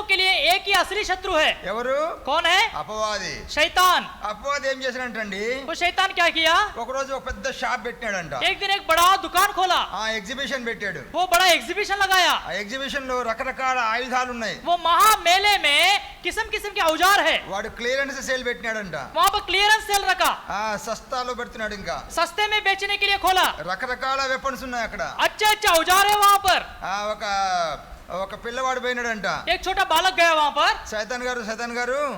के लिए एक ही असली शत्रु है। ఎవరు? कौन है? అపవాది. शैतान। అపవాది ఏం చేశాడంటండి, वो शैतान क्या किया? ఒక రోజు ఒక పెద్ద షాప్ పెట్టాడంట. एक दिन एक बड़ा दुकान खोला, ఎగ్జిబిషన్ పెట్టాడు. वो बड़ा एग्जीबिशन लगाया। ఆ ఎగ్జిబిషన్ లో రకరకాల ఆయుధాలు ఉన్నాయి. वो महा मेले में किस्म किस्म के औजार है। వాడు క్లియరెన్స్ సేల్ పెట్టినాడంట. वहाँ पर क्लियरेंस सेल रखा, సస్తాలో పెడుతున్నాడు. ఇంకా सस्ते में बेचने के लिए खोला। రకరకాల వెపన్స్ ఉన్నాయి అక్కడ. अच्छे अच्छे औजार है वहाँ पर। ఒక పిల్లవాడు పోయినాడంట. एक छोटा बालक गया वहाँ पर। సైతాన్ గారు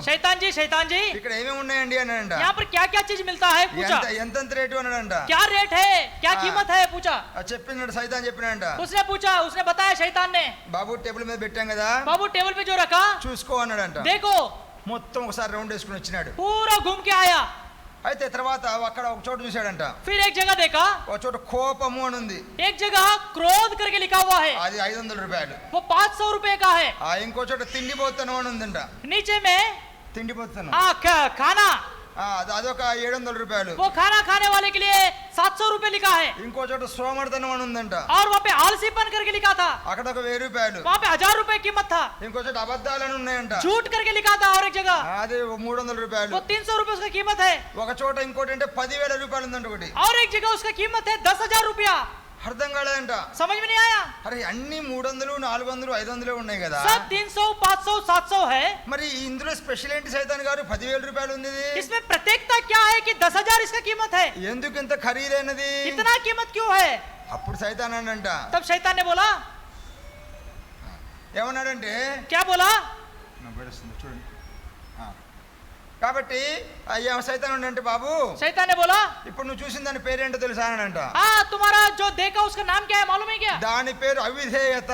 शैतान जी ఇక్కడ ఏమేమి ఉన్నాయండి అన్నాడంట. यहाँ पर क्या क्या चीज मिलता है पूछा। ఎంత రేటు అన్నాడంట. क्या रेट है, क्या कीमत है पूछा। చెప్పినాడు సైతాన్ చెప్పినాడంట. उसने पूछा, उसने बताया शैतान ने, బాబు టేబుల్ మీద పెట్టాం కదా, बाबू टेबल पे जो रखा చూసుకో అన్నాడంట. देखो। మొత్తం ఒకసారి రౌండ్ వేసుకుని వచ్చినాడు. पूरा घूम के आया। అయితే తర్వాత అక్కడ ఒక చోట చూశాడంట. फिर एक जगह देखा, ఒక చోట కోపము అని ఉంది. एक जगह क्रोध करके लिखा हुआ है, అది 500 రూపాయలు. वो 500 रुपए का है। ఇంకో చోట తిండిపోతాను అని ఉందంట. नीचे में తిండిపోతాను खाना, అదొక 700 రూపాయలు. वो खाना खाने वाले के लिए 700 रुपए लिखा है। ఇంకో చోట సోమర్ధనం అని ఉందంట. और वहाँ पे आलसीपन करके लिखा था, అక్కడ ఒక 1000 రూపాయలు. वहाँ पे 1000 रुपए कीमत था। ఇంకో చోట అబద్ధాలని ఉన్నాయంట. झूठ करके लिखा था। और एक जगह అది 300 రూపాయలు. वो 300 रुपए उसका कीमत है। ఒక చోట ఇంకోటి అంటే 10,000 రూపాయలు ఉందంట ఒకటి. और एक जगह उसका कीमत है 10,000 रुपया। అర్థం కాలేదంట. समझ में नहीं आया। అరే అన్ని 300, 400, 500 ఉన్నాయి కదా. सब 300, 500, 700 है। మరి ఇందులో స్పెషల్ ఏంటి సైతాన్ గారు 10,000 రూపాయలు ఉంది ఇది? इसमें प्रत्येकता क्या है कि 10,000 इसका कीमत है। ఎందుకు ఇంత ఖరీదైనది? इतना कीमत क्यों है? అప్పుడు సైతాన్ అనంట. तब शैतान ने बोला, ఏమన్నాడంటే क्या बोला? చూడండి. కాబట్టి అయ్యా సైతాన్ అంటే బాబు, शैतान ने बोला, ఇప్పుడు నువ్వు చూసిన దాని పేరేంటో తెలుసా అనంట. हाँ तुम्हारा जो देखा उसका नाम क्या है मालूम है क्या? దాని పేరు అవిధేయత.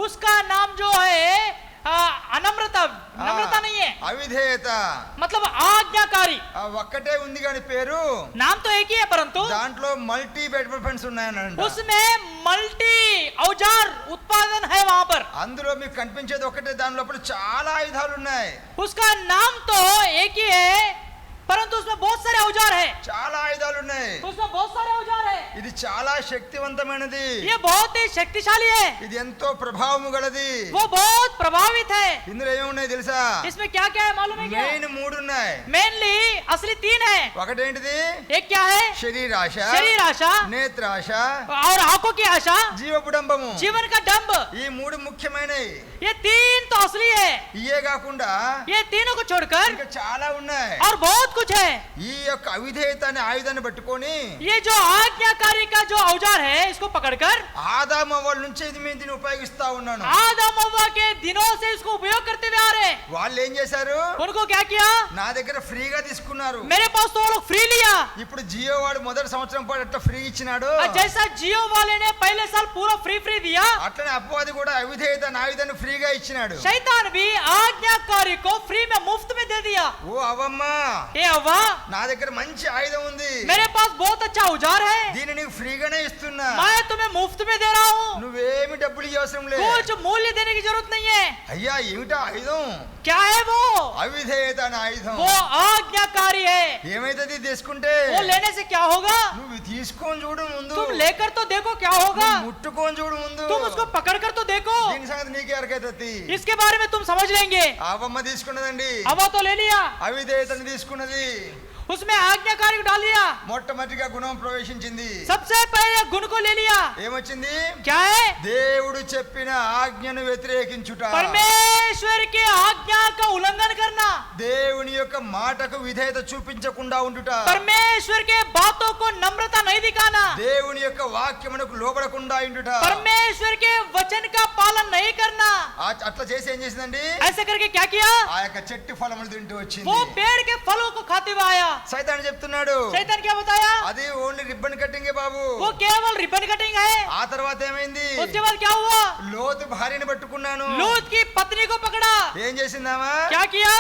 उसका नाम जो है अनम्रता। नम्रता नहीं है, అవిధేయత. मतलब आज्ञाकारी। ఒక్కటే ఉంది కానీ పేరు, नाम तो एक ही है परंतु దాంట్లో మల్టీ డెవలప్మెంట్స్ ఉన్నాయనంట. उसमें मल्टी औजार उत्पादन है वहाँ पर। అందులో మీకు కనిపించేది ఒకటే, దాని లోపల చాలా ఆయుధాలు ఉన్నాయి. उसका नाम तो एक ही है परंतु उसमें बहुत सारे औजार है। చాలా ఆయుధాలు ఉన్నాయి. उसमें बहुत सारे औजार है। ఇది చాలా శక్తివంతమైనది. ये बहुत ही शक्तिशाली है। ఇది ఎంతో ప్రభావము గలది. वो बहुत प्रभावित है। ఇందులో ఏమున్నాయి తెలుసా? इसमें क्या क्या है मालूम है क्या? మెయిన్ 3 ఉన్నాయి. मेनली असली 3 है। ఒకటేంటిది? एक क्या है? శరీరాశ, शरीर आशा నేత్రాశ, और आंखों की आशा, జీవపుడంబము. जीवन का डंब। ఈ 3 ముఖ్యమైనవి. ये 3 तो असली है। ఇయే కాకుండా ये तीनों को छोड़कर ఇంకా చాలా ఉన్నాయి. और बहुत कुछ है। ఈ యొక్క అవిధేయత అనే ఆయుధాన్ని పట్టుకొని ये जो आज्ञाकारी का जो औजार है इसको पकड़कर ఆదాము అవ్వల నుంచి ఇది మేము దీన్ని ఉపయోగిస్తా ఉన్నాను. आदम हव्वा के दिनों से इसको उपयोग करते हुए आ रहे। వాళ్ళు ఏం చేశారు? उनको क्या किया? నా దగ్గర ఫ్రీగా తీసుకున్నారు. मेरे पास तो वो लोग फ्री लिया। ఇప్పుడు జియో వాడు మొదటి సంవత్సరం పాటు ఎట్లా ఫ్రీ ఇచ్చినాడు, जैसा जियो वाले ने पहले साल पूरा फ्री दिया, అట్లనే అపవాది కూడా అవిధేయత అనే ఆయుధాన్ని ఫ్రీగా ఇచ్చినాడు. शैतान भी आज्ञाकारी को फ्री में मुफ्त में दे दिया। ఓ అవ్వమ్మా, ए हव्वा, నా దగ్గర మంచి ఆయుధం ఉంది, मेरे पास बहुत अच्छा औजार है, దీన్ని నీకు ఫ్రీగానే ఇస్తున్నా. मैं तुम्हें मुफ्त में दे रहा हूँ, నువ్వేమి డబ్బులు ఇవ్వవసరం లేదు. कुछ मूल्य देने की जरूरत नहीं है। అయ్యా ఏమిటా ఆయుధం? क्या है वो? అవిధేయత అనే ఆయుధం. वो आज्ञाकारी है। ఏమైతుంది తీసుకుంటే? वो लेने से क्या होगा? నువ్వు తీసుకొని చూడు ముందు, तुम लेकर तो देखो क्या होगा, నువ్వు ముట్టుకొని చూడు ముందు, तुम उसको पकड़ कर तो देखो, దీని సంగతి నీకే అరకైతది. इसके बारे में तुम समझ लेंगे। అవ్వమ్మ తీసుకున్నదండి, हवा तो ले लिया, అవిధేయతను తీసుకున్నది. उसमें आज्ञाकारी को डाल लिया, మొట్టమొదటిగా గుణం ప్రవేశించింది. सबसे पहले गुण को ले लिया। ఏమొచ్చింది? क्या है? దేవుడు చెప్పిన ఆజ్ఞను వ్యతిరేకించుట, परमेश्वर की आज्ञा का उल्लंघन करना, దేవుని యొక్క మాటకు విధేయత చూపించకుండా ఉండుట, परमेश्वर के बातों को नम्रता नहीं दिखाना, దేవుని యొక్క వాక్యమునకు లోబడకుండా ఉండుట. परमेश्वर के वचन का पालन नहीं करना। అట్లా చేసి ఏం చేసిందండి? ऐसा करके क्या किया? ఆ యొక్క చెట్టు ఫలములు తింటూ వచ్చింది. वो पेड़ के फलों को खाते हुए आया। సైతాన్ చెప్తున్నాడు, शैतान क्या बताया? అది ఓన్లీ రిబ్బన్ కట్టింగే బాబు. वो केवल रिबन कटिंग है। ఆ తర్వాత ఏమైంది? उसके बाद क्या हुआ? లోతు భార్యని పట్టుకున్నాను. लूत की पत्नी को पकड़ा। ఏం చేసిందామా? क्या किया?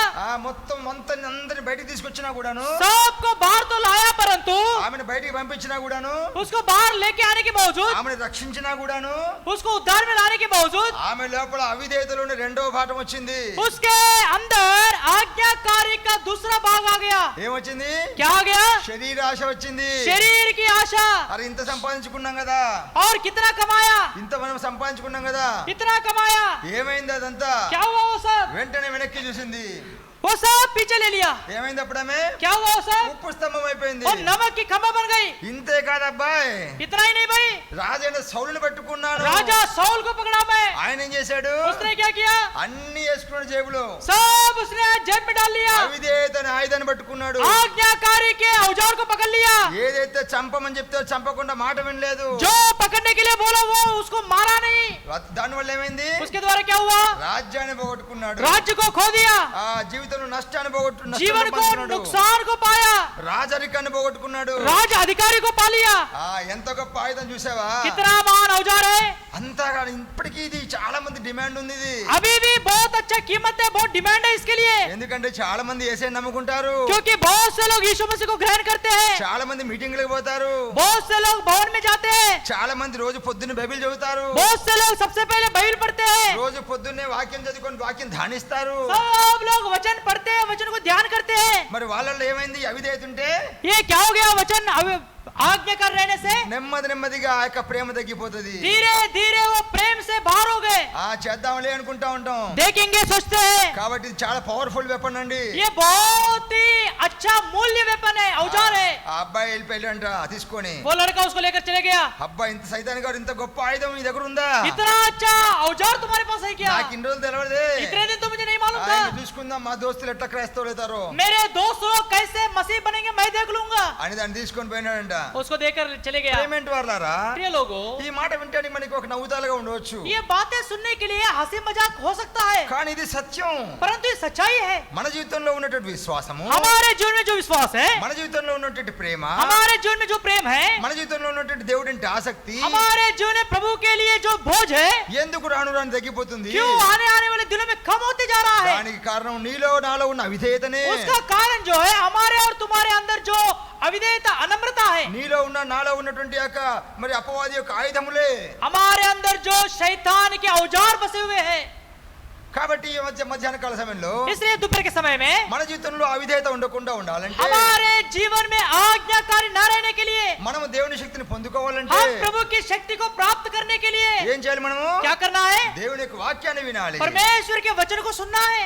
మొత్తం అందరిని బయటికి తీసుకొచ్చినా కూడాను, सबको बाहर तो लाया परंतु ఆమెను బయటికి పంపించినా కూడాను, उसको बाहर लेके आने के बावजूद, ఆమెను రక్షించినా కూడాను, उसको उद्धार में लाने के बावजूद ఆమె లోపల అవిధేయతలోని రెండవ భాగం వచ్చింది. उसके अंदर आज्ञाकारी का दूसरा भाग आ गया। ఏమొచ్చింది? क्या आ गया? శరీరాశ వచ్చింది. शरीर की आशा। అరే ఇంత సంపాదించుకున్నాం కదా, और कितना कमाया? ఇంత మనం సంపాదించుకున్నాం కదా, कितना कमाया? ఏమైంది అదంతా? क्या हुआ वो सब వెంటనే వెనక్కి చూసింది. वो सब पीछे ले लिया। ఏమైంది అప్పుడు ఆమె? क्या हुआ वो सब? ఉప్పు స్తంభం అయిపోయింది. और नमक की खंभा बन गई। ఇంతే కాదు అబ్బాయి, इतना ही नहीं भाई, రాజైన సౌలుని పట్టుకున్నాడు. राजा साउल को पकड़ा मैं। ఆయన ఏం చేశాడు? उसने क्या किया? అన్ని వేసుకున్నాడు జేబులో. सब उसने जेब में डाल लिया। అవిధేయతని ఆయుధాన్ని పట్టుకున్నాడు. आज्ञाकारी के औजार को पकड़ लिया। ఏదైతే చంపమని చెప్తే చంపకుండా మాట వినలేదు. जो पकड़ने के लिए बोला वो उसको मारा नहीं। దాని వల్ల ఏమైంది? उसके द्वारा क्या हुआ? రాజ్యాన్ని పోగొట్టుకున్నాడు. राज्य को खो दिया, ఆ జీవితంలో నష్టాన్ని పోగొట్టుకున్నాడు. जीवन को नुकसान को पाया, రాజరికాన్ని పోగొట్టుకున్నాడు. राज अधिकारी को पा लिया। ఎంత గొప్ప ఆయుధం చూసావా? कितना महान औजार है। అంతగా ఇప్పటికీ ఇది చాలా మంది డిమాండ్ ఉంది. ఇది अभी भी बहुत अच्छा कीमत है, बहुत डिमांड है इसके लिए, ఎందుకంటే చాలా మంది యేసయ్యని నమ్ముకుంటారు. क्योंकि बहुत से लोग यीशु मसीह को ग्रहण करते हैं, చాలా మంది మీటింగ్లకు పోతారు. बहुत से लोग भवन में जाते हैं, చాలా మంది రోజు పొద్దున్న బైబిల్ చదువుతారు. बहुत से लोग सबसे पहले बाइबल पढ़ते हैं, రోజు పొద్దున్నే వాక్యం చదువుకొని వాక్యం ధ్యానిస్తారు. सब लोग वचन पढ़ते हैं, वचन को ध्यान करते हैं। మరి వాళ్ళల్లో ఏమైంది? అవిధేయత ఉంటే ये क्या हो गया? वचन आज्ञाकार रहने से నెమ్మది నెమ్మదిగా ఆ యొక్క ప్రేమ తగ్గిపోతుంది. धीरे धीरे वो प्रेम से बाहर हो गए। చేద్దాంలే అనుకుంటా ఉంటాం. देखेंगे सोचते हैं। కాబట్టి ఇది చాలా పవర్ఫుల్ వెపన్ అండి. ये बहुत ही अच्छा मूल्य वेपन है, औजार है। ఆ అబ్బాయి వెళ్ళిపోయాడంట తీసుకొని. वो लड़का उसको लेकर चले गया। అబ్బాయి ఇంత సైతాన్ గారు ఇంత గొప్ప ఆయుధం మీ దగ్గర ఉందా? इतना अच्छा औजार तुम्हारे पास है क्या? నాకు ఇన్ని రోజులు తెలియదే. इतने दिन तो मुझे नहीं मालूम था। చూసుకుందాం మా దోస్తులు ఎట్లా క్రైస్తవులు అవుతారో मेरे दोस्त लोग कैसे मसीह बनेंगे मैं देख लूंगा। అని దాన్ని తీసుకొని పోయినాడంట. उसको देखकर चले गया। పేమెంట్ వారలారా, प्रिय लोगों, ఈ మాట వింటే మనకి ఒక నవ్వుతాలుగా ఉండవచ్చు. ये बातें सुनने के लिए हंसी मजाक हो सकता है, కానీ ఇది సత్యం. परंतु ये सच्चाई है। మన జీవితంలో ఉన్నటువంటి విశ్వాసము, हमारे जीवन में जो विश्वास है, మన జీవితంలో ఉన్నటువంటి ప్రేమ, हमारे जीवन में जो प्रेम है, మన జీవితంలో ఉన్నటువంటి దేవుడి అంటే ఆసక్తి हमारे जीवन में प्रभु के लिए जो बोझ है, ఎందుకు రాను రాను తగ్గిపోతుంది? क्यों आने आने वाले दिनों में कम होते जा रहा है? దానికి కారణం నీలో నాలో ఉన్న అవిధేయతనే. उसका कारण जो है हमारे और तुम्हारे अंदर जो अविधेयता, अनम्रता है, నీలో ఉన్న నాలో ఉన్నటువంటి యొక్క మరి అపవాది యొక్క ఆయుధములే. हमारे अंदर जो शैतान के औजार बसे हुए हैं। కాబట్టి ఈ మధ్యాహ్న కాల సమయంలో इसलिए दोपहर के समय में మన జీవితంలో అవిధేయత ఉండకుండా ఉండాలంటే, हमारे जीवन में आज्ञाकारी न रहने के लिए, మనము దేవుని శక్తిని పొందుకోవాలంటే हम प्रभु की शक्ति को प्राप्त करने के लिए ఏం చేయాలి? మనము क्या करना है? దేవుని యొక్క వాక్యాన్ని వినాలి. परमेश्वर के वचन को सुनना है,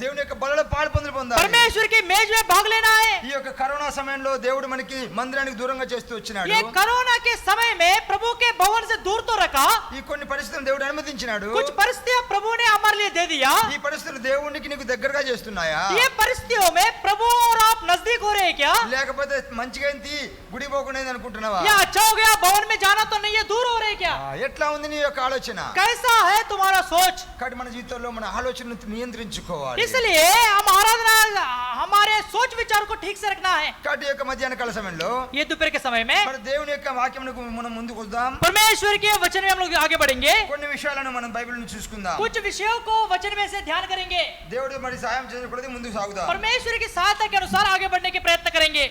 దేవుని యొక్క బలలో పాలు పొందాలి. परमेश्वर की मेज में भाग लेना है। ఈ యొక్క కరోనా సమయంలో దేవుడు మనకి మందిరానికి దూరంగా చేస్తూ వచ్చినాడు. ये कोरोना के समय में प्रभु के भवन से दूर तो रखा, ఈ కొన్ని పరిస్థితులను దేవుడు అనుమతించినాడు. कुछ परिस्थितियां प्रभु ने हमारे लिए दे दिया। ఈ పరిస్థితులు దేవునికి నీకు దగ్గరగా చేస్తున్నాయా? ये परिस्थितियों में प्रभु और आप नजदीक हो रहे हैं क्या? లేకపోతే మంచిగా ఏంటి గుడి పోకుండా అనుకుంటున్నావా? या अच्छा हो गया भवन में जाना तो नहीं है, दूर हो रहे क्या? ఎట్లా ఉంది నీ యొక్క ఆలోచన? कैसा है तुम्हारा सोच? కాబట్టి మన జీవితంలో మన ఆలోచనను నియంత్రించుకోవాలి. इसलिए हम आराधना, हमारे सोच विचार को ठीक से रखना है। కాబట్టి ఈ యొక్క మధ్యాహ్న కాల సమయంలో ये दोपहर के समय में మన దేవుని యొక్క వాక్యమునకు మనం ముందుకు వద్దాం. परमेश्वर के वचन में हम लोग आगे बढ़ेंगे। కొన్ని విషయాలను మనం బైబిల్ నుంచి చూసుకుందాం. कुछ विषयों को वचन में से ध्यान करेंगे, దేవుడు మరి సహాయం చేయకూడదు, ముందుకు సాగుదాం. परमेश्वर की सहायता के अनुसार आगे बढ़ने के प्रयत्न करेंगे।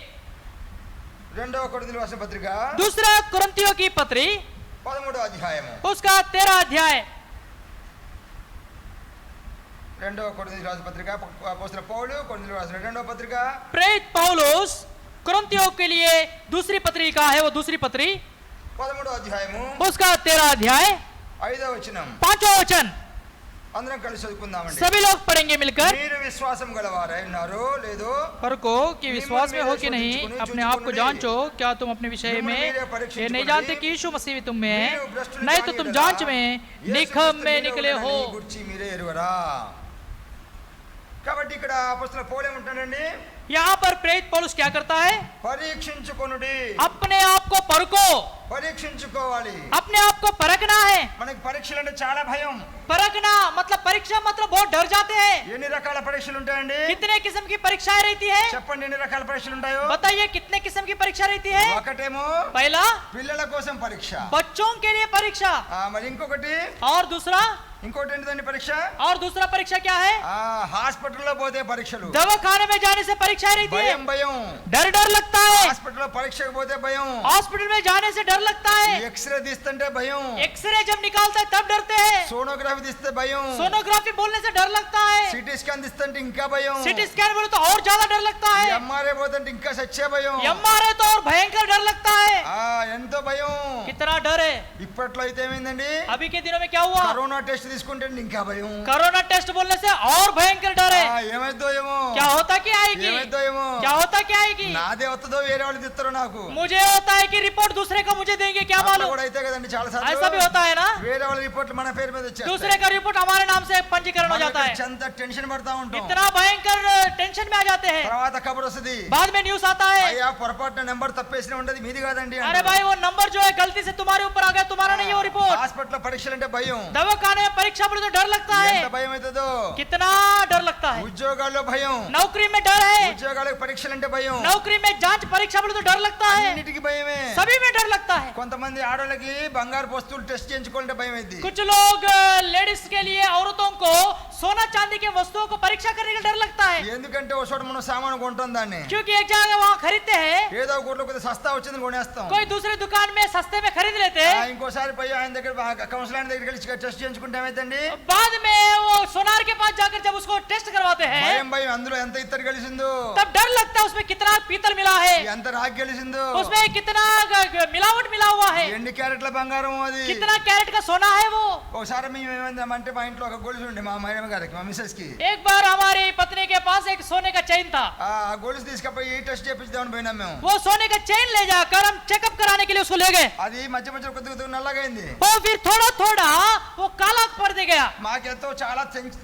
రెండవ కొరింథీయులకు రాసిన పత్రిక दूसरा कुरिन्थियों की पत्री 13వ అధ్యాయము, उसका 13 अध्याय। రెండవ కొరింథీయులకు రాసిన పత్రిక అపోస్తలుడైన పౌలు కొరింథీయులకు రాసిన రెండవ పత్రిక प्रेरित पौलुस कुरिन्थियों के लिए दूसरी पत्री का है, वो दूसरी पत्री 13వ అధ్యాయము उसका 13 अध्याय 5వ వచనం. 5वां वचन అందరం కలిసి చదువుకుందామండి. सभी लोग पढ़ेंगे मिलकर। మీరు విశ్వాసం గలవారై ఉన్నారో లేదో परखो कि विश्वास में हो कि नहीं, अपने आप को जांचो, क्या तुम अपने विषय में ये नहीं जानते कि यीशु मसीह तुम में है, नहीं तो तुम जांच में निखम में निकले हो। గురించి మీరే ఎరుగరా? కాబట్టి ఇక్కడ అపోస్తలుడైన పౌలు ఏమంటాడండి? यहाँ पर प्रेरित पौलुस क्या करता है? పరీక్షించుకొనుడి. अपने आप को परखो, పరీక్షించుకోవాలి. अपने आप को परखना है। మనకి పరీక్షలు అంటే చాలా భయం. परखना मतलब परीक्षा मतलब बहुत डर जाते हैं। ఎన్ని రకాల పరీక్షలు ఉంటాయండి? कितने किस्म की परीक्षाएं रहती है? చెప్పండి ఎన్ని రకాల పరీక్షలు ఉంటాయో? बताइए कितने किस्म की परीक्षा रहती है? ఒకటేమో पहला పిల్లల కోసం పరీక్ష, बच्चों के लिए परीक्षा, మరి ఇంకొకటి और दूसरा ఇంకోటి ఏంటిదండి పరీక్ష? और दूसरा परीक्षा क्या है? హాస్పిటల్లో పోతే పరీక్షలు, दवाखाने में जाने से परीक्षा रहती है, భయం భయం. डर डर लगता है। హాస్పిటల్లో పరీక్షకు పోతే భయం, हॉस्पिटल में जाने से डर लगता है, ఎక్స్రే తీస్తుంటే భయం, एक्सरे जब निकालता है तब डरते हैं, సోనోగ్రఫీ తీస్తే భయం, सोनोग्राफी बोलने से डर लगता है, సిటీ స్కాన్ తీస్తుంటే ఇంకా భయం, सिटी स्कैन बोले तो और ज्यादा डर लगता है, ఎంఆర్ఐ పోతుంటే ఇంకా సచ్చే భయం. एमआरआई तो और भयंकर डर लगता है। ఎంతో భయం. कितना डर है। ఇప్పట్లో అయితే ఏమైందండి? अभी के दिनों में क्या हुआ? కరోనా టెస్ట్ తీసుకుంటే ఇంకా భయం. कोरोना टेस्ट बोलने से और भयंकर डर है। ఏమైద్దో ఏమో, क्या होता क्या आएगी, ఏమైద్దో ఏమో, क्या होता क्या आएगी। నాదే వస్తుందో వేరే వాళ్ళు తిస్తారు నాకు, मुझे होता है कि रिपोर्ट दूसरे का मुझे देंगे, क्या అట్లా मालूम। కూడా అయితే కదండి చాలా ऐसा भी సార్లు होता है ना, వేరే వాళ్ళ రిపోర్ట్లు మన పేరు మీద दूसरे వచ్చేస్తాయి, का रिपोर्ट हमारे नाम से पंजीकरण हो जाता है। ఎంత టెన్షన్ పడతా ఉంటాం, इतना भयंकर टेंशन में आ जाते हैं। తర్వాత ఖబర్ వస్తుంది, बाद में न्यूज आता है, అయ్యా పొరపాటున నెంబర్ తప్పేసిన ఉండదు మీది కాదండి अरे అంటారు. भाई वो नंबर जो है गलती से तुम्हारे ऊपर आ गया, तुम्हारा नहीं है वो रिपोर्ट। హాస్పిటల్ పరీక్షలు అంటే భయం, दवाखाने में परीक्षा पड़े तो डर लगता है, ఎంత భయం అవుతుందో, कितना डर लगता है। ఉద్యోగాల్లో భయం, नौकरी में डर है, ఉద్యోగాలకు పరీక్షలు అంటే భయం, नौकरी में जांच परीक्षा पड़े तो डर लगता है, అన్నిటికీ భయమే. सभी में डर लगता है। కొంతమంది ఆడవాళ్ళకి బంగారు వస్తువులు టెస్ట్ చేయించుకోవాలంటే భయం అయింది, कुछ लोग लेडीज के लिए, औरतों को सोना चांदी के वस्तुओं को परीक्षा करने का डर लगता है, ఎందుకంటే ఓ చోట మనం సామాను కొంటాం దాన్ని, क्योंकि एक जगह वहाँ खरीदते हैं, ఏదో గుడ్లో కొద్దిగా సస్తా వచ్చింది కొనేస్తాం, कोई दूसरी दुकान में सस्ते में खरीद लेते हैं, ఇంకోసారి పోయి ఆయన దగ్గర కౌన్సిలర్ ఆయన దగ్గరికి వెళ్ళి టెస్ట్ చేయించుకుంటే ఏమైందండి, बाद में वो सोनार के पास जाकर जब उसको टेस्ट करवाते हैं భయం భయం అందులో ఎంత ఇత్తడి కలిసిందో, तब डर लगता है उसमें कितना पीतल मिला है, ఎంత రాగి కలిసిందో, उसमें कितना मिलावट मिला हुआ है, ఎన్ని క్యారెట్ల బంగారం అది. कितना कैरेट का सोना है वो। ఒకసారి మేము ఏమైందామంటే మా ఇంట్లో ఒక గొలుసు ఉండే మా మేడం గారికి మా మిస్సెస్ కి, एक बार हमारी पत्नी के पास एक सोने का चेन था, ఆ గొలుసు తీసుకపోయి టెస్ట్ చేయించుదామని పోయినాం మేము, वो सोने का चेन ले जाकर हम चेकअप कराने के लिए उसको ले गए, అది మధ్య మధ్య కొద్ది కొద్దిగా నల్లగా అయింది, वो फिर थोड़ा थोड़ा वो काला पड़ दे गया, మాకెంతో చాలా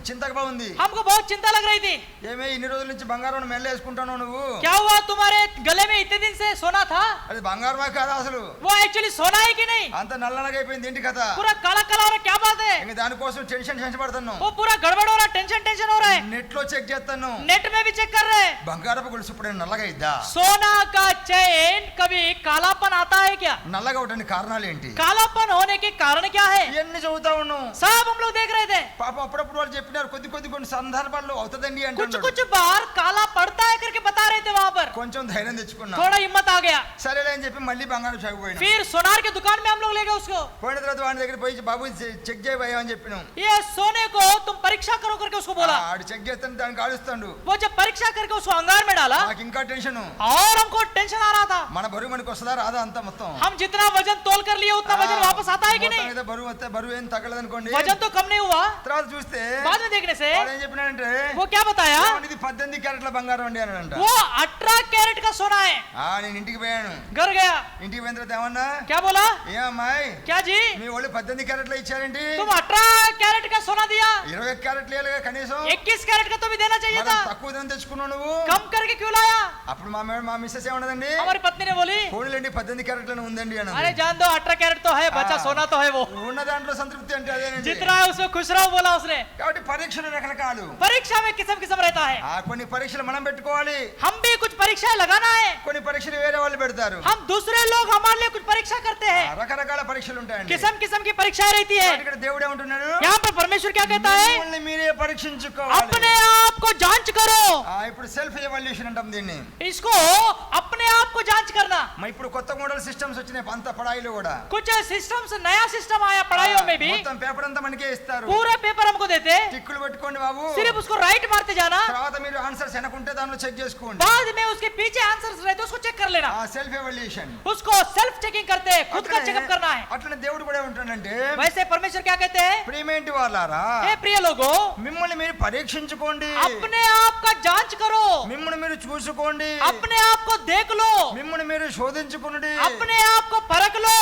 చింతగా ఉంది, हमको बहुत चिंता लग रही थी। ఏమే ఇన్ని రోజుల నుంచి బంగారం మెల్ల వేసుకుంటావు నువ్వు, क्या हुआ, तुम्हारे गले में इतने दिन से सोना था, అది బంగారమా కాదా అసలు, वो एक्चुअली सोना है कि नहीं, అంత నల్లనగా అయిపోయింది ఏంటి కథ, पूरा काला काला हो रहा है, क्या बात है, ఇంక దానికోసం టెన్షన్ పడుతున్నాం, वो पूरा गड़बड़ हो रहा है, टेंशन टेंशन हो रहा है, నెట్ లో చెక్ చేస్తాను, नेट में भी चेक कर रहे हैं। బంగారపు గొలుసు ఇప్పుడు నల్లగా అయిద్దా, सोना का चेन कभी कालापन आता है क्या, నల్లగా అవడానికి కారణాలు ఏంటి, कालापन होने के कारण क्या है, ఇవన్నీ చదువుతా ఉన్నాం. सब हम लोग देख रहे थे। పాపం అప్పుడప్పుడు వాళ్ళు చెప్పినారు కొన్ని సందర్భాల్లో అవుతుందండి कुछ అంటున్నాడు, कुछ बार काला पड़ता है करके बता रहे थे वहां पर, కొంచెం ధైర్యం తెచ్చుకున్నా, थोड़ा हिम्मत आ गया, సరేలే అని చెప్పి మళ్ళీ బంగారం షాపు పోయినా, फिर सोनार के दुकान में हम लोग ले गए उसको, పోయిన తర్వాత వాడి దగ్గర పోయి బాబు చెక్ చేయబోయా అని చెప్పినాం, ये सोने को तुम परीक्षा करो करके उसको बोला, ఆడు చెక్ చేస్తాను దానికి ఆడుస్తాడు, वो जब परीक्षा करके उसको अंगार में डाला నాకు ఇంకా టెన్షన్, और हमको टेंशन आ रहा था, మన బరువు మనకి వస్తుందా రాదా అంతా మొత్తం, हम जितना वजन तोल कर लिए उतना वजन वापस आता है कि नहीं, మొత్తం మీద బరువు వస్తే బరువు ఏం తగ్గలేదు అనుకోండి, वजन तो कम नहीं हुआ, తర్వాత చూస్తే बाद में देखने से వాడు ఏం చెప్పినాడంటే वो क्या बताया, "ఏమండి, ఇది 18 క్యారెట్ల బంగారం అండి అన్నాడంట, वो 18 कैरेट का सोना है। నేను ఇంటికి పోయాను, घर गया, ఇంటికి పోయిన తర్వాత ఏమన్నా, क्या बोला, ఏమమ్మాయి क्या जी మీ వాళ్ళు 18 క్యారెట్లు ఇచ్చారండి, तुम 18 कैरेट का सोना दिया, 21 క్యారెట్లు ఇవ్వాలిగా కనీసం, 21 कैरेट का तो भी देना चाहिए మరి था, తక్కువ ధనం తెచ్చుకున్నావు నువ్వు, कम करके क्यों लाया। అప్పుడు మా మిస్సెస్ ఏమన్నదండి, हमारी पत्नी ने बोली, పోనీలేండి 18 క్యారెట్లను ఉందండి अरे అన్నది, जान दो 18 कैरेट तो है, बचा सोना तो है वो, ఉన్న దాంట్లో సంతృప్తి అంటే అదేనండి, जितना है उसमें खुश रहो बोला उसने। కాబట్టి పరీక్షలు రకరకాలు, परीक्षा में किस्म किस्म रहता है, కొన్ని పరీక్షలు మనం పెట్టుకోవాలి, हम भी कुछ परीक्षाएं लगाना है, కొన్ని పరీక్షలు వేరే వాళ్ళు పెడతారు, हम दूसरे लोग हमारे लिए कुछ परीक्षा करते हैं, రకరకాల పరీక్షలు ఉంటాయండి, किस्म किस्म की परीक्षाएं रहती है। ఇక్కడ దేవుడు ఏమంటున్నాడు, यहाँ पर परमेश्वर क्या कहता है, మిమ్మల్ని మీరే పరీక్షించుకోవాలి, अपने आप को जांच करो, ఇప్పుడు సెల్ఫ్ ఎవాల్యుయేషన్ అంటాం దీన్ని, इसको अपने आप को जांच करना। ఇప్పుడు కొత్త మోడల్ సిస్టమ్స్ వచ్చినాయి అంత పడాయిలో కూడా, कुछ सिस्टम्स नया सिस्टम आया पढ़ाइयों में भी, మొత్తం పేపర్ అంతా మనకే ఇస్తారు, पूरे पेपर हमको देते, టిక్కులు పెట్టుకోండి బాబు, सिर्फ उसको राइट मारते जाना, తర్వాత మీరు ఆన్సర్స్ వెనకుంటే దానిలో చెక్ చేసుకోండి, बाद में उसके पीछे आंसर्स रहते उसको चेक कर लेना, సెల్ఫ్ ఎవాల్యుయేషన్, उसको सेल्फ चेकिंग करते हैं, खुद का चेकअप करना है। అట్లనే దేవుడు కూడా ఉంటాడంటే, वैसे परमेश्वर क्या कहते हैं, ప్రియమేంటి వాళ్ళారా हे प्रिय लोगों, మిమ్మల్ని మీరు పరీక్షించుకోండి, अपने आप का जांच करो, మిమ్మల్ని మీరు చూసుకోండి, अपने आप को देख लो, మిమ్మల్ని మీరు శోధించుకోండి, अपने आप को परख लो।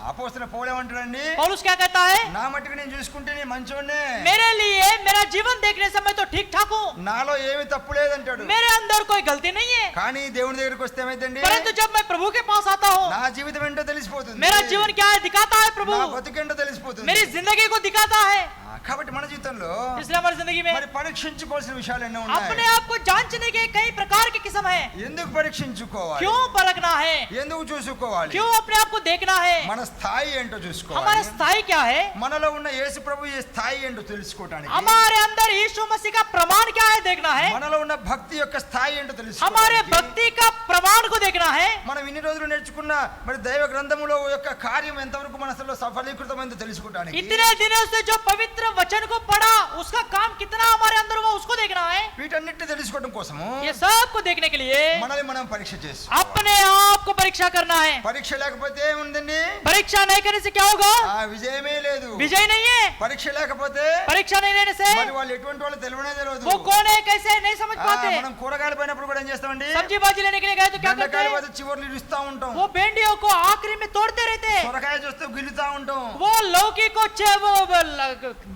అపోస్తలుడు పౌలు ఏమంటాడండి, पौलुस क्या कहता है, నా మట్టుకు నేను చూసుకుంటే నేను మంచోనే, मेरे लिए मेरा जीवन देखने से मैं तो ठीक ठाक हूँ, నాలో ఏమీ తప్పు లేదంటాడు, मेरे अंदर कोई गलती नहीं है, కానీ దేవుని దగ్గరికి వస్తే ఏమైందండి, परंतु जब मैं प्रभु के पास आता हूँ, నా జీవితం ఏంటో తెలిసిపోతుంది, मेरा जीवन क्या है दिखाता है प्रभु, నా బతుకేంటో తెలిసిపోతుంది, मेरी जिंदगी को दिखाता है। కాబట్టి మన జీవితంలో इसलिए हमारी जिंदगी में మరి పరీక్షించుకోవాల్సిన విషయాలు ఎన్నో अपने ఉన్నాయి, आप को जांचने के कई प्रकार की किस्म है। ఎందుకు పరీక్షించుకోవాలి, क्यों परखना है, ఎందుకు చూసుకోవాలి, क्यों अपने आप को देखना है, మన స్థాయి ఏంటో हमारा చూసుకోవాలి, स्थाई क्या है, మనలో ఉన్న యేసు ప్రభు ఏ స్థాయి ఏంటో తెలుసుకోవడానికి, हमारे अंदर यीशु मसीह का प्रमाण क्या है देखना है, మనలో ఉన్న భక్తి యొక్క స్థాయి ఏంటో हमारे తెలుసుకోవడానికి, भक्ति का प्रमाण को देखना है, మనం ఇన్ని రోజులు నేర్చుకున్న మరి దైవ గ్రంథములో యొక్క కార్యం ఎంతవరకు మనసులో సఫలీకృతమైందో తెలుసుకోవడానికి, इतने दिनों से जो पवित्र वचन को पढ़ा उसका काम कितना हमारे अंदर हुआ उसको देखना है। వీటన్నిటిని తెలుసుకోవడం కోసము ये सब को देखने के लिए మనల్ని మనం పరీక్ష చేస్తాం, अपने आप को परीक्षा करना है। పరీక్ష లేకపోతే ఏముందండి, परीक्षा नहीं करने से क्या होगा, విజయమే లేదు, विजय नहीं है। పరీక్ష లేకపోతే परीक्षा नहीं लेने से మరి వాళ్ళు ఎటువంటి వాళ్ళు తెలియనే తెలియదు. वो कौन है कैसे है नहीं समझ पाते. మనం కూరగాయలు పోయినప్పుడు కూడా ఏం చేస్తామండి, सब्जी भाजी लेने के लिए गए तो क्या करते బెండకాయలు हैं, పోతే చివర్లు ఇరుస్తా ఉంటాం, वो भिंडियों को आखिरी में तोड़ते रहते हैं, సొరకాయ చూస్తే గిల్లుతా ఉంటాం, वो लौकी को वो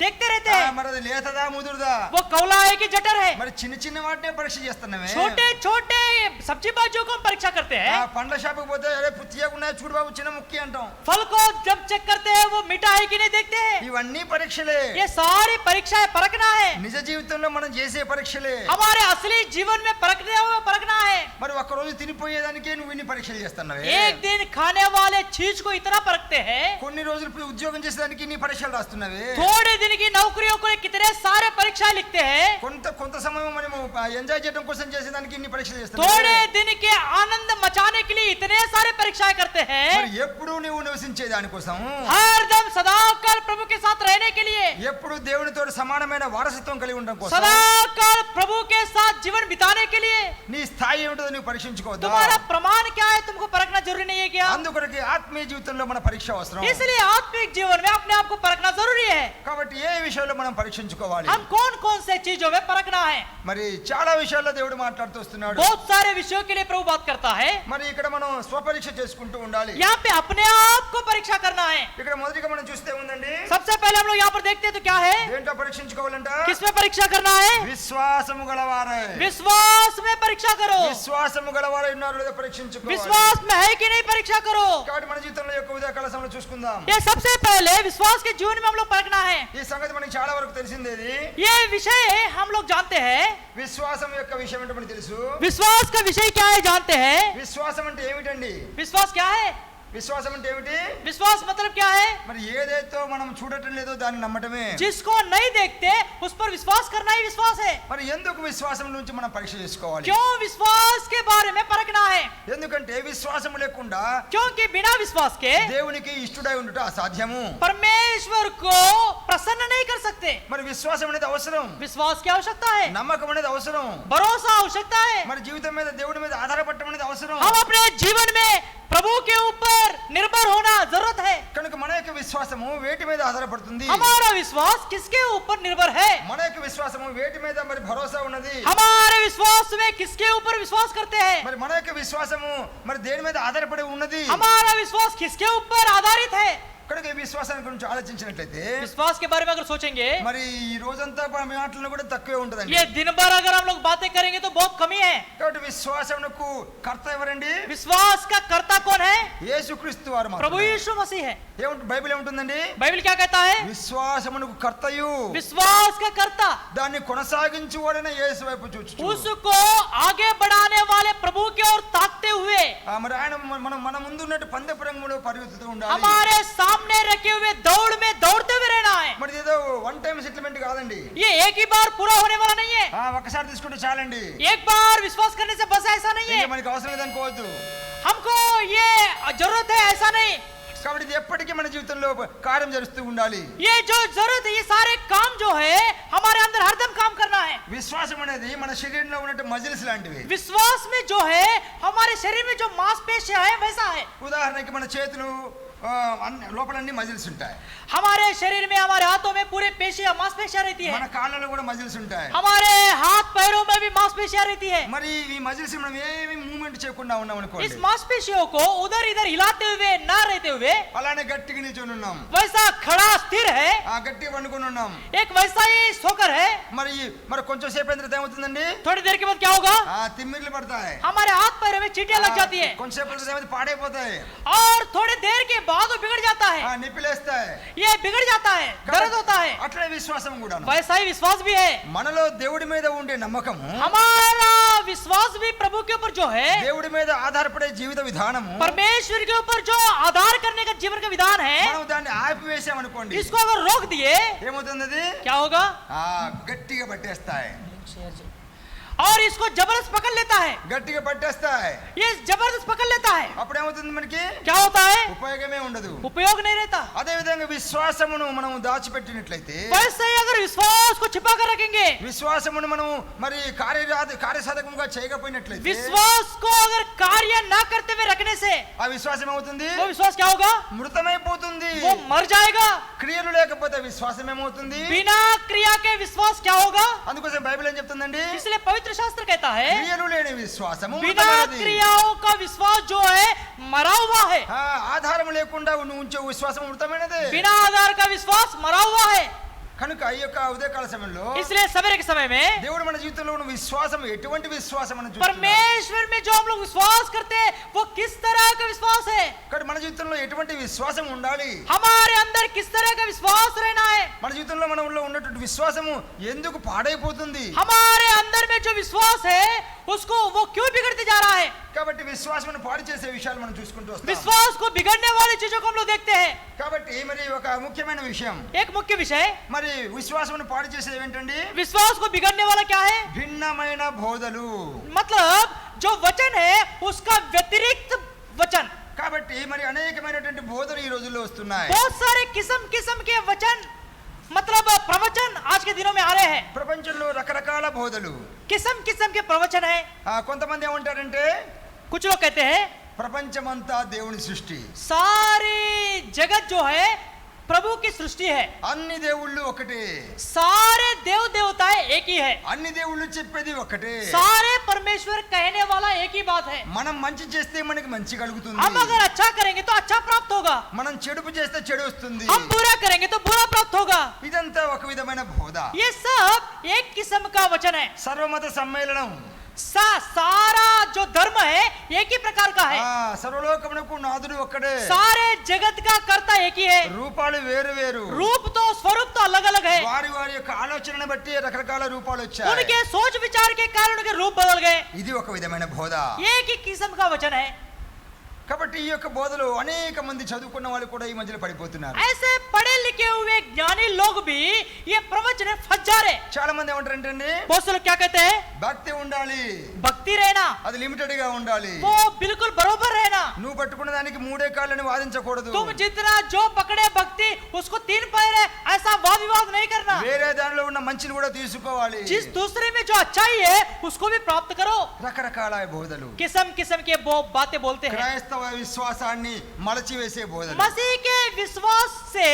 देखते रहते हैं, మరి అది లేతదా ముదురుదా, वो कौला है कि जटर है. మరి చిన్న చిన్న వాటినే పరీక్ష చేస్తున్నామే. छोटे छोटे सब्जी भाजियों को हम परीक्षा करते हैं. పండ్ల షాపుకి పోతే అరే పుచ్చియకున్నా చూడు బాబు చిన్న ముక్కి అంటాం. फल को जब चेक करते हैं वो मीठा है कि नहीं देखते हैं. ఇవన్నీ పరీక్షలే. ये सारी परीक्षाएं परखना है. నిజ జీవితంలో మనం చేసే పరీక్షలే. हमारे असली जीवन में परखना है. మరి ఒక్క రోజు తినిపోయేదానికి నువ్వు ఇన్ని పరీక్షలు చేస్తున్నావే. एक दिन खाने वाले चीज को इतना परखते हैं. కొన్ని రోజులు ఉద్యోగం చేసేదానికి ఇన్ని పరీక్షలు రాస్తున్నావే. थोड़े दिन की नौकरियों को कितने सारे परीक्षा लिखते हैं. కొంత సమయం మనము ఎంజాయ్ చేయడం కోసం చేసేదానికి ఇన్ని పరీక్షలు చేస్తున్నావే. थोड़े दिन के आनंद मचाने के लिए इतने सारे परीक्षाएं करते हैं. మరి ఎప్పుడు నువ్వు నివసించే దాని కోసం, हरदम सदाकाल प्रभु के साथ रहने के लिए, ఎప్పుడు దేవునితో సమానమైన వారసత్వం కలిగి ఉండడం కోసం, सदाकाल प्रभु के साथ जीवन बिताने के लिए నీ స్థాయి ఏమిటో నువ్వు పరీక్షించుకోవద్దా? तुम्हारा प्रमाण क्या है तुमको परखना जरूरी नहीं है क्या? అందుకొరకు ఆత్మీయ జీవితంలో మన పరీక్ష అవసరం. इसलिए आत्मिक जीवन में अपने आप को परखना जरूरी है. కాబట్టి ఏ విషయంలో మనం పరీక్షించుకోవాలి? हम कौन कौन से चीजों में परखना है. మరి చాలా విషయాల్లో దేవుడు మాట్లాడుతూ వస్తున్నాడు. बहुत सारे विषयों के लिए प्रभु बात करता है. మరి ఇక్కడ మనం స్వపరీక్ష చేసుకుంటూ ఉండాలి. यहाँ पे अपने आप को परीक्षा करना है. ఇక్కడ మొదటిగా మనం చూస్తే ఉందండి, सबसे पहले हम लोग यहाँ पर देखते हैं तो क्या है, దేంట్లో పరీక్షించుకోవాలంట? किसमें परीक्षा करना है? విశ్వాసము గలవారై. विश्वास में परीक्षा करो. విశ్వాసము గలవారై ఉన్నారు లేదా పరీక్షించుకోవాలి. विश्वास में है कि नहीं परीक्षा करो. కాబట్టి మన జీవితంలో యొక్క ఉదయకాల సమయంలో చూసుకుందాం. ये सबसे पहले विश्वास के जीवन में हम लोग परखना है. ఈ సంగతి మనకి చాలా వరకు తెలిసిందేది. ये विषय हम लोग जानते हैं. విశ్వాసం యొక్క విషయం ఏంటో మనకు తెలుసు. विश्वास का विषय क्या है जानते हैं. విశ్వాసం అంటే ఏమిటండి? विश्वास क्या है? విశ్వాసం అంటే ఏమిటి? विश्वास मतलब क्या है? మరి ఏదైతే మనం చూడటం లేదో దాన్ని నమ్మటమే. जिसको नहीं देखते उस पर विश्वास करना ही विश्वास है. మరి ఎందుకు విశ్వాసం నుంచి మనం పరీక్ష చేసుకోవాలి? क्यों विश्वास के बारे में परखना है? ఎందుకంటే విశ్వాసం లేకుండా क्योंकि बिना विश्वास के దేవునికి ఇష్టడై ఉండుట అసాధ్యము. परमेश्वर को प्रसन्न नहीं कर सकते. మరి విశ్వాసం అనేది అవసరం. विश्वास की आवश्यकता है. నమ్మకం అనేది అవసరం. भरोसा आवश्यकता है. మరి జీవితం మీద దేవుడి మీద ఆధారపడటం అనేది అవసరం. हम अपने जीवन में प्रभु के ऊपर निर्भर होना जरूरत है. కనుక మన యొక్క విశ్వాసము వేటి మీద ఆధారపడుతుంది? हमारा विश्वास किसके ऊपर निर्भर है? మన యొక్క విశ్వాసము వేటి మీద మరి భరోసా ఉన్నది? हमारे विश्वास में किसके ऊपर विश्वास करते हैं? మరి మన యొక్క విశ్వాసము మరి దేని మీద ఆధారపడి ఉన్నది? हमारा विश्वास किसके ऊपर आधारित है? కనుక ఈ విశ్వాసాన్ని గురించి ఆలోచించినట్లయితే विश्वास के बारे में अगर सोचेंगे, మరి ఈ రోజంతా మాటలను కూడా తక్కువే ఉంటదండి. ये दिन भर अगर हम लोग बातें करेंगे तो बहुत कमी है. కాబట్టి విశ్వాసమునకు కర్త ఎవరండి? विश्वास का कर्ता कौन है? యేసుక్రీస్తు వారు మాత్రమే. प्रभु यीशु मसीह है. ఏమంటే బైబిల్ ఏముంటుందండి? बाइबल क्या कहता है? విశ్వాసమునకు కర్తయు विश्वास का कर्ता, దాన్ని కొనసాగించువాడైన యేసు వైపు చూచుచు. उसको आगे बढ़ाने वाले प्रभु की ओर ताकते हुए మరి ఆయన మన ముందు ఉన్నట్టు పందెపు రంగంలో పరిగెత్తుతూ ఉండాలి. हमारे सामने रखे हुए दौड़ में दौड़ते हुए रहना है. మరి ఏదో వన్ టైం సెటిల్మెంట్ కాదండి. ये एक ही बार पूरा होने वाला नहीं है. ఒకసారి తీసుకుంటే చాలండి. एक बार विश्वास करने से बस ऐसा नहीं है. ఇంకా మనకి అవసరం లేదనుకోవద్దు. हमको ये जरूरत है ऐसा नहीं. కాబట్టి ఇది ఎప్పటికీ మన జీవితంలో కార్యం జరుగుతూ ఉండాలి. ये जो जरूरत है, ये सारे काम जो है हमारे अंदर हरदम काम करना है. విశ్వాసం అనేది మన శరీరంలో ఉన్నట్టు మజిల్స్ లాంటివి. विश्वास में जो है हमारे शरीर में जो मांसपेशियां है वैसा है. ఉదాహరణకి మన చేతులు లోపలన్నీ మజిల్స్ ఉంటాయి. हमारे शरीर में, हमारे हाथों में पूरे पेशियां मांसपेशियां रहती है. మన కాళ్ళలో కూడా మజిల్స్ ఉంటాయి. हमारे हाथ पैरों में भी मांसपेशियां रहती है. మరి ఈ మజిల్స్ మనం ఏమి మూవ్మెంట్ చేయకుండా ఉన్నాం అనుకోండి, इस मांसपेशियों को उधर इधर हिलाते हुए ना रहते हुए అలానే గట్టిగా నిల్చొని ఉన్నాం, वैसा खड़ा स्थिर है, గట్టిగా పండుకొని ఉన్నాం. एक वैसा ही सोकर है. మరి కొంచెం సేపు అయిన తర్వాత ఏమవుతుందండి? थोड़ी देर के बाद क्या होगा? తిమ్మిర్లు పడతాయి. हमारे हाथ पैरों में चींटियां लग जाती है. కొంచెం సేపు ఏమైతే పాడైపోతాయి. और थोड़ी देर के बाद वो बिगड़ जाता है. నిప్పిలేస్తాయి. ये बिगड़ जाता है, दर्द होता है. అట్లే విశ్వాసం కూడా. वैसा ही विश्वास भी है. మనలో దేవుడి మీద ఉండే నమ్మకము, हमारा विश्वास भी प्रभु के ऊपर जो है, దేవుడి మీద ఆధారపడే జీవిత విధానము, परमेश्वर के ऊपर जो आधार करने का जीवन का विधान है, మనం దాన్ని ఆపివేసామనుకోండి, इसको अगर रोक दिए ఏమవుతుంది? क्या होगा? గట్టిగా పట్టేస్తాయి. और इसको जबरदस्त पकड़ लेता है, గట్టిగా పట్టేస్తాయి. ये जबरदस्त पकड़ लेता है, అప్పుడు ఏమవుతుంది మనకి? क्या होता है? ఉపయోగమే ఉండదు. उपयोग नहीं रहता. అదే విధంగా విశ్వాసమును మనం దాచిపెట్టినట్లయితే, वैसे ही अगर विश्वास को छिपा कर रखेंगे, విశ్వాసమును మనం మరి కార్యసాధకముగా చేయకపోయినట్లయితే, विश्वास को अगर कार्य ना करते हुए रखने से ఆ విశ్వాసం ఏమవుతుంది? वो विश्वास क्या होगा? మృతమైపోతుంది. वो मर जाएगा. క్రియలు లేకపోతే విశ్వాసం ఏమవుతుంది? बिना क्रिया के विश्वास क्या होगा? అందుకోసం బైబిల్ ఏం చెప్తుందండి? इसलिए पवित्र शास्त्र कहता है క్రియలు లేని విశ్వాసము बिना మృతమైనది. क्रियाओं का विश्वास जो है मरा हुआ है. ఆధారం లేకుండా నువ్వు ఉంచే విశ్వాసం మృతమైనది. बिना आधार का विश्वास मरा हुआ है. కనుక ఈ యొక్క ఉదయకాల సమయంలో इसलिए सवेरे के समय में దేవుడు మన జీవితంలో ఉన్న విశ్వాసం ఎటువంటి విశ్వాసం అని చూస్తున్నాడు. परमेश्वर में जो हम लोग विश्वास करते हैं वो किस तरह का विश्वास है? ఇక్కడ మన జీవితంలో ఎటువంటి విశ్వాసం ఉండాలి? हमारे अंदर किस तरह का विश्वास रहना है? మన జీవితంలో మనలో ఉన్నటువంటి విశ్వాసము ఎందుకు పాడైపోతుంది? हमारे अंदर में जो विश्वास है उसको वो क्यों बिगड़ते जा रहा है? కాబట్టి విశ్వాసమును పాడు చేసే విషయాలు మనం చూసుకుంటూ వస్తాం. विश्वास को बिगड़ने वाली चीजों को हम लोग देखते हैं. కాబట్టి మరి ఒక ముఖ్యమైన విషయం, एक मुख्य विषय, మరి విశ్వాసమును పాడు చేసేది ఏంటండి? विश्वास को बिगड़ने वाला क्या है? భిన్నమైన బోధలు. मतलब जो वचन है उसका व्यतिरिक्त वचन. కాబట్టి మరి అనేకమైనటువంటి బోధలు ఈ రోజుల్లో వస్తున్నాయి. बहुत सारे किस्म किस्म के वचन मतलब प्रवचन आज के दिनों में आ रहे हैं. ప్రపంచంలో రకరకాల బోధలు. किस्म किस्म के प्रवचन है. కొంతమంది ఏమంటారంటే कुछ लोग कहते हैं ప్రపంచమంతా దేవుని సృష్టి, सारी जगत जो है प्रभु की सृष्टि है, అన్ని దేవుళ్ళు ఒకటే, सारे देव देवताएं एक ही है, అన్ని దేవుళ్ళు చెప్పేది ఒకటే, सारे परमेश्वर कहने वाला एक ही बात है. మనం మంచి చేస్తే మనకి మంచి కలుగుతుంది, हम अगर अच्छा करेंगे तो अच्छा प्राप्त होगा, మనం చెడుపు చేస్తే చెడు వస్తుంది, हम बुरा करेंगे तो बुरा प्राप्त होगा. ఇదంతా ఒక విధమైన బోధ. ये सब एक किस्म का वचन है. సర్వమత సమ్మేళనం, सारा जो धर्म है एक ही प्रकार का है. సర్వలోకమునకు నాదుడు ఒక్కడే, सारे जगत का कर्ता एक ही है. రూపాలు వేరు వేరు, रूप तो स्वरूप तो अलग अलग है. వారి వారి యొక్క ఆలోచనను బట్టి రకరకాల రూపాలు వచ్చాయి. उनके सोच विचार के कारण उनके रूप बदल गए. ఇది ఒక విధమైన బోధ. एक ही किस्म का वचन है. కాబట్టి ఈ యొక్క బోధలు అనేక మంది చదువుకున్న వాళ్ళు కూడా ఈ మధ్యలో పడిపోతున్నారు. ऐसे पढ़े लिखे हुए ज्ञानी लोग भी ये प्रवचन में फंस जा रहे. చాలా మంది ఏమంటారంటే बहुत से लोग क्या कहते हैं? భక్తి ఉండాలి, भक्ति रहना, అది లిమిటెడ్ గా ఉండాలి, वो बिल्कुल बरोबर रहना. నువ్వు పట్టుకున్న దానికి మూడే కాళ్ళని వాదించకూడదు, तुम जितना जो पकड़े भक्ति उसको 3 पैर है ऐसा वाद विवाद नहीं करना. వేరే దానిలో ఉన్న మంచిని కూడా తీసుకోవాలి. जिस दूसरे में जो अच्छाई है उसको भी प्राप्त करो. రకరకాల బోధలు, किस्म किस्म के वो बातें बोलते हैं. క్రైస్తవ విశ్వాసాన్ని మలచివేసే బోధలు, मसीह के विश्वास से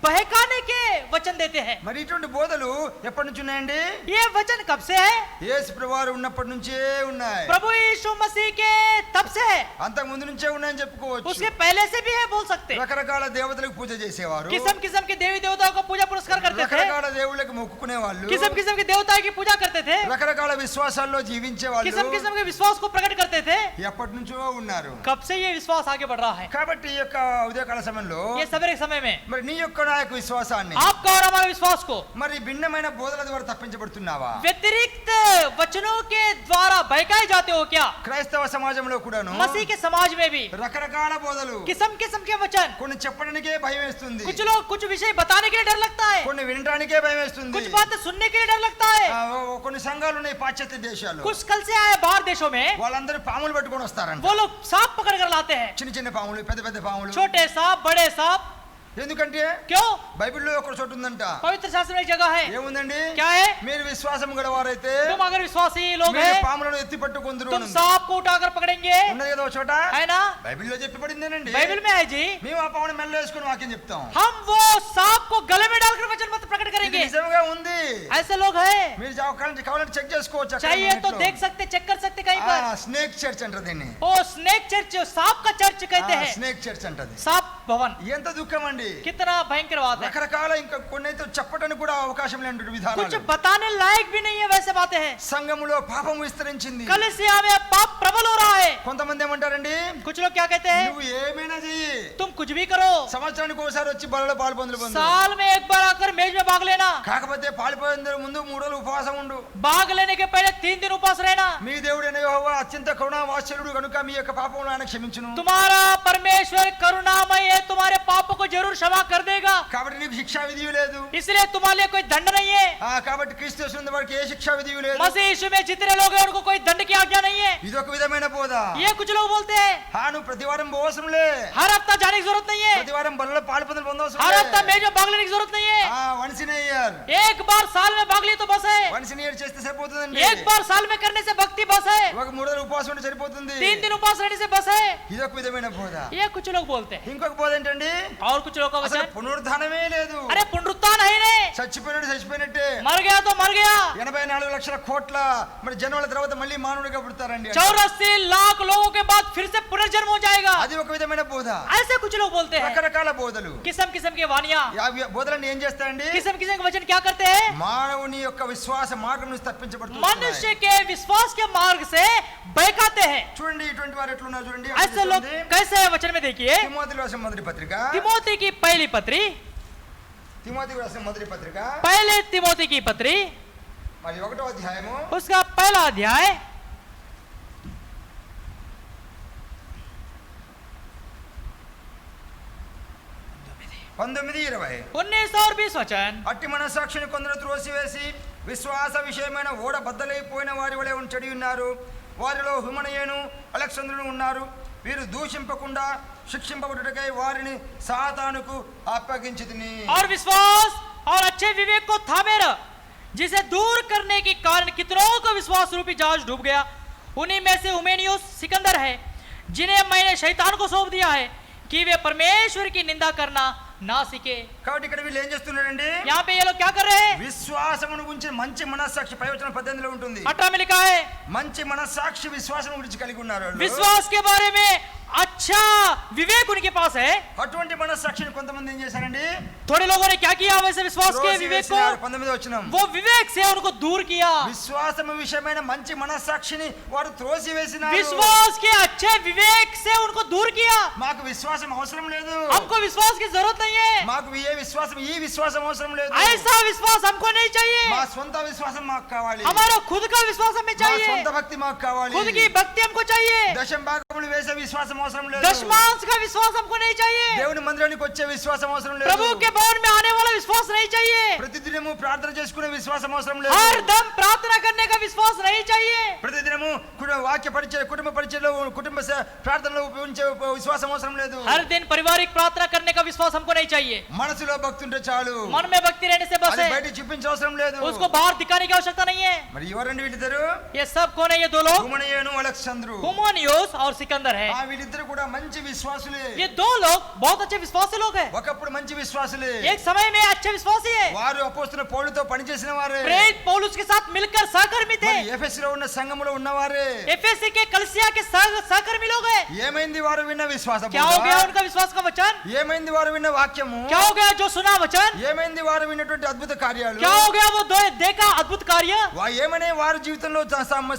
बहकाने के वचन देते हैं. మరి ఇటువంటి బోధలు ఎప్పటి నుంచి ఉన్నాయండి? ये वचन कब से है? యేసు ప్రభువారు ఉన్నప్పటి నుంచే ఉన్నాయి. प्रभु यीशु मसीह के तब से है, అంతకు ముందు నుంచే ఉన్నాయని చెప్పుకోవచ్చు. उसके पहले से भी है बोल सकते. రకరకాల దేవతలకు పూజ చేసేవారు, किस्म किस्म के देवी देवताओं को पूजा पुरस्कार करते थे, రకరకాల దేవుళ్ళకి మొక్కుకునే వాళ్ళు, किस्म किस्म के देवताओं की पूजा करते थे, రకరకాల విశ్వాసాల్లో జీవించే వాళ్ళు किस्म किस्म के विश्वास को प्रकट करते थे. ఎప్పటి నుంచో ఉన్నారు. कब से ये विश्वास आगे बढ़ रहा है? కాబట్టి ఈ యొక్క ఉదయకాల సమయంలో ये सवेरे के समय में మరి నీ యొక్క నా యొక్క విశ్వాసాన్ని आपका और हमारे विश्वास को మరి భిన్నమైన బోధల ద్వారా తప్పించబడుతున్నావా? व्यतिरिक्त वचनों के द्वारा बहकाए जाते हो क्या? క్రైస్తవ సమాజంలో కూడాను मसीह के समाज में भी రకరకాల బోధలు, किस्म किस्म के वचन, కొన్ని చెప్పడానికే భయం వేస్తుంది, कुछ लोग कुछ विषय बताने के लिए डर लगता है, కొన్ని వినడానికే భయం వేస్తుంది. कुछ बातें सुनने के लिए डर लगता है. కొన్ని సంఘాలు ఉన్నాయి పాశ్చాత్య దేశాల్లో, कुछ कल से आए बाहर देशों में వాళ్ళందరూ పాములు పట్టుకొని వస్తారంట. वो लोग सांप पकड़ कर लाते हैं, చిన్న చిన్న పాములు, పెద్ద పెద్ద పాములు. छोटे सांप बड़े सांप. ఎందుకంటే क्यों? బైబిల్లో ఒక చోటు ఉందంట. पवित्र शास्त्र में एक जगह है. ఏముందండి? क्या है? మీరు విశ్వాసం గలవారైతే तुम अगर विश्वासी लोग మీరు हैं పాములను ఎత్తి పట్టుకుందురు तुम सांप को उठाकर पकड़ेंगे, ఉన్నది కదా ఒక చోట. है ना? బైబిల్లో చెప్పబడిందేనండి. बाइबल में है जी. మేము ఆ పాముని మెల్ల వేసుకుని వాక్యం చెప్తాం. हम वो सांप को गले में डालकर वचन मत प्रकट ఇది करेंगे. నిజంగా ఉంది. ऐसे लोग हैं, మీరు కావాలంటే చెక్ చేసుకోవచ్చు. అక్కడ चाहिए तो నెట్లో. देख सकते चेक कर सकते कहीं पर. స్నేక్ చర్చ్ అంటారు దీన్ని. ओ स्नेक चर्च, सांप का चर्च कहते हैं. స్నేక్ చర్చ్ అంటది. सांप भवन. ఎంత దుఃఖం అండి. कितना भयंकर बात है. రకరకాల ఇంకా కొన్ని అయితే చెప్పడానికి కూడా అవకాశం లేని कुछ విధానాలు. बताने लायक भी नहीं है वैसे बातें हैं. సంఘములో పాపం విస్తరించింది. कलीसिया में पाप प्रबल हो रहा है. కొంతమంది ఏమంటారండి, कुछ लोग क्या कहते हैं? నువ్వు ఏమైనా చెయ్యి, तुम कुछ भी करो, సంవత్సరానికి ఒకసారి వచ్చి బలలో పాలు పొందులు పొందు, साल में एक बार आकर मेज में भाग लेना, కాకపోతే పాలిపోయిన ముందు 3 రోజులు ఉపవాసం ఉండు. भाग लेने के पहले 3 दिन उपवास रहना. మీ దేవుడైన యెహోవా అత్యంత కరుణావాత్సల్యుడు కనుక మీ యొక్క పాపములను ఆయన క్షమించును. तुम्हारा परमेश्वर करुणामय है, तुम्हारे पापों को जरूर क्षमा कर देगा. కాబట్టి నీకు శిక్షా విధి లేదు. इसलिए तुम्हारे लिए कोई दंड नहीं है. కాబట్టి క్రీస్తు యేసునందు వారికి ఏ శిక్షా విధి లేదు. मसीह यीशु में जितने लोग हैं उनको कोई दंड की आज्ञा नहीं है. ఇది ఒక విధమైన బోధ. ये कुछ लोग बोलते हैं నువ్వు ప్రతి వారం పోవసంలే, हर हफ्ता जाने की जरूरत नहीं है, ప్రతి వారం బలలో పాలు పొందలు పొందవసరం हर हफ्ता मेज में भाग लेने की जरूरत नहीं है. వన్స్ ఇన్ ఇయర్, एक बार साल में भाग लिए तो बस है. వన్స్ ఇన్ ఇయర్ చేస్తే సరిపోతుందండి. एक बार साल में करने से भक्ति बस है. ఒక 3 రోజులు ఉపవాసం ఉంటే సరిపోతుంది. 3 दिन उपवास रहने से बस है. ఇది ఒక విధమైన బోధ. ये कुछ लोग बोलते हैं. ఇంకొక బోధ ఏంటండి, और कुछ लोग का అసలు वचन, పునరుద్ధానమే లేదు. अरे पुनरुत्थान है ही नहीं, చచ్చిపోయినట్టే. मर गया तो मर गया. 84 లక్షల కోట్ల మరి జన్మల తర్వాత మళ్ళీ మానవుడిగా పుడతారండి. 84 लाख लोगों के बाद फिर से पुनर्जन्म हो जाएगा. అది ఒక విధమైన బోధ. ऐसे कुछ लोग बोलते हैं. రకరకాల బోధలు, किस्म किस्म के वानियां, ఆ బోధలన్నీ ఏం చేస్తాయండి, किस्म किस्म के वचन क्या करते हैं, మానవుని యొక్క విశ్వాస మార్గం నుంచి తప్పించబడుతుంది. मनुष्य के विश्वास के मार्ग से बहकाते हैं. చూడండి ఇటువంటి వారు ఎట్లున్నారు చూడండి. ऐसे लोग कैसे है वचन में देखिए, తిమోతికి రాసిన మొదటి పత్రిక, तिमोथी की पहली पत्री, తిమోతికి రాసిన మొదటి పత్రిక पहले तिमोथी की पत्री మరి 1వ అధ్యాయము उसका पहला अध्याय 19-20. 19 और 20 वचन. అట్టి మనస్సాక్షిని కొందరు త్రోసివేసి విశ్వాస విషయమైన ఓడ బద్దలైపోయిన వారి వలె చెడి ఉన్నారు. వారిలో హుమనయేను అలెగ్జాంద్రును ఉన్నారు. వీరు దూషింపకుండా శిక్షింపబడుటకై వారిని సాతానుకు అప్పగించితిని. और विश्वास और अच्छे विवेक को थामे रह, जिसे दूर करने के कारण कितनों का विश्वास रूपी जहाज डूब गया. उन्हीं में से हुमेनियुस सिकंदर है, जिन्हें मैंने शैतान को सौंप दिया है कि वे परमेश्वर की निंदा करना ना सीखे. కాబట్టి ఇక్కడ వీళ్ళు ఏం చేస్తున్నారండి, यहाँ पे ये लोग क्या कर रहे हैं, విశ్వాసమును గురించి మంచి మనస్సాక్షి, ప్రవచనం 18లో ఉంటుంది. 18 में लिखा है మంచి మనస్సాక్షి విశ్వాసం గురించి కలిగి ఉన్నారు వాళ్ళు. विश्वास के बारे में अच्छा विवेक उनके पास है. అటువంటి మనస్సాక్షిని కొంతమంది ఏం చేశారండి, थोड़े लोगों ने क्या किया वैसे विश्वास के विवेक को, 19వ వచనం, वो विवेक से उनको दूर किया. విశ్వాసము విషయమైన మంచి మనస్సాక్షిని వారు త్రోసివేసినారు. विश्वास के अच्छे विवेक से उनको दूर किया. మాకు విశ్వాసం అవసరం లేదు, हमको विश्वास की जरूरत नहीं है, మాకు ఈ విశ్వాసం అవసరం లేదు. ऐसा विश्वास हमको नहीं चाहिए. మా సొంత విశ్వాసం మాకు కావాలి. हमारा खुद का विश्वास हमें మా चाहिए, సొంత భక్తి మాకు కావాలి. खुद की भक्ति हमको चाहिए. దశమ భాగములు వేసే విశ్వాసం అవసరం లేదు. दशमांश का विश्वास हमको नहीं चाहिए. దేవుని మందిరానికి వచ్చే విశ్వాసం అవసరం లేదు. प्रभु के भवन में आने वाला विश्वास नहीं चाहिए. ప్రతిదినము ప్రార్థన చేసుకునే విశ్వాసం అవసరం లేదు. हर दम प्रार्थना करने का विश्वास नहीं चाहिए. ప్రతిదినము వాక్య పరిచయ, కుటుంబ పరిచయలో, కుటుంబ ప్రార్థనలో ఉపయోగించే విశ్వాసం అవసరం లేదు. हर दिन पारिवारिक प्रार्थना करने का विश्वास हमको नहीं चाहिए. మనసులో భక్తి ఉంటే చాలు, मन में भक्ति रहने से बस అది है, బయట చూపించే అవసరం లేదు. उसको बाहर दिखाने की आवश्यकता नहीं है. మరి ఎవరండి వీళ్ళిద్దరు, ये सब कौन है, ये दो लोग, హుమనయేను అలెగ్జాంద్రు. हुमेनियुस और सिकंदर है. వీళ్ళిద్దరు కూడా మంచి విశ్వాసులే. ये दो लोग बहुत अच्छे विश्वासी लोग हैं. ఒకప్పుడు మంచి విశ్వాసులే. एक समय में अच्छे विश्वासी है. వారు అపోస్తలుల పౌలుతో పనిచేసిన వారే. प्रेरित पौलुस के साथ मिलकर सहकर्मी थे. మరి ఎఫెసులో ఉన్న సంఘములో ఉన్నవారే. एफएससी के कलीसिया के सहकर्मी लोग हैं. ఏమైంది వారు విన్న విశ్వాస क्या हो బోధ? गया उनका विश्वास का वचन, ఏమైంది వారు విన్న వాక్యము? क्या हो गया जो सुना वचन, ఏమైంది వారు విన్నటువంటి అద్భుత కార్యాలు? क्या हो गया वो देखा अद्भुत कार्य, ఏమనే వారు జీవితంలో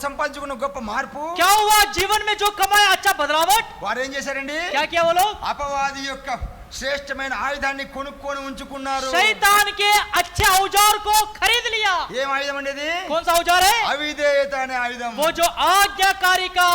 సంపాదించుకున్న గొప్ప మార్పు? क्या हुआ जीवन में जो कमाया अच्छा बदलावट, వారు ఏం చేశారండి, क्या किया वो लोग, అపవాది యొక్క శ్రేష్టమైన ఆయుధాన్ని కొనుక్కొని ఉంచుకున్నారు. शैतान के अच्छे औजार को खरीद लिया. ఏం ఆయుధం అండి అది? कौन सा औजार है, అవిధేయత అనే ఆయుధం. वो जो आज्ञाकारी का,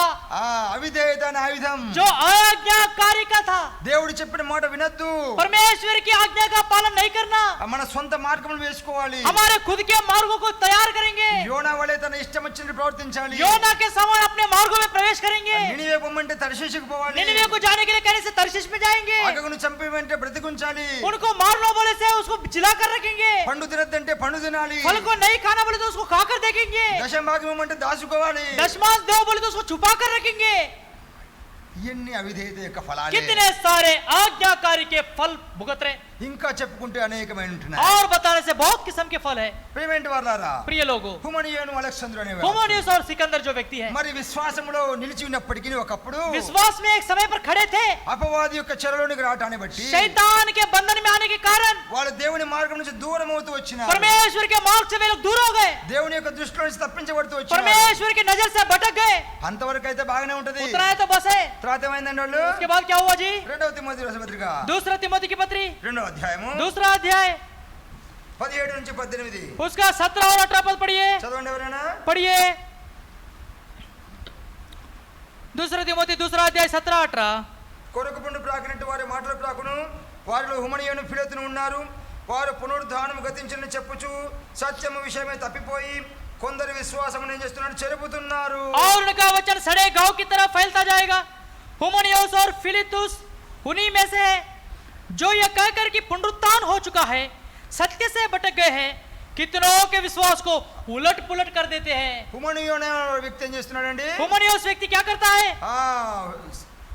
అవిధేయత అనే ఆయుధం. जो आज्ञाकारी का था. దేవుడు చెప్పిన మాట వినొద్దు, परमेश्वर की आज्ञा का पालन नहीं करना, మన సొంత మార్గములు వేసుకోవాలి. हमारे खुद के मार्गों को तैयार करेंगे, యోనా వలె తన ఇష్టం వచ్చినట్టు ప్రవర్తించాలి. योना के समान अपने मार्गों में प्रवेश करेंगे. నినివే పొమ్మంటే తర్షీషుకు పోవాలి. निनिवे को जाने के लिए कहने से तर्शीश में जाएंगे. అగగును చంపి వెంటే బ్రతికుంచాలి. उनको मारना बोले से उसको जिला कर रखेंगे. పండు తినద్దంటే పండు తినాలి. फल को नहीं खाना बोले तो उसको खाकर देखेंगे. దశమ భాగం అంటే దాచుకోవాలి. दशमांश दो बोले तो उसको छुपा कर रखेंगे. ఇవన్నీ అవిధేయత యొక్క ఫలాలే. कितने सारे आज्ञाकारी के फल भुगत रहे, ఇంకా చెప్పుకుంటే అనేకమైన ఉంటున్నాయి. और बताने से बहुत किस्म के फल है. ప్రియమైన వారలారా, प्रिय लोगों, హుమనయేను అలెగ్జాంద్రు అనేవారు हुमेनियुस और सिकंदर जो व्यक्ति है, మరి విశ్వాసములో నిలిచి ఉన్నప్పటికీ ఒకప్పుడు विश्वास में एक समय पर खड़े थे. అపవాది యొక్క చెరలోనికి రావటాన్ని బట్టి शैतान के बंधन में आने के कारण వాళ్ళు దేవుని మార్గం నుంచి దూరం అవుతూ వచ్చినారు. परमेश्वर के मार्ग से वे लोग दूर हो गए, దేవుని యొక్క దృష్టిలో నుంచి తప్పించబడుతూ వచ్చినారు. परमेश्वर की नजर से भटक गए. అంతవరకు అయితే బాగానే ఉంటది. उतना है तो बस है. తర్వాత ఏమైందండి వాళ్ళు? उसके बाद क्या हुआ जी, 2వ తిమోతి రాసిన పత్రిక दूसरा तिमोथी की पत्री 2వ అధ్యాయము दूसरा अध्याय 17 నుంచి 18 उसका 17 और 18 पद पढ़िए, చదవండి ఎవరైనా. पढ़िए. दूसरा तिमोथी दूसरा अध्याय 17-18. కొరకు పుండు ప్రాకినట్టు వారి మాటలు ప్రాకును, వారిలో హుమనయేను ఫిలెతును ఉన్నారు. వారు పునరుద్ధానము గతించని చెప్పుచు సత్యము విషయమే తప్పిపోయి కొందరు విశ్వాసం ఏం చేస్తున్నారు, చెరుపుతున్నారు. और उनका वचन सड़े गांव की तरफ फैलता जाएगा। हुमनियुस और फिलेतुस उन्हीं में से है जो यह कहकर कि पुनरुत्थान हो चुका है सत्य से भटक गए हैं, कितनों के विश्वास को उलट पुलट कर देते हैं। హుమనియు అనే వ్యక్తి ఏం చేస్తున్నాడండి, हुमनियुस व्यक्ति क्या करता है?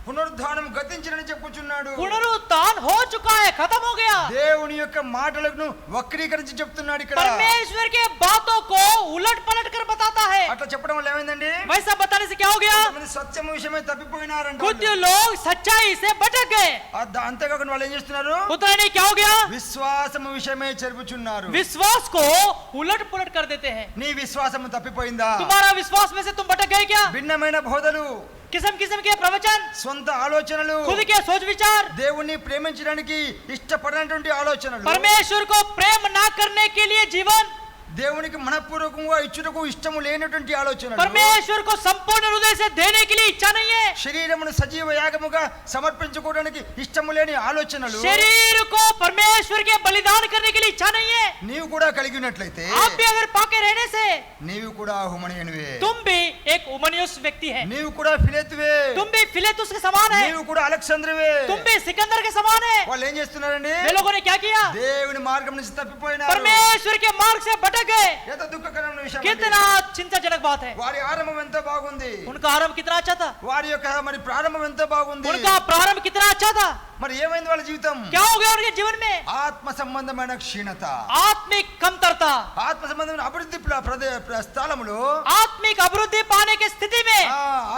పునరుద్ధానం గతించినని చెప్పుచున్నాడు. पुनरुत्थान हो चुका है, खत्म हो गया। దేవుని యొక్క మాటలను వక్రీకరించి చెప్తున్నాడు ఇక్కడ. परमेश्वर के बातों को उलट पलट कर बताता है। అట్లా చెప్పడం వల్ల ఏమైందండి, वैसा बताने से क्या हो गया? కొంతమంది సత్యం విషయమే తప్పిపోయినారంట. कुछ लोग सच्चाई से भटक गए। అంతేకాకుండా వాళ్ళు ఏం చేస్తున్నారు, उतना नहीं, क्या हो गया? విశ్వాసం విషయమే చెరుపుచున్నారు. विश्वास को उलट पुलट कर देते हैं। నీ విశ్వాసం తప్పిపోయిందా? तुम्हारा विश्वास में से तुम भटक गए क्या? భిన్నమైన బోధలు, किस्म किस्म के प्रवचन, సొంత ఆలోచనలు, खुद के सोच विचार, దేవుణ్ణి ప్రేమించడానికి ఇష్టపడినటువంటి ఆలోచనలు, परमेश्वर को प्रेम ना करने के लिए जीवन, దేవునికి మనపూర్వకంగా ఇచ్చుటకు ఇష్టము లేనటువంటి ఆలోచనలు, परमेश्वर को संपूर्ण हृदय से देने के लिए इच्छा नहीं है, శరీరమును సజీవ యాగముగా సమర్పించుకోవడానికి ఇష్టము లేని ఆలోచనలు शरीर को परमेश्वर के बलिदान करने के लिए इच्छा नहीं है। నీవు కూడా కలిగి ఉన్నట్లయితే आप भी अगर पाके रहने से నీవు కూడా హుమనీయునివే, तुम भी एक उमनियुस व्यक्ति है, నీవు కూడా ఫిలేతువే, तुम भी फिलेतुस के समान है, నీవు కూడా అలెగ్జాంద్రువే. तुम भी सिकंदर के समान है। వాళ్ళు ఏం చేస్తున్నారండి, वे लोगों ने क्या किया? దేవుని మార్గం నుంచి తప్పిపోయినారు. परमेश्वर के मार्ग से भटक गए। ఎంత దుఃఖకరమైన విషయం అండి. कितना चिंताजनक बात है। వారి ఆరంభం ఎంత బాగుంది, उनका आरंभ कितना अच्छा था, వారి యొక్క మరి ప్రారంభం ఎంత బాగుంది, उनका प्रारंभ कितना अच्छा था। మరి ఏమైంది వాళ్ళ జీవితం, क्या हो गया उनके जीवन में? ఆత్మ సంబంధమైన క్షీణత, आत्मिक कमतरता, ఆత్మ సంబంధమైన అభివృద్ధి స్థలములో आत्मिक अभिवृद्धि पाने की स्थिति में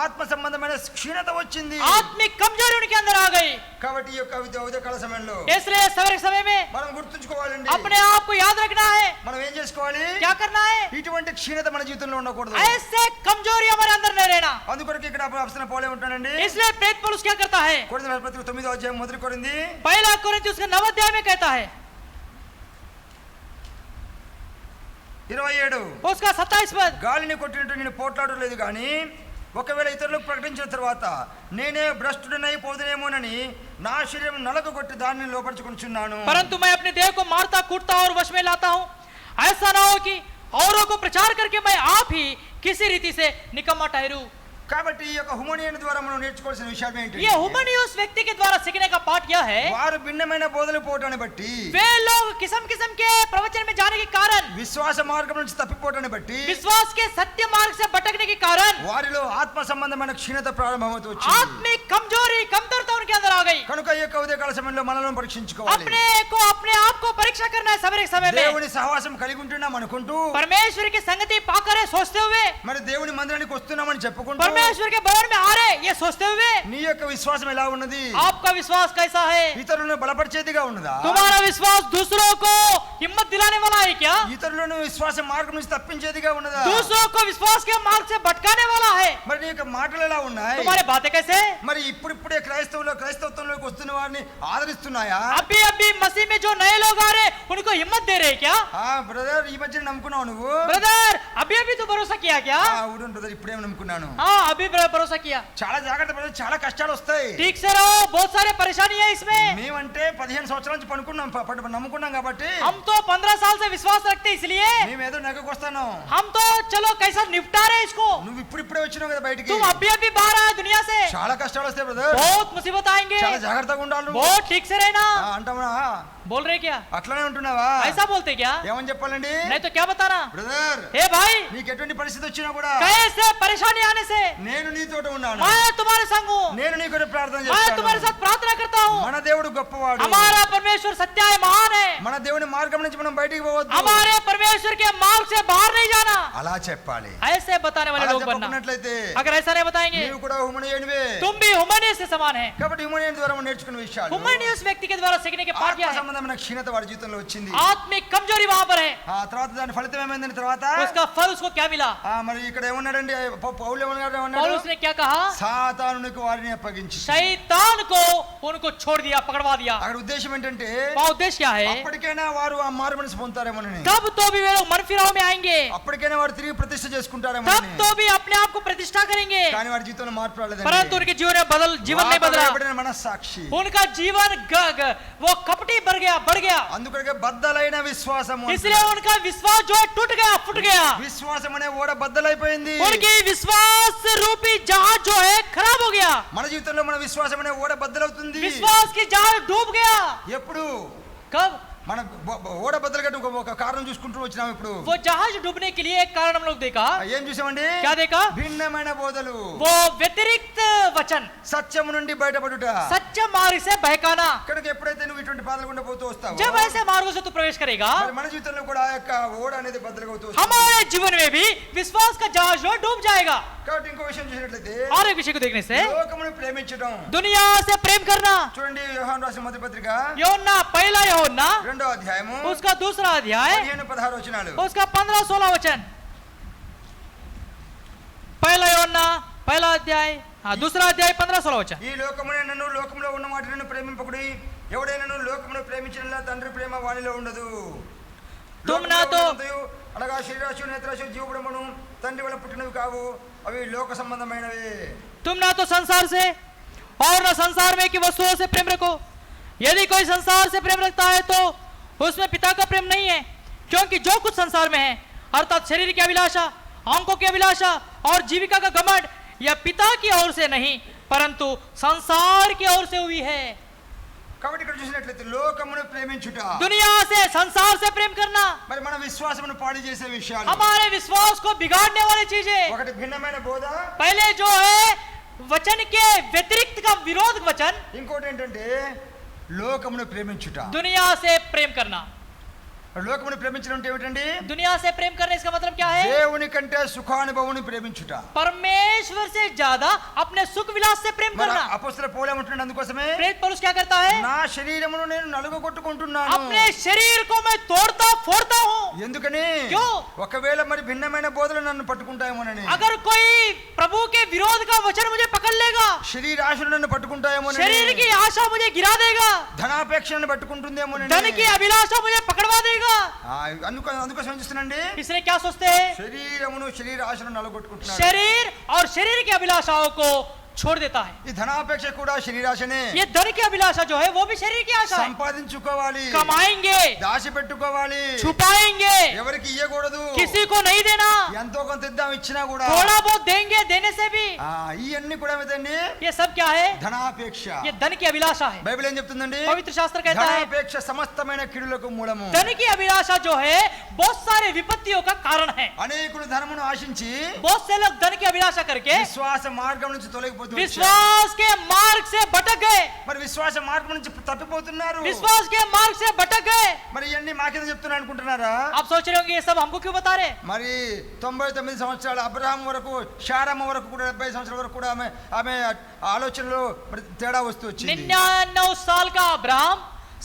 ఆత్మ సంబంధమైన క్షీణత వచ్చింది. आत्मिक कमजोरी उनके अंदर आ गई। కాబట్టి ఈ యొక్క ఉదయకాల సమయంలో इसलिए सवेरे समय में మనం గుర్తుంచుకోవాలండి, अपने आप को याद रखना है। మనం ఏం చేసుకోవాలి, क्या करना है? ఇటువంటి క్షీణత మన జీవితంలో ఉండకూడదు. ऐसे कमजोरी हमारे अंदर नहीं रहना। అందుకొరకు ఇక్కడ అపోస్తలుడైన పౌలు ఉంటాడండి, इसलिए प्रेरित पौलुस क्या करता है? కొరింథీయుల పత్రిక 9వ అధ్యాయం మొదటి కొరింథీ पहला कोरिन्थियों उसके 9 अध्याय में कहता है 27 उसका 27 पद, గాలిని కొట్టినట్టు నేను పోట్లాడలేదు కానీ ఒకవేళ ఇతరులకు ప్రకటించిన తర్వాత నేనే భ్రష్టుడనై పోదునేమోనని నా శరీరం నలగొట్టి దాన్ని లోపరుచుకొనుచున్నాను. परंतु मैं अपने देह को मारता कूटता और वश में लाता हूँ, ऐसा ना हो कि औरों को प्रचार करके मैं आप ही किसी रीति से निकम्मा ठहरूं। కాబట్టి ఈ యొక్క హుమనీయుని ద్వారా మనం నేర్చుకోవాల్సిన విషయం ఏంటి, ये हुमनियुस व्यक्ति के द्वारा सीखने का पाठ यह है, వారు భిన్నమైన బోధలు పోవటాన్ని బట్టి, वे लोग किस्म किस्म के प्रवचन में जाने के कारण, విశ్వాస మార్గం నుంచి తప్పిపోవటాన్ని బట్టి, विश्वास के सत्य मार्ग से भटकने के कारण వారిలో ఆత్మ సంబంధమైన క్షీణత ప్రారంభమవుతూ వచ్చింది. आत्मिक कमजोरी कमतरता उनके अंदर आ गई। కనుక ఈ యొక్క ఉదయకాల సమయంలో మనల్ని పరీక్షించుకోవాలి. अपने आप को परीक्षा करना है सवेरे समय में। దేవుని సహవాసం కలిగి ఉంటున్నాం అనుకుంటూ, परमेश्वर की संगति पाकर है सोचते हुए, మరి దేవుని మందిరానికి వస్తున్నామని చెప్పుకుంటూ, परमेश्वर के भवन में आ रहे ये सोचते हुए, నీ యొక్క విశ్వాసం ఎలా ఉన్నది, आपका विश्वास कैसा है? ఇతరులను బలపరిచేదిగా ఉన్నదా, तुम्हारा विश्वास दूसरों को हिम्मत दिलाने वाला है क्या? ఇతరులను విశ్వాస మార్గం నుంచి తప్పించేదిగా ఉన్నదా, दूसरों को विश्वास के मार्ग से भटकाने वाला है? మరి నీ యొక్క మాటలు ఎలా ఉన్నాయి, तुम्हारे बातें कैसे? మరి ఇప్పుడిప్పుడే క్రైస్తవత్వంలోకి వస్తున్న వారిని ఆదరిస్తున్నాయా, अभी अभी मसीह में जो नए लोग आ रहे उनको हिम्मत दे रहे क्या? బ్రదర్ ఈ మధ్య నమ్ముకున్నావు నువ్వు, ब्रदर अभी अभी तो भरोसा किया क्या? అవును బ్రదర్ ఇప్పుడే నమ్ముకున్నాను. हाँ अभी भरोसा किया। చాలా జాగ్రత్త బ్రదర్, చాలా కష్టాలు వస్తాయి. ठीक से रहो, बहुत सारे परेशानी है इसमें। మేమంటే 15 సంవత్సరాల నుంచి నమ్ముకున్నాం కాబట్టి हम तो 15 साल से विश्वास रखते इसलिए మేమేదో నెగకు వస్తాను. हम तो चलो कैसा निपटा रहे इसको। నువ్వు ఇప్పుడిప్పుడే వచ్చినావు కదా బయటికి, तुम अभी अभी बाहर आए दुनिया से, చాలా కష్టాలు వస్తాయి బ్రదర్, बहुत मुसीबत आएंगे, చాలా జాగ్రత్తగా ఉండాలి నువ్వు. बहुत ठीक से रहना। అంటావా, बोल रहे क्या? అట్లనే ఉంటున్నావా, ऐसा बोलते क्या? ఏమని చెప్పాలండి नहीं तो क्या बताना? బ్రదర్, हे भाई, నీకు ఎటువంటి పరిస్థితి వచ్చినా కూడా कैसे परेशानी आने से నేను నీతోటి ఉన్నాను, मैं तुम्हारे संग हूँ, నేను నీ కొరకు ప్రార్థన मैं तुम्हारे చేస్తాను. साथ प्रार्थना करता हूँ। మన దేవుడు గొప్పవాడు, हमारा परमेश्वर सत्य है, महान है। మన దేవుని మార్గం నుంచి మనం బయటికి పోవద్దు, हमारे परमेश्वर के मार्ग से बाहर नहीं जाना। అలా చెప్పాలి. ऐसे बताने वाले అలా लोग बनना। చెప్పకున్నట్లయితే अगर ऐसा नहीं बताएंगे నీవు కూడా హుమనీయునివే. तुम भी हुमनियुस से समान है। కాబట్టి హుమనీయుని ద్వారా మనం నేర్చుకున్న విషయాలు, हुमनियुस व्यक्ति के द्वारा सीखने के पाठ ఆత్మ क्या है? సంబంధమైన క్షీణత వాడి జీవితంలో వచ్చింది. आत्मिक कमजोरी वहां पर है। ఆ తర్వాత దాని ఫలితం ఏమైందని తర్వాత उसका फल उसको क्या मिला? మరి ఇక్కడ ఏమన్నాడండి పౌలు ఏమన్నాడు, पौलुस ने क्या कहा? సాతానునికి వారిని అప్పగించి. शैतान को उनको छोड़ दिया, पकड़वा दिया। అక్కడ ఉద్దేశం ఏంటంటే वहाँ उद्देश्य क्या है? అప్పటికైనా వారు ఆ మారు మనసు పొందుతారేమోనని, तब तो भी वे लोग मन फिराव में आएंगे, అప్పటికైనా వారు తిరిగి ప్రతిష్ఠ तब చేసుకుంటారేమోనని, तो भी अपने आप को प्रतिष्ठा करेंगे, కానీ వారి జీవితంలో మార్పు రాలేదండి. परंतु उनके जीवन में जीवन नहीं बदला। వాపబడిన మనస్సాక్షి, उनका जीवन वो कपटी बढ़ गया। అందుకొరకే బద్దలైన విశ్వాసం విశ్వాసము इसलिए उनका विश्वास जो है टूट गया, फुट गया। విశ్వాసం అనే ఓడ బద్దలైపోయింది. उनकी विश्वास रूपी जहाज जो है खराब हो गया। మన జీవితంలో మన విశ్వాసం అనే ఓడ బద్దలవుతుంది. विश्वास की जहाज डूब गया। ఎప్పుడు कब? మన ఓడ బద్దలగట్టు ఒక కారణం చూసుకుంటూ వచ్చినాం. ఇప్పుడు वो जहाज डूबने के लिए एक कारण हम लोग देखा। ఏం చూసామండి? क्या देखा? భిన్నమైన బోధలు, वो व्यतिरिक्त वचन, సత్యము నుండి బయటపడుట. सच्चे मार्ग से बहकाना। కనుక ఎప్పుడైతే నువ్వు ఇటువంటి బాధలు గుండా పోతూ వస్తావో, जब ऐसे मार्गों से तू प्रवेश करेगा, మరి మన జీవితంలో కూడా ఆ యొక్క ఓడ అనేది బద్దలవుతూ వస్తుంది. हमारे जीवन में भी विश्वास का जहाज जो डूब जाएगा। కాబట్టి ఇంకో విషయం చూసినట్లయితే, और एक विषय को देखने से లోకమును ప్రేమించడం. दुनिया से प्रेम करना। చూడండి యోహాను రాసిన మొదటి పత్రిక యోహన్నా, पहला योहन्ना, 2వ అధ్యాయము उसका दूसरा अध्याय, 15-16 వచనాలు. उसका 15-16 वचन। पहला योहन्ना, पहला अध्याय, हाँ दूसरा अध्याय 15-16 वचन। ఈ లోకమునే నన్ను, లోకములో ఉన్న వాటిని ప్రేమింపకుడి. ఎవడైనను లోకమును ప్రేమించిన తండ్రి ప్రేమ వానిలో ఉండదు. तुम ना तो అనగా శరీరాశు, నేత్రాశు, జీవబడమును తండ్రి వల్ల పుట్టినవి కావు, అవి లోక సంబంధమైనవి. तुम ना तो संसार से और न संसार में की वस्तुओं से प्रेम रखो। यदि कोई संसार से प्रेम रखता है तो उसमें पिता का प्रेम नहीं है, क्योंकि जो कुछ संसार में है अर्थात शरीर की अभिलाषा, आंखों की अभिलाषा और जीविका का घमंड, यह पिता की ओर से नहीं परंतु संसार की ओर से हुई है। కాబట్టి ఇక్కడ చూసినట్లయితే లోకమును ప్రేమించుట, दुनिया से, संसार से प्रेम करना, మరి మన విశ్వాసమును పాడు చేసే విషయాలు. हमारे विश्वास को बिगाड़ने वाली चीजें। ఒకటి భిన్నమైన బోధ, पहले जो है वचन के व्यतिरिक्त का विरोध वचन, ఇంకోటి ఏంటంటే లోకమును ప్రేమించుట. दुनिया से प्रेम करना। లోకమును ప్రేమించడం అంటే ఏమిటండి? दुनिया से प्रेम करने इसका मतलब क्या है? దేవుని కంటే సుఖానుభవుని ప్రేమించుట. परमेश्वर से ज्यादा अपने सुख विलास से प्रेम మన करना। అపోస్తలుడు పౌలు ఏమంటున్నాడు? అందుకోసమే प्रेरित पौलुस क्या करता है? నా శరీరమును నేను నలుగగొట్టుకుంటున్నాను. अपने शरीर को मैं तोड़ता फोड़ता हूँ। ఎందుకని? क्यों? ఒకవేళ మరి భిన్నమైన బోధలు నన్ను పట్టుకుంటాయేమోనని. अगर कोई प्रभु के विरोध का वचन मुझे पकड़ लेगा, శరీర ఆశలు నన్ను పట్టుకుంటాయేమోనని. शरीर की आशा मुझे गिरा देगा, ధనాపేక్షను పట్టుకుంటుందేమోనని. धन की अभिलाषा मुझे पकड़वा देगा। అందుకోసం ఏం చేస్తున్నాండి? इसलिए क्या सोचते हैं? శరీరమును శరీర ఆశను నలగొట్టుకుంటున్నాడు. शरीर और शरीर की अभिलाषाओं को छोड़ देता है। ఈ ధనాపేక్ష కూడా శరీరాశనే. ये धन की अभिलाषा जो है वो भी शरीर की आशा है। సంపాదించుకోవాలి, कमाएंगे, దాచిపెట్టుకోవాలి, छुपाएंगे, ఎవరికి ఇయ్యకూడదు, किसी को नहीं देना, ఎంతో కొంత ఇద్దాం, ఇచ్చినా కూడా थोड़ा बहुत देंगे, देने से भी। ఇవన్నీ కూడా ఏమిటండి? ये सब क्या है? ధనాపేక్ష. ये धन की अभिलाषा है। బైబిల్ ఏం చెప్తుందండి? पवित्र शास्त्र कहता है ధనాపేక్ష సమస్తమైన కీడులకు మూలము. धन की अभिलाषा जो है बहुत सारे विपत्तियों का कारण है। అనేకులు ధనమును ఆశించి बहुत से लोग धन की अभिलाषा करके విశ్వాస మార్గం నుంచి తొలగిపోతూ వచ్చారు. विश्वास के मार्ग से भटक गए, మరి విశ్వాస మార్గం నుంచి తప్పిపోతున్నారు. विश्वास के मार्ग से भटक गए। మరి ఇవన్నీ మాకేదో చెప్తున్నా అనుకుంటున్నారా? आप सोच रहे होंगे ये सब हमको क्यों बता रहे? మరి 99 సంవత్సరాల అబ్రహాం వరకు, శారమ్మ వరకు కూడా 70 సంవత్సరాల వరకు కూడా ఆమె ఆలోచనలో మరి తేడా వస్తూ వచ్చింది. 99 साल का अब्राहम,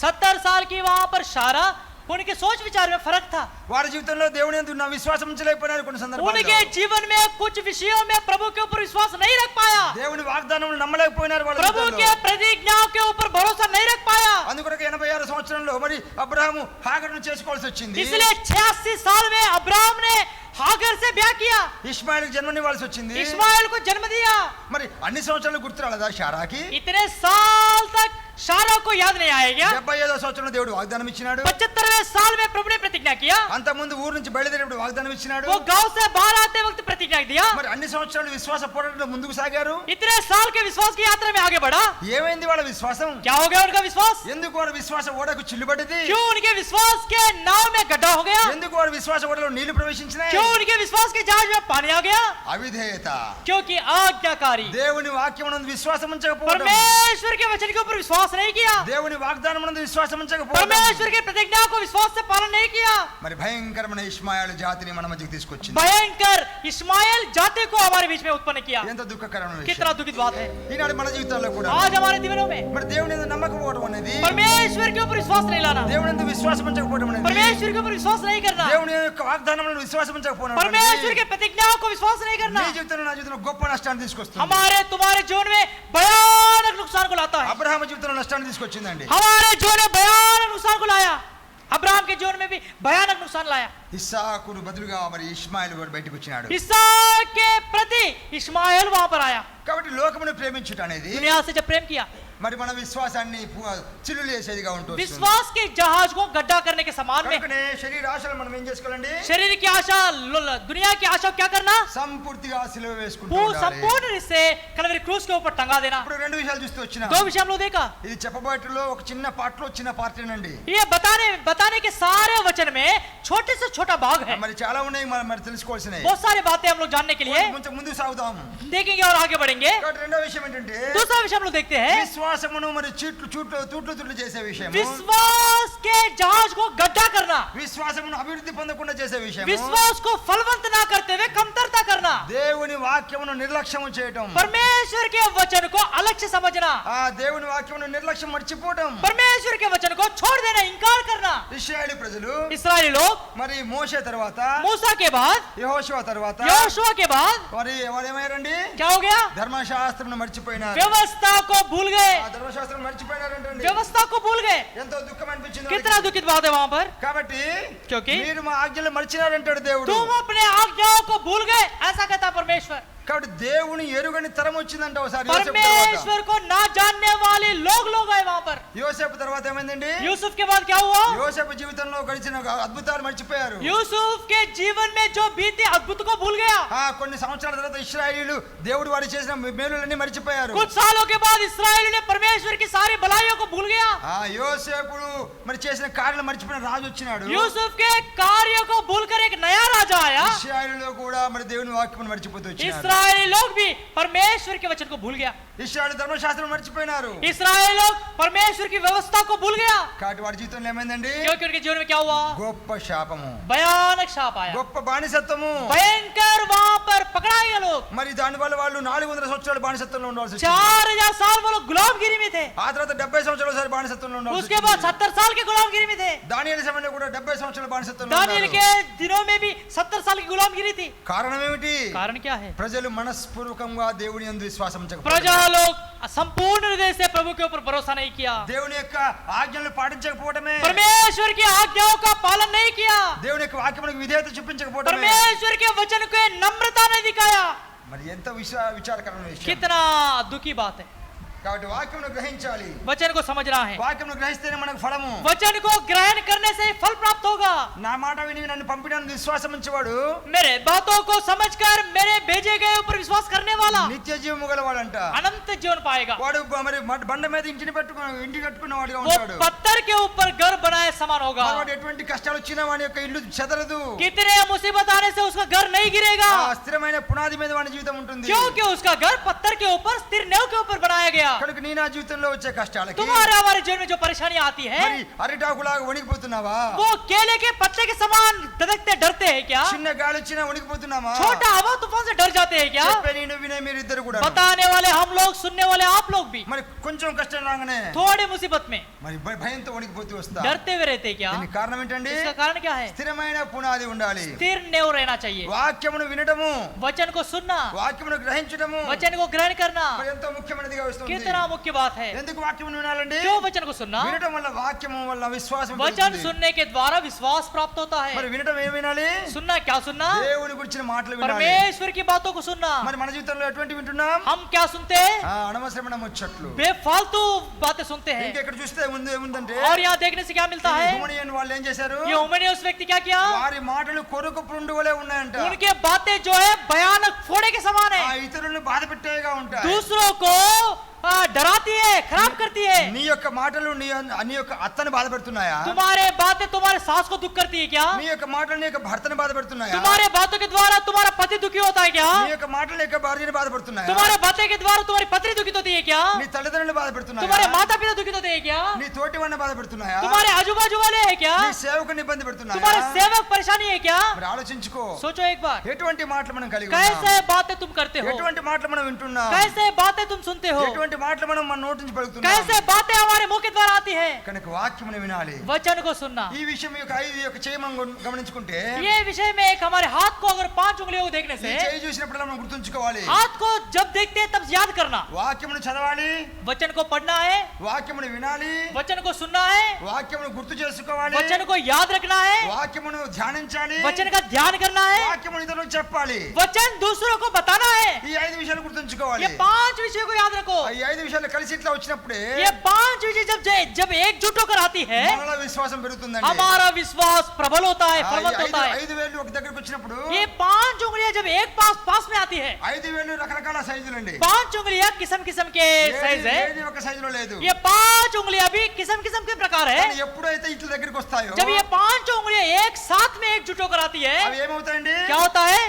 70 साल की वहां पर सारा, उनके सोच विचार में फर्क था। వారి జీవితంలో దేవుని యందు ఉన్న విశ్వాసం ఉంచలేకపోయినారు కొన్ని సందర్భాల్లో. उनके जीवन में कुछ विषयों में प्रभु के ऊपर विश्वास नहीं रख पाया, దేవుని వాగ్దానములు నమ్మలేకపోయినారు వాళ్ళ प्रभु జీవితంలో. के प्रतिज्ञाओं के ऊपर भरोसा नहीं रख पाया। అందుకొరకు 86 సంవత్సరంలో మరి అబ్రహాము హాగరును చేసుకోవాల్సి వచ్చింది. इसलिए 86 साल में अब्राहम ने हागर से ब्याह किया, ఇష్మాయిల్కి జన్మనివ్వాల్సి వచ్చింది. इस्माइल को जन्म दिया। మరి అన్ని సంవత్సరాలు గుర్తురాలదా శారాకి? इतने साल तक सारा को याद नहीं आएगा। 75వ సంవత్సరంలో దేవుడు వాగ్దానం ఇచ్చినాడు. 75वें साल में प्रभु ने प्रतिज्ञा किया। అంతకుముందు ఊరు నుంచి బయలుదేరేప్పుడు వాగ్దానం ఇచ్చినాడు. वो गांव से बाहर आते वक्त प्रतिज्ञा दिया। మరి అన్ని సంవత్సరాలు విశ్వాస పోరాటంలో ముందుకు సాగారు. इतने साल के विश्वास की यात्रा में आगे बढ़ा। ఏమైంది వాళ్ళ విశ్వాసం? क्या हो गया उनका विश्वास? ఎందుకు వారి విశ్వాస ఓడకు చిల్లుబడ్డది? क्यों उनके विश्वास के नाव में गड्ढा हो गया? ఎందుకు వారి విశ్వాస ఓడలో నీళ్లు ప్రవేశించినాయి? क्यों उनके विश्वास के जहाज में पानी आ गया? అవిధేయత. क्योंकि आज्ञाकारी, దేవుని వాక్యమునందు విశ్వాసం ఉంచకపోవడం, परमेश्वर के वचन के ऊपर विश्वास नहीं किया, దేవుని వాగ్దానమునందు విశ్వాసం ఉంచకపోవడం, परमेश्वर की प्रतिज्ञा को विश्वास से पालन नहीं किया। మరి భయంకరమైన ఇష్మాయేలు జాతిని మన మధ్యకి తీసుకొచ్చింది. भयंकर इस्माइल जाति को हमारे बीच में उत्पन्न किया। ఎంత దుఃఖకరమైన कितना విషయం. दुखित बात है। ఈనాడు మన జీవితాల్లో కూడా आज हमारे जीवनों में మరి దేవుని యందు నమ్మకపోవడం అనేది, परमेश्वर के ऊपर विश्वास नहीं लाना, దేవుని యందు విశ్వాసం ఉంచకపోవడం అనేది, परमेश्वर के ऊपर विश्वास नहीं करना, దేవుని యొక్క వాగ్దానములను విశ్వాసం ఉంచకపోవడం परमेश्वर అనేది के प्रतिज्ञाओं को विश्वास नहीं करना నీ జీవితంలో నా జీవితంలో గొప్ప నష్టాన్ని తీసుకొస్తుంది. हमारे तुम्हारे जीवन में भयानक नुकसान को लाता है। అబ్రహాము జీవితంలో నష్టాన్ని తీసుకొచ్చిందండి. हमारे जीवन में भयानक नुकसान को लाया। अब्राहम के जीवन में भी भयानक नुकसान लाया। ఇస్సాకును బదులుగా మరి ఇష్మాయేలు వాడు బయటకు వచ్చినాడు. इसहाक के प्रति इस्माइल वहां पर आया। కాబట్టి లోకమును ప్రేమించుట అనేది दुनिया से जब प्रेम किया, మరి మన విశ్వాసాన్ని చిల్లులు చేసేదిగా ఉంటుంది. विश्वास के जहाज को गड्ढा करने के समान में కనుకనే శరీర ఆశలు మనం ఏం చేసుకోవాలండి? शरीर की आशा, दुनिया की आशा क्या करना? సంపూర్తిగా సిలువ వేసుకుంటూ वो ఉండాలి. संपूर्ण रूप से कलवरी क्रूस के ऊपर टंगा देना. ఇప్పుడు రెండు విషయాలు చూస్తూ వచ్చినా. दो विषय हम लोग देखा. ఇది చెప్పబోయేట్లో ఒక చిన్న పాటలో చిన్న పార్టీనండి. ये बताने के सारे वचन में छोटे से छोटा भाग है. మరి చాలా ఉన్నాయి మరి తెలుసుకోవాల్సినవి. बहुत सारी बातें हम लोग जानने के लिए కొంచెం ముందుకు సాగుదాం. देखेंगे और आगे बढ़ेंगे. కాబట్టి రెండో విషయం ఏంటంటే दूसरा विषय हम लोग देखते हैं విశ్వాసమును మరి తూట్లు చేసే విషయం. विश्वास के जहाज को गड्ढा करना. విశ్వాసమును అభివృద్ధి పొందకుండా చేసే విషయం. विश्वास को फलवंत ना करते हुए कमतरता करना. దేవుని వాక్యమును నిర్లక్ష్యం చేయటం. परमेश्वर के वचन को अलक्ष्य समझना. ఆ దేవుని వాక్యమును నిర్లక్ష్యం మర్చిపోవడం. परमेश्वर के वचन को छोड़ देना, इनकार करना. ఇశ్రాయేలు ప్రజలు इस्राएली लोग మరి మోషే తర్వాత मूसा के बाद, యెహోషువ తర్వాత यहोशुआ के बाद మరి ఏమయ్యారండి? क्या हो गया? ధర్మశాస్త్రం మర్చిపోయినారు. व्यवस्था को भूल गए. ఆ ధర్మశాస్త్రం మర్చిపోయినారంటండి. व्यवस्था को भूल गए. ఎంతో దుఃఖం అనిపించింది. कितना दुखित बात है वहां पर. కాబట్టి क्योंकि మీరు మా ఆజ్ఞలు మర్చినారంటాడు దేవుడు. तुम अपने आज्ञाओं को भूल गए, ऐसा कहता परमेश्वर. కాబట్టి దేవుని ఎరుగని తరం వచ్చిందంట ఒకసారి యోసేపు తర్వాత. परमेश्वर को ना जानने वाले लोग आए वहां पर. యోసేపు తర్వాత ఏమైందండి? यूसुफ के बाद क्या हुआ? యోసేపు జీవితంలో గడిచిన అద్భుతాలు మర్చిపోయారు. यूसुफ के जीवन में जो बीते अद्भुत को भूल गया. కొన్ని సంవత్సరాల తర్వాత ఇశ్రాయేలీయులు దేవుడు వారికి చేసిన మేలులన్నీ మర్చిపోయారు. कुछ सालों के बाद इस्राएल ने परमेश्वर की सारी भलाइयों को भूल गया. యోసేపుడు మరి చేసిన కార్యాలు మర్చిపోయిన రాజు వచ్చినాడు. यूसुफ के कार्यों को भूलकर एक नया राजा आया. ఇశ్రాయేలీయులు కూడా మరి దేవుని వాక్యమును మర్చిపోతూ వచ్చారు. इस्राएली लोग भी परमेश्वर के वचन को भूल गया. ఇశ్రాయేలు ధర్మశాస్త్రం మర్చిపోయినారు. इस्राएली लोग परमेश्वर की व्यवस्था को भूल गया. కాబట్టి వారి జీవితంలో ఏమైందండి? क्योंकि उनके जीवन में क्या हुआ? గొప్ప శాపము, भयानक शाप आया. గొప్ప బానిసత్వము. भयंकर वहां पर पकड़ा गया लोग. మరి దానివల్ల వాళ్ళు 400 సంవత్సరాలు బానిసత్వంలో ఉండవలసి వచ్చింది. 4000 साल वो लोग गुलामगिरी में थे. ఆ తర్వాత 70 సంవత్సరాలు ఒకసారి బానిసత్వంలో ఉండవలసి उसके बाद 70 साल की गुलामगिरी में थे. దానియేలు సమయంలో కూడా 70 సంవత్సరాలు బానిసత్వంలో दानियल ఉన్నారు. के दिनों में भी 70 साल की गुलामगिरी थी. కారణం ఏమిటి? कारण क्या है? ప్రజలు మనస్పూర్వకంగా దేవుని యందు విశ్వాసం ఉంచకపోవడం. प्रजा लोग संपूर्ण हृदय से प्रभु के ऊपर भरोसा नहीं किया. దేవుని యొక్క ఆజ్ఞలను పాటించకపోవడమే, परमेश्वर की आज्ञाओं का पालन नहीं किया. దేవుని యొక్క వాక్యమునకు విధేయత చూపించకపోవడమే. परमेश्वर के वचन को नम्रता नहीं दिखाया. మరి ఎంత విచారకరమైన విషయం. कितना दुखी बात है. కాబట్టి వాక్యమును గ్రహించాలి. वचन को समझना है. వాక్యమును గ్రహిస్తేనే మనకు ఫలము. वचन को ग्रहण करने से फल प्राप्त होगा. నా మాట విని నన్ను పంపినందుకు విశ్వాసం ఉంచేవాడు मेरे बातों को समझकर मेरे भेजे गए ऊपर विश्वास करने वाला నిత్య జీవము గలవాడంట. अनंत जीवन पाएगा. వాడు మరి బండ మీద ఇంటి కట్టుకున్న వాడిగా वो ఉంటాడు. पत्थर के ऊपर घर बनाए समान होगा. మరి వాడు ఎటువంటి కష్టాలు వచ్చినా వాడి యొక్క ఇల్లు చెదరదు. कितने मुसीबत आने से उसका घर नहीं गिरेगा. స్థిరమైన పునాది మీద వాడి జీవితం ఉంటుంది. क्योंकि उसका घर पत्थर के ऊपर स्थिर नींव के ऊपर बनाया गया. కనుక నీ నా జీవితంలో వచ్చే కష్టాలకి तुम्हारे हमारे जीवन में जो परेशानियां आती है, మరి అరిటాకులాగా వణికిపోతున్నావా? वो केले के पत्ते के समान धड़कते डरते हैं क्या? చిన్న గాలి వచ్చినా వణికిపోతున్నామా? छोटा हवा तूफान से डर जाते हैं क्या? చెప్పే నేను వినే మీరిద్దరు కూడా बताने वाले हम लोग, सुनने वाले आप लोग भी మరి కొంచెం కష్టం రాగానే थोड़ी मुसीबत में మరి భయంతో వణికిపోతూ వస్తా. डरते हुए रहते हैं क्या? దీనికి కారణం ఏంటండి? इसका कारण क्या है? స్థిరమైన పునాది ఉండాలి. स्थिर नींव रहना चाहिए. వాక్యమును వినడము, वचन को सुनना, వాక్యమును గ్రహించడము वचन को ग्रहण करना మరి ఎంతో ముఖ్యమైనదిగా వస్తుంది. कितना मुख्य बात है. ఎందుకు వాక్యమును వినాలండి? क्यों वचन को सुनना? వినడం వల్ల వాక్యము వల్ల విశ్వాసం वचन పెరుగుతుంది. सुनने के द्वारा विश्वास प्राप्त होता మరి है. వినడం ఏం వినాలి? सुनना क्या सुनना? దేవుని గురించిన మాటలు వినాలి. परमेश्वर की बातों को सुनना. మరి మన జీవితంలో ఎటువంటి వింటున్నాం? हम क्या सुनते हैं? అనవసరమైన ముచ్చట్లు. बेफालतू बातें सुनते हैं. ఇంకెక్కడ చూస్తే ముందు ఏముందంటే और यहाँ देखने से क्या मिलता है? హుమనియన్ వాళ్ళు ఏం చేశారు? ये उमने उस व्यक्ति क्या किया? వారి మాటలు కొరకు పుండు వలె ఉన్నాయంట. उनके बातें जो है भयानक फोड़े के समान है. ఇతరులను బాధ పెట్టేగా ఉంటాయి. दूसरों को डराती है, खराब करती है. నీ యొక్క మాటలు నీ యొక్క అత్తను బాధ పెడుతున్నాయా? तुम्हारे बातें तुम्हारे सास को दुख करती है क्या? నీ యొక్క మాటలు నీ యొక్క భర్తను బాధ పెడుతున్నాయా? तुम्हारे बातों के द्वारा तुम्हारा पति दुखी होता है क्या? నీ యొక్క మాటలు నీ యొక్క భార్యను బాధ పెడుతున్నాయా? तुम्हारे बातें के द्वारा तुम्हारी पत्नी दुखित होती है क्या? నీ తల్లిదండ్రులను బాధ పెడుతున్నాయా? तुम्हारे माता पिता दुखित होते हैं क्या? నీ తోటి వాడిని బాధ పెడుతున్నాయా? तुम्हारे आजू बाजू वाले हैं क्या? నీ సేవకుని ఇబ్బంది పెడుతున్నాయా? तुम्हारे सेवक परेशानी है क्या? మరి ఆలోచించుకో. सोचो एक बार, ఎటువంటి మాటలు మనం కలిగి ఉన్నాం? कैसे बातें तुम करते हो? ఎటువంటి మాటలు మనం వింటున్నాం? कैसे बातें तुम सुनते हो? ఎటువంటి మాటలు మనం మన నోటి నుంచి పలుకుతున్నాం? कैसे बातें हमारे मुंह के द्वारा आती है? కనుక వాక్యమును వినాలి. वचन को सुनना. ఈ విషయం యొక్క 5 యొక్క చేయమం గమనించుకుంటే ये विषय में एक हमारे हाथ को अगर 5 उंगलियों को देखने ఈ से చేయి చూసినప్పుడు మనం గుర్తుంచుకోవాలి. हाथ को जब देखते हैं तब याद करना, వాక్యమును చదవాలి, वचन को पढ़ना है, వాక్యమును వినాలి, वचन को सुनना है, వాక్యమును గుర్తు చేసుకోవాలి, वचन को याद रखना है, వాక్యమును ధ్యానించాలి, वचन का ध्यान करना है, వాక్యమును ఇతరులకు చెప్పాలి. वचन दूसरों को बताना है. ఈ 5 విషయాలు గుర్తుంచుకోవాలి. ये 5 विषयों को याद रखो. ఈ 5 విషయాలు కలిసి ఇట్లా వచ్చినప్పుడే ये 5 विषय जब एकजुट होकर आती है, మనలో విశ్వాసం పెరుగుతుందండి. हमारा विश्वास प्रबल होता है, फलवंत होता है. 5 వేలు ఒక దగ్గరికి వచ్చినప్పుడు ये 5 उंगलियां जब एक पास में आती है, 5 వేలు రకరకాల సైజులండి. 5 उंगलियां किस्म किस्म के साइज है. ఏది ఒక సైజులో లేదు. ये 5 उंगलियां भी किस्म किस्म के प्रकार है. కానీ ఎప్పుడైతే ఇట్ల దగ్గరికి వస్తాయో जब ये 5 उंगलियां एक साथ में एकजुट होकर आती है, అవి ఏమవుతాయండి? क्या होता है?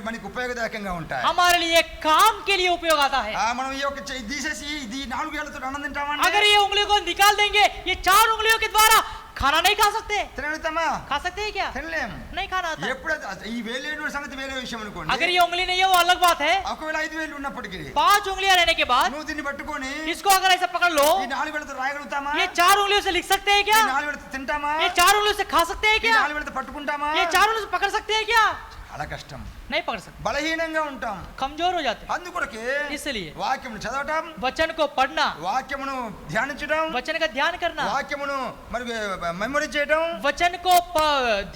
మనకి ఉపయోగదాయకంగా ఉంటాయి. हमारे लिए काम के लिए उपयोग आता है. మనం ఈ యొక్క తీసేసి ఇది 4 వేలతో అన్నం తింటామండి. अगर ये उंगलियों को निकाल देंगे, ये 4 उंगलियों के द्वारा खाना नहीं खा सकते. తినగలుగుతామా? खा सकते हैं क्या? తినలేం. नहीं खाना आता. ఎప్పుడు ఈ వేలేడు సంగతి వేరే విషయం అనుకోండి. अगर ये उंगली नहीं है वो अलग बात है. ఒకవేళ 5 వేలు ఉన్నప్పటికీ 5 उंगलियां रहने के बाद నువ్వు దీన్ని పట్టుకొని इसको अगर ऐसा पकड़ लो, ఈ 4 వేలతో రాయగలుగుతామా? ये 4 उंगलियों से लिख सकते हैं ఈ क्या? 4 వేలతో తింటామా? ये 4 उंगलियों से खा सकते हैं ఈ क्या? 4 వేలతో పట్టుకుంటామా? ये 4 उंगलियों से पकड़ सकते हैं क्या? చాలా కష్టం. नहीं पकड़ सकते, బలహీనంగా ఉంటాం. कमजोर हो जाते हैं. అందుకొరకే इसलिए వాక్యమును చదవటం, वचन को पढ़ना, వాక్యమును ధ్యానించడం, वचन का ध्यान करना, వాక్యమును మరి మెమరీ చేయడం, वचन को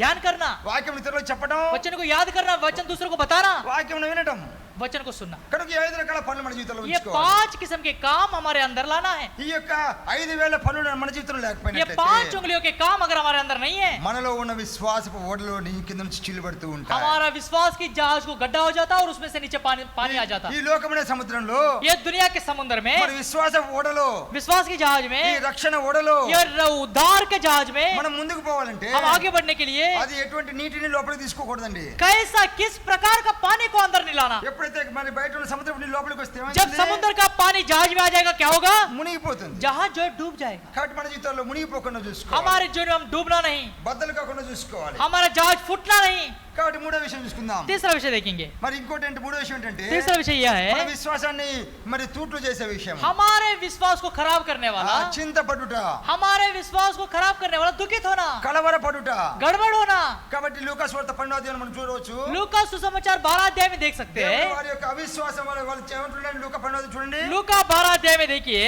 ध्यान करना, వాక్యమును ఇతరులకు చెప్పడం, वचन को याद करना, वचन दूसरों को बताना, వాక్యమును వినడం. वचन को सुनना. కనుక ఈ 5 రకాల పనులు మన జీవితంలో ये ఉంచుకోవాలి. 5 किस्म के काम हमारे अंदर लाना है. ఈ యొక్క 5 వేల పనులు మన జీవితంలో ये లేకపోయినట్లయితే 5 उंगलियों के काम अगर हमारे अंदर नहीं है, మనలో ఉన్న విశ్వాసపు ఓడలో నీ కింద నుంచి చిల్లుబడుతూ ఉంటాయి. हमारा विश्वास की जहाज को गड्ढा हो जाता है और उसमें से नीचे पानी आ जाता. ఈ లోకమనే సముద్రంలో ये दुनिया के समुद्र में, మరి విశ్వాసపు ఓడలో, विश्वास की जहाज ఈ में, రక్షణ ఓడలో ये उद्धार के जहाज में మనం ముందుకు పోవాలంటే हम आगे बढ़ने के लिए అది ఎటువంటి నీటిని లోపలికి తీసుకోకూడదండి. कैसा किस प्रकार का पानी को अंदर नहीं लाना. ఎప్పుడైతే మరి బయట ఉన్న సముద్రపు నీళ్ళు లోపలికి వస్తే जब ఏమవుతుంది? समुद्र का पानी जहाज में आ जाएगा क्या होगा? మునిగిపోతుంది. जहाज जो है डूब जाएगा. కాబట్టి మన జీవితంలో మునిగిపోకుండా చూసుకోవాలి. हमारे जीवन में हम डूबना नहीं, బద్దలు కాకుండా చూసుకోవాలి. हमारा जहाज फूटना नहीं. కాబట్టి మూడో విషయం చూసుకుందాం. तीसरा विषय देखेंगे. మరి ఇంకోటి ఏంటి? మూడో విషయం ఏంటంటే तीसरा विषय यह మన है, విశ్వాసాన్ని మరి తూట్లు చేసే విషయం. हमारे विश्वास को खराब करने वाला, చింతపడుట, हमारे विश्वास को खराब करने वाला, दुखित होना, కలవరపడుట. गड़बड़ होना. కాబట్టి లూకాసు వార్త 12వ అధ్యాయం మనం చూడవచ్చు. लूका सुसमाचार 12 अध्याय में देख सकते దేవుడు हैं. వారి యొక్క అవిశ్వాసం వాళ్ళు ఏమంటున్నాడు? లూకా 12వ అధ్యాయం చూడండి. लूका 12 अध्याय में देखिए,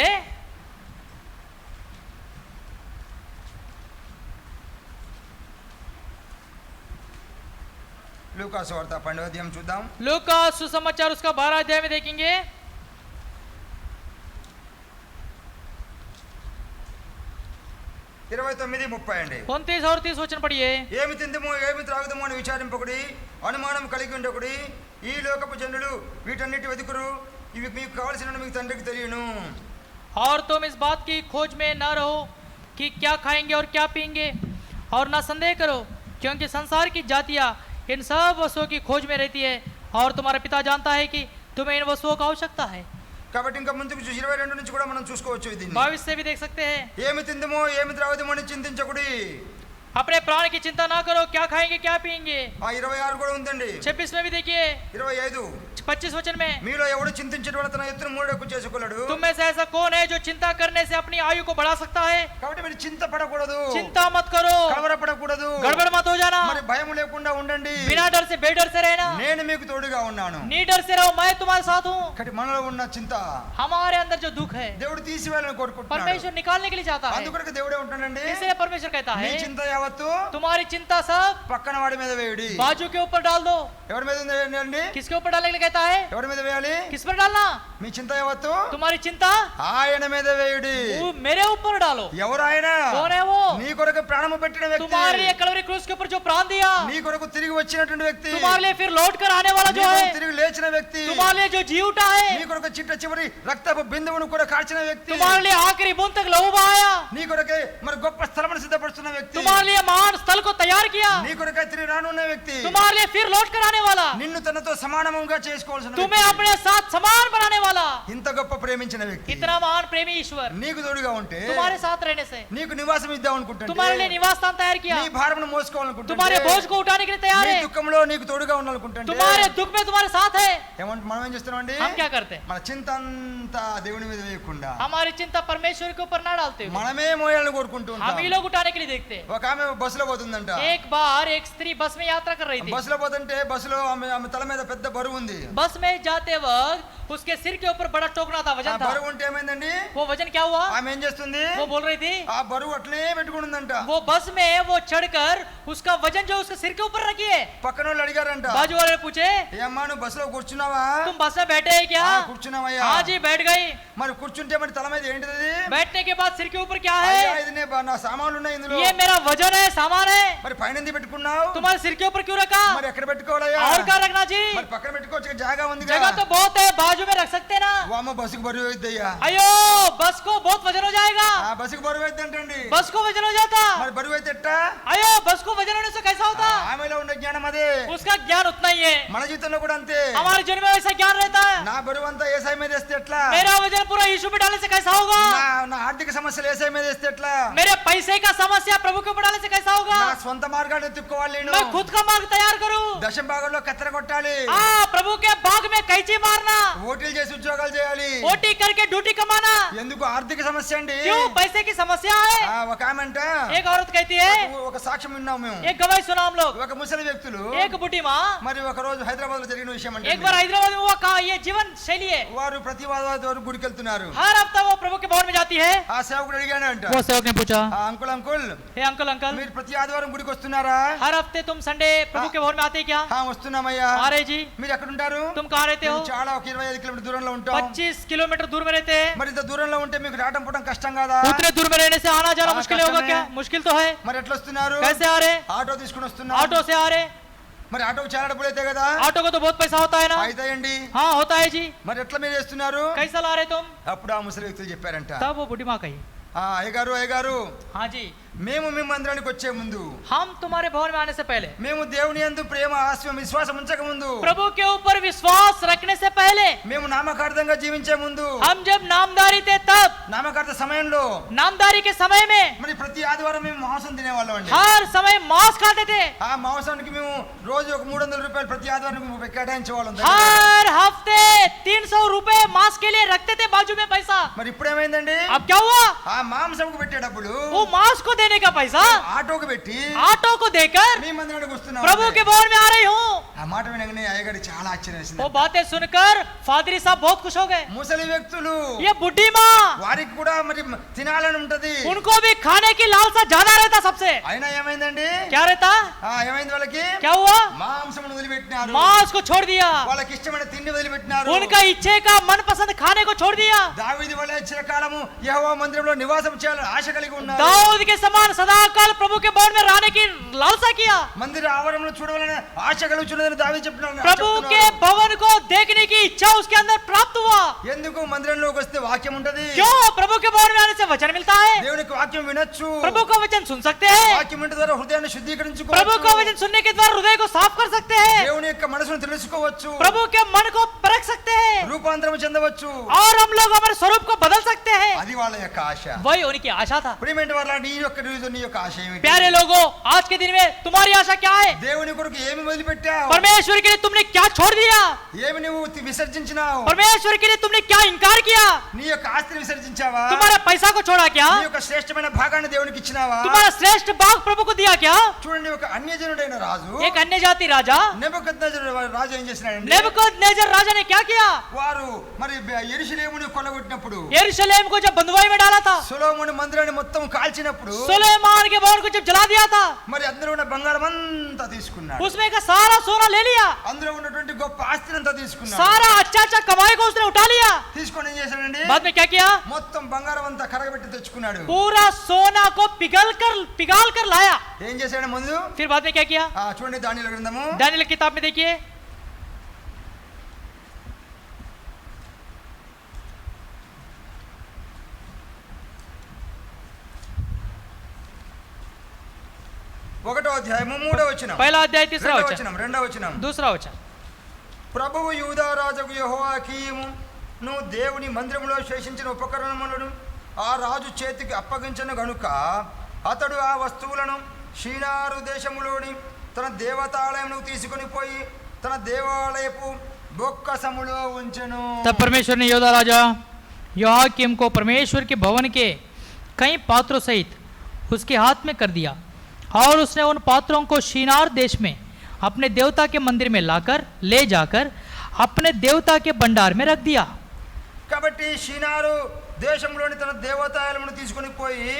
లూకాసు వార్త 12వ అధ్యాయం చూద్దాం. लूका सुसमाचार उसका 12 अध्याय में देखेंगे. 29-30 అండి. 29 और 30 वचन पढ़िए. ఏమి తిందుము ఏమి త్రాగుదము అని విచారింపకుడి, అనుమానం కలిగి ఉండకుడి. ఈ లోకపు జనులు వీటన్నిటి వెతుకురు, ఇవి మీకు కావలసిన మీకు తండ్రికి తెలియను. और तुम इस बात की खोज में न रहो कि क्या खाएंगे और क्या पीएंगे, और ना संदेह करो, क्योंकि संसार की जातियां इन सब वस्तुओं की खोज में रहती है, और तुम्हारा पिता जानता है कि तुम्हें इन वस्तुओं का आवश्यकता है. కాబట్టి ఇంకా ముందుకు చూసి 22 నుంచి కూడా మనం చూసుకోవచ్చు దీన్ని. 22 से भी देख सकते हैं. ఏమి తిందుమో ఏమి త్రాగుదమో అని చింతించకుడి. अपने प्राण की चिंता ना करो, क्या खाएंगे क्या पिएंगे. 26 కూడా ఉందండి. 26 में भी देखिए, 25 25 वचन में, మీలో ఎవడు చింతించేవాడు తన ఎత్తును మూడెక్కు చేసుకోలేడు. तुम में से ऐसा कौन है जो चिंता करने से अपनी आयु को बढ़ा सकता है. కాబట్టి మీరు చింతపడకూడదు, चिंता मत करो, కలవరపడకూడదు, गड़बड़ मत हो जाना, మరి భయం లేకుండా ఉండండి. बिना डर से बेडर से रहना. నేను మీకు తోడుగా ఉన్నాను. निडर से रहो, मैं तुम्हारे साथ हूँ. కాబట్టి మనలో ఉన్న చింత हमारे अंदर जो दुख है దేవుడు తీసివేయాలని కోరుకుంటున్నాడు. परमेश्वर निकालने के लिए चाहता है. అందుకొరకు దేవుడే ఉంటాడండి. इसलिए परमेश्वर कहता మీ है, చింత యావత్తు तुम्हारी चिंता सब పక్కన వాడి మీద వేయుడి. बाजू के ऊपर डाल दो. ఎవరి మీద వేయండి? किसके ऊपर डालने के लिए कहता है? ఎవరి మీద వేయాలి? किस पर डालना? మీ చింత యావత్తు तुम्हारी चिंता ఆయన మీద వేయుడి. वो मेरे ऊपर डालो. ఎవరు ఆయన? कौन है वो? నీ కొరకు ప్రాణము పెట్టిన వ్యక్తి, तुम्हारे लिए कलवरी क्रूस के ऊपर जो प्राण दिया, నీ కొరకు తిరిగి వచ్చినటువంటి వ్యక్తి, तुम्हारे लिए फिर लौट कर आने वाला నీ जो కొరకు है, తిరిగి లేచిన వ్యక్తి, तुम्हारे लिए जो जी उठा నీ है, కొరకు చిట్ట చివరి రక్తపు బిందువును కూడా కార్చిన వ్యక్తి, तुम्हारे लिए आखिरी बूंद तक लहू बहाया, నీ కొరకే మరి గొప్ప స్థలమును సిద్ధపరుస్తున్న వ్యక్తి, तुम्हारे लिए महान स्थल को तैयार किया, నీ కొరకే తిరిగి రానున్న వ్యక్తి, तुम्हारे लिए फिर लौट कर आने वाला, నిన్ను తనతో సమానముగా చేసుకోవాల్సిన तुम्हें వ్యక్తి, अपने साथ समान बनाने वाला, ఇంత గొప్ప ప్రేమించిన వ్యక్తి इतना महान प्रेमी ईश्वर నీకు తోడుగా ఉంటే तुम्हारे साथ रहने से, నీకు నివాసం ఇద్దాం అనుకుంటుంటే, तुम्हारे लिए निवास स्थान तैयार किया, నీ భారమును మోసుకోవాలనుకుంటుంటే, तुम्हारे बोझ को उठाने के लिए तैयार నీ है, దుఃఖంలో నీకు తోడుగా ఉండాలనుకుంటుంటే, तुम्हारे दुख में तुम्हारे साथ है. ఏమంటే మనం ఏం చేస్తున్నామండి? हम क्या करते हैं? మన చింత అంతా దేవుని మీద వేయకుండా हमारी चिंता परमेश्वर के ऊपर ना डालते हुए మనమే మోయాలని కోరుకుంటూ हम ఉంటాం. ही लोग उठाने के लिए देखते हैं. ఒక ఆమె ఆమె బస్సులో పోతుందంట. एक बार एक स्त्री बस में यात्रा कर रही थी। బస్సులో పోతుంటే బస్సులో ఆమె తల మీద పెద్ద బరువు ఉంది. बस में जाते वक्त उसके सिर के ऊपर बड़ा टोकना था, ఆ वजन था। బరువు ఉంటే ఏమైందండి, वो वजन क्या हुआ? ఆమె ఏం చేస్తుంది, वो बोल रही थी ఆ బరువు అట్లే పెట్టుకుంటుందంట. वो बस में वो चढ़कर उसका वजन जो उसके सिर के ऊपर रखी है। పక్కన వాళ్ళు అడిగారంట, बाजू वाले ने पूछे ఏమ్మా నువ్వు బస్సులో కూర్చున్నావా? तुम बस में बैठे हैं क्या? కూర్చున్నావయ్యా. हाँ जी बैठ गई। మరి కూర్చుంటే మరి తల మీద ఏంటిది అది? बैठने के बाद सिर के ऊपर क्या అయ్యా, है? ఇది నా సామాన్లు ఉన్నాయి ఇందులో. ये मेरा वजन है, सामान है। మరి పైన ఎందుకు పెట్టుకున్నావు? तुम्हारे सिर के ऊपर क्यों रखा? మరి ఎక్కడ పెట్టుకోవాలయ్యా? और क्या रखना जी? మరి పక్కన పెట్టుకోవచ్చు, జాగా ఉంది जगह तो बहुत है, बाजू में रख सकते ना। ఓ అమ్మ బస్సుకు బరువు అయిద్దయ్యా. अयो बस को बहुत वजन हो जाएगा। ఆ బస్సుకు బరువు అయిద్దంటండి. बस को वजन हो जाता। మరి బరువు అయితే ఎట్టా? अयो बस को वजन होने से कैसा होता? ఆమెలో ఉన్న జ్ఞానం అదే. उसका ज्ञान उतना ही है। మన జీవితంలో కూడా అంతే. हमारे जीवन में वैसा ज्ञान रहता है। నా బరువు అంతా ఏసై మీద వేస్తే ఎట్లా? मेरा वजन पूरा यीशु पे डालने से कैसा होगा? నా ఆర్థిక సమస్యలు ఏసై మీద వేస్తే ఎట్లా? मेरे पैसे का समस्या प्रभु के ऊपर डालने से कैसा होगा? నా సొంత మార్గాన్ని ఎత్తుక్కోవాలి నేను. मैं खुद का मार्ग तैयार करूं। దశమ భాగంలో కత్తెర కొట్టాలి. प्रभु के बाग में कैंची मारना, ఓటీలు చేసి ఉద్యోగాలు చేయాలి. ओटी करके ड्यूटी कमाना। ఎందుకు? ఆర్థిక సమస్య అండి. क्यों? पैसे की समस्या है। ఒక ఆమె అంట, एक औरत कहती है, ఒక సాక్ష్యం విన్నాము మేము. एक गवाही सुना हम लोग। ఒక ముసలి వ్యక్తులు एक बुढ़ी माँ, మరి ఒక రోజు హైదరాబాద్ లో జరిగిన విషయం అంటే, एक बार हैदराबाद में हुआ, कहा ये जीवन शैली है। వారు ప్రతి వారం గుడికి వెళ్తున్నారు. हर हफ्ता वो प्रभु के भवन में जाती है। ఆ సేవకుడు అడిగాడు అంట, वो सेवक ने पूछा, అంకుల్ అంకుల్ हे अंकल अंकल, మీరు ప్రతి ఆదివారం గుడికి వస్తున్నారా? हर हफ्ते तुम संडे प्रभु के भवन में आते क्या? వస్తున్నామయ్యా. आ रहे जी। మీరు ఎక్కడ ఉంటారు? तुम कहाँ रहते हो? మేము చాలా ఒక 25 కిలోమీటర్ దూరంలో ఉంటాం. 25 किलोमीटर दूर में रहते हैं। మరి ఇంత దూరంలో ఉంటే మీకు రావడం పోవడం కష్టం కదా? उतने दूर में रहने से आना जाना हाँ, मुश्किल कष्ट होगा है। क्या? मुश्किल तो है। మరి ఎట్లా వస్తున్నారు? कैसे आ रहे? ఆటో తీసుకుని వస్తున్నారు. ऑटो से आ रहे। మరి ఆటోకి చాలా డబ్బులు అయితే కదా? ऑटो को तो बहुत पैसा होता है ना? అయితాయండి. हाँ होता है जी। మరి ఎట్లా మీరు చేస్తున్నారు? कैसा ला रहे तुम? అప్పుడు ఆ ముసలి వ్యక్తులు చెప్పారంట, तब वो बुढ़ी माँ कही, అయ్యగారు हाँ जी, మేము మీ మందిరానికి వచ్చే ముందు, हम तुम्हारे भवन में आने से पहले, మేము దేవుని యందు ప్రేమ ఆశ్రయం విశ్వాసం ఉంచక ముందు, प्रभु के ऊपर विश्वास रखने से पहले, మేము నామకార్థంగా జీవించే ముందు, हम जब नामदारी थे तब, నామకార్థ సమయంలో नामदारी के समय में మరి ప్రతి ఆదివారం మేము మాంసం తినేవాళ్ళం అండి. हर समय मांस खाते थे। ఆ మాంసానికి మేము రోజు ఒక 300 రూపాయలు ప్రతి ఆదివారం మేము కేటాయించే వాళ్ళం. हर हफ्ते 300 रुपए मांस के लिए रखते थे बाजू में पैसा। మరి ఇప్పుడు ఏమైందండి? अब क्या हुआ? ఆ మాంసంకు పెట్టే డబ్బులు वो मांस को देने का पैसा ఆటోకు పెట్టి ऑटो को देकर మీ మందిరానికి వస్తున్నాం. प्रभु के भवन में आ रही हूँ। ఆ మాట వినగానే అయ్యగారికి చాలా ఆశ్చర్యం వేసింది. वो बातें सुनकर फादरी साहब बहुत खुश हो गए। ముసలి వ్యక్తులు ये बुढ़ी माँ, వారికి కూడా మరి తినాలని ఉంటది. उनको भी खाने की लालसा ज्यादा रहता सबसे। అయినా ఏమైందండి? क्या रहता? ఏమైంది వాళ్ళకి? क्या हुआ? మాంసమును వదిలిపెట్టినారు. मांस को छोड़ दिया, వాళ్ళకి ఇష్టమైన తిండి వదిలిపెట్టినారు. उनका इच्छे का मनपसंद खाने को छोड़ दिया। దావీదు వలె చిరకాలము యెహోవా మందిరంలో నివాసం చేయాలని ఆశ కలిగి ఉన్నారు. दाऊद के समान सदाकाल प्रभु के भवन में रहने की लालसा किया। మందిర ఆవరణలో చూడవాలని ఆశ కలుగుచున్నదని దావీదు చెప్తున్నాడు. प्रभु के भवन को देखने की इच्छा उसके अंदर प्राप्त हुआ। ఎందుకు? మందిరంలోకి వస్తే వాక్యం ఉంటది. क्यों? प्रभु के भवन में आने से वचन मिलता है। దేవునికి వాక్యం వినొచ్చు. प्रभु का वचन सुन सकते हैं। వాక్యం వినడం ద్వారా హృదయాన్ని प्रभु శుద్ధీకరించుకోవచ్చు. का वचन सुनने के द्वारा हृदय को साफ कर सकते हैं। దేవుని యొక్క మనసును తెలుసుకోవచ్చు. प्रभु के मन को परख सकते हैं రూపాంతరం చెందవచ్చు. और हम लोग हमारे स्वरूप को बदल सकते हैं। అది వాళ్ళ యొక్క ఆశ. वही उनकी आशा था। ప్రియమైన వాళ్ళ నీ యొక్క ఆశ ఏమిటి? प्यारे लोगों, आज के दिन में तुम्हारी आशा क्या है? దేవుని కొరకు ఏమి వదిలిపెట్టావు? परमेश्वर के लिए तुमने क्या छोड़ दिया? ఏమి నువ్వు విసర్జించినావు? परमेश्वर के लिए तुमने क्या इनकार किया? నీ యొక్క ఆస్తిని విసర్జించావా? तुम्हारे पैसा को छोड़ा क्या? నీ యొక్క శ్రేష్టమైన భాగాన్ని దేవునికి ఇచ్చినావా? तुम्हारा श्रेष्ठ भाग प्रभु को दिया क्या? చూడండి, ఒక అన్యజనుడైన రాజు एक अन्य जाति राजा నెబుకద్నెజరు రాజు ఏం చేసినాడండి? नेबुकदनेस्सर राजा ने क्या किया? వారు మరి యెరూషలేమును కొల్లగొట్టినప్పుడు, यरूशलेम को जब बंधुआई में डाला था, సొలొమోను మందిరాన్ని మొత్తం కాల్చినప్పుడు, सुलेमान के भवन को जब जला दिया था, మరి అందులో ఉన్న బంగారం అంతా తీసుకున్నాడు. उसमें का सारा सोना ले लिया, అందులో ఉన్నటువంటి గొప్ప ఆస్తిని అంతా తీసుకున్నాడు. सारा अच्छा अच्छा कमाई को उसने उठा लिया। తీసుకొని ఏం చేశాడండి? बाद में क्या किया? మొత్తం బంగారం అంతా కరగబెట్టి తెచ్చుకున్నాడు. पूरा सोना को पिघाल कर लाया। ఏం చేశాడు ముందు? फिर बाद में क्या किया? చూడండి దానియేలు గ్రంథము दानियेल की किताब में देखिए, ఒకటో అధ్యాయము 3వ వచనం. पहला अध्याय तीसरा రెండవ वचन, వచనం, రెండవ వచనం. दूसरा वचन। ప్రభువు యూదా రాజుకు యెహోయాకీమును దేవుని మందిరములో శేషించిన ఉపకరణములను ఆ రాజు చేతికి అప్పగించను గనుక అతడు ఆ వస్తువులను షీనారు దేశములోని తన దేవతాలయమును తీసుకొని పోయి తన దేవాలయపు బొక్కసములో ఉంచెను. तब परमेश्वर ने योधा राजा योआकीम को परमेश्वर के भवन के कई पात्रों सहित उसके हाथ में कर दिया और उसने उन पात्रों को शिनार देश में अपने देवता के मंदिर में लाकर ले जाकर अपने देवता के भंडार में रख दिया। కాబట్టి షీనారు దేశంలోని తన దేవతాలయమును తీసుకొని పోయి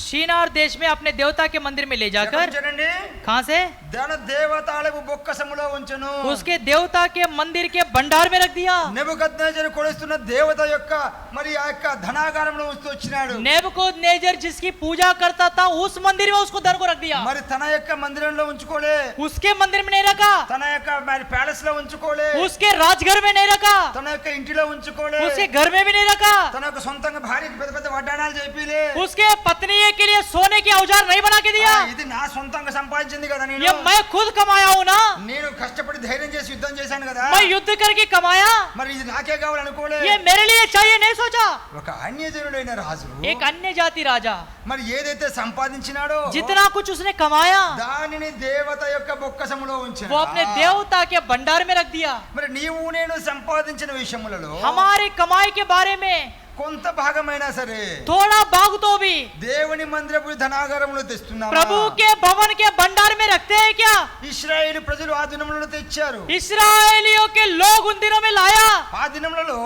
शिनार देश में अपने देवता के मंदिर में ले जाकर ఉంచాడండి. कहां से తన దేవతాలయము బొక్కసములో ఉంచెను. उसके देवता के मंदिर के भंडार में रख दिया। నెబుకద్నెజరు కొలుస్తున్న దేవత యొక్క మరి ఆ యొక్క ధనాగారంలో ఉంచుతూ వచ్చినాడు. नेबुकदनेस्सर जिसकी पूजा करता था उस मंदिर में उसको धन को रख दिया। మరి తన యొక్క మందిరంలో ఉంచుకోలే, उसके मंदिर में नहीं रखा, తన యొక్క మరి ప్యాలెస్ లో ఉంచుకోలే, उसके राजघर में नहीं रखा, తన యొక్క ఇంటిలో ఉంచుకోలే, उसके घर में भी नहीं रखा, తన యొక్క సొంతంగా భార్యకి పెద్ద పెద్ద వడ్డాణాలు చేపిలే. उसके पत्नी के लिए सोने के औजार नहीं बना के दिया। ఇది నా సొంతంగా సంపాదించింది కదా, నేను ये मैं खुद कमाया हूं ना, నేను కష్టపడి ధైర్యం చేసి యుద్ధం చేశాను కదా, मैं युद्ध करके कमाया, మరి ఇది నాకే కావాలనుకోలే. ये मेरे लिए चाहिए नहीं सोचा। ఒక అన్యజనుడైన రాజు एक अन्य जाति राजा మరి ఏదైతే సంపాదించినాడో जितना कुछ उसने कमाया దానిని దేవత యొక్క బొక్కసములో ఉంచాడు. वो अपने देवता के भंडार में रख दिया। మరి నీవు నేను సంపాదించిన విషయములలో हमारे कमाई के बारे में కొంత భాగమైనా సరే थोड़ा भाग तो भी దేవుని మందిరపు ధనాగారంలో తెస్తున్నావా? प्रभु के भवन के भंडार में रखते हैं क्या? ఇశ్రాయేలు ప్రజలు ఆ దినములలో తెచ్చారు. इस्राएलियों के लोग उन दिनों में लाया। ఆ దినములలో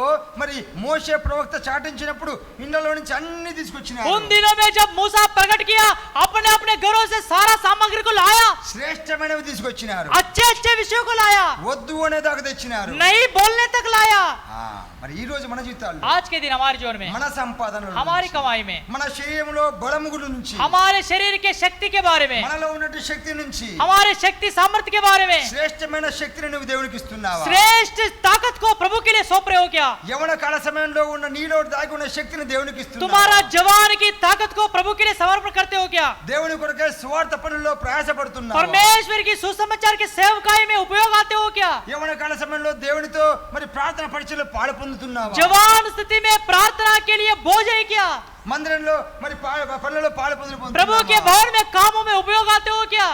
మరి మోషే ప్రవక్త చాటించినప్పుడు ఇండ్లలో నుంచి అన్ని తీసుకొచ్చినారు. उन दिनों में जब मूसा प्रकट किया अपने अपने घरों से सारा सामग्री को लाया, శ్రేష్టమైనవి తీసుకొచ్చినారు. अच्छे अच्छे विषयों को लाया, వద్దు అనే దాకా తెచ్చినారు. नहीं बोलने तक लाया। మరి ఈ రోజు మన జీవితాల్లో आज के दिन हमारे जीवन में, మన సంపాదనలో हमारी कमाई में, మన శరీరంలో బలముల నుంచి हमारे शरीर के शक्ति के बारे में, మనలో ఉన్నటువంటి శక్తి నుంచి हमारे शक्ति सामर्थ्य के बारे में శ్రేష్టమైన శక్తిని నువ్వు దేవునికి ఇస్తున్నావా? श्रेष्ठ ताकत को प्रभु के लिए सौंप रहे हो क्या? యవన కాల సమయంలో ఉన్న నీలో దాగి ఉన్న శక్తిని దేవునికి ఇస్తున్నావా? तुम्हारा जवान की ताकत को प्रभु के लिए समर्पण करते हो क्या? దేవుని కొరకే స్వార్థ పనుల్లో ప్రయాసపడుతున్నావా? परमेश्वर की सुसमाचार के सेवकाई में उपयोग आते हो क्या? యవన కాల సమయంలో దేవునితో మరి ప్రార్థన పరిచయలో పాలు పొందుతున్నావా? जवान स्थिति में प्रार्थना के लिए बोझ है क्या? మందిరంలో మరి పనులలో పాలు పొందుతున్నావా? प्रभु के भवन में कामों में उपयोग आते हो क्या?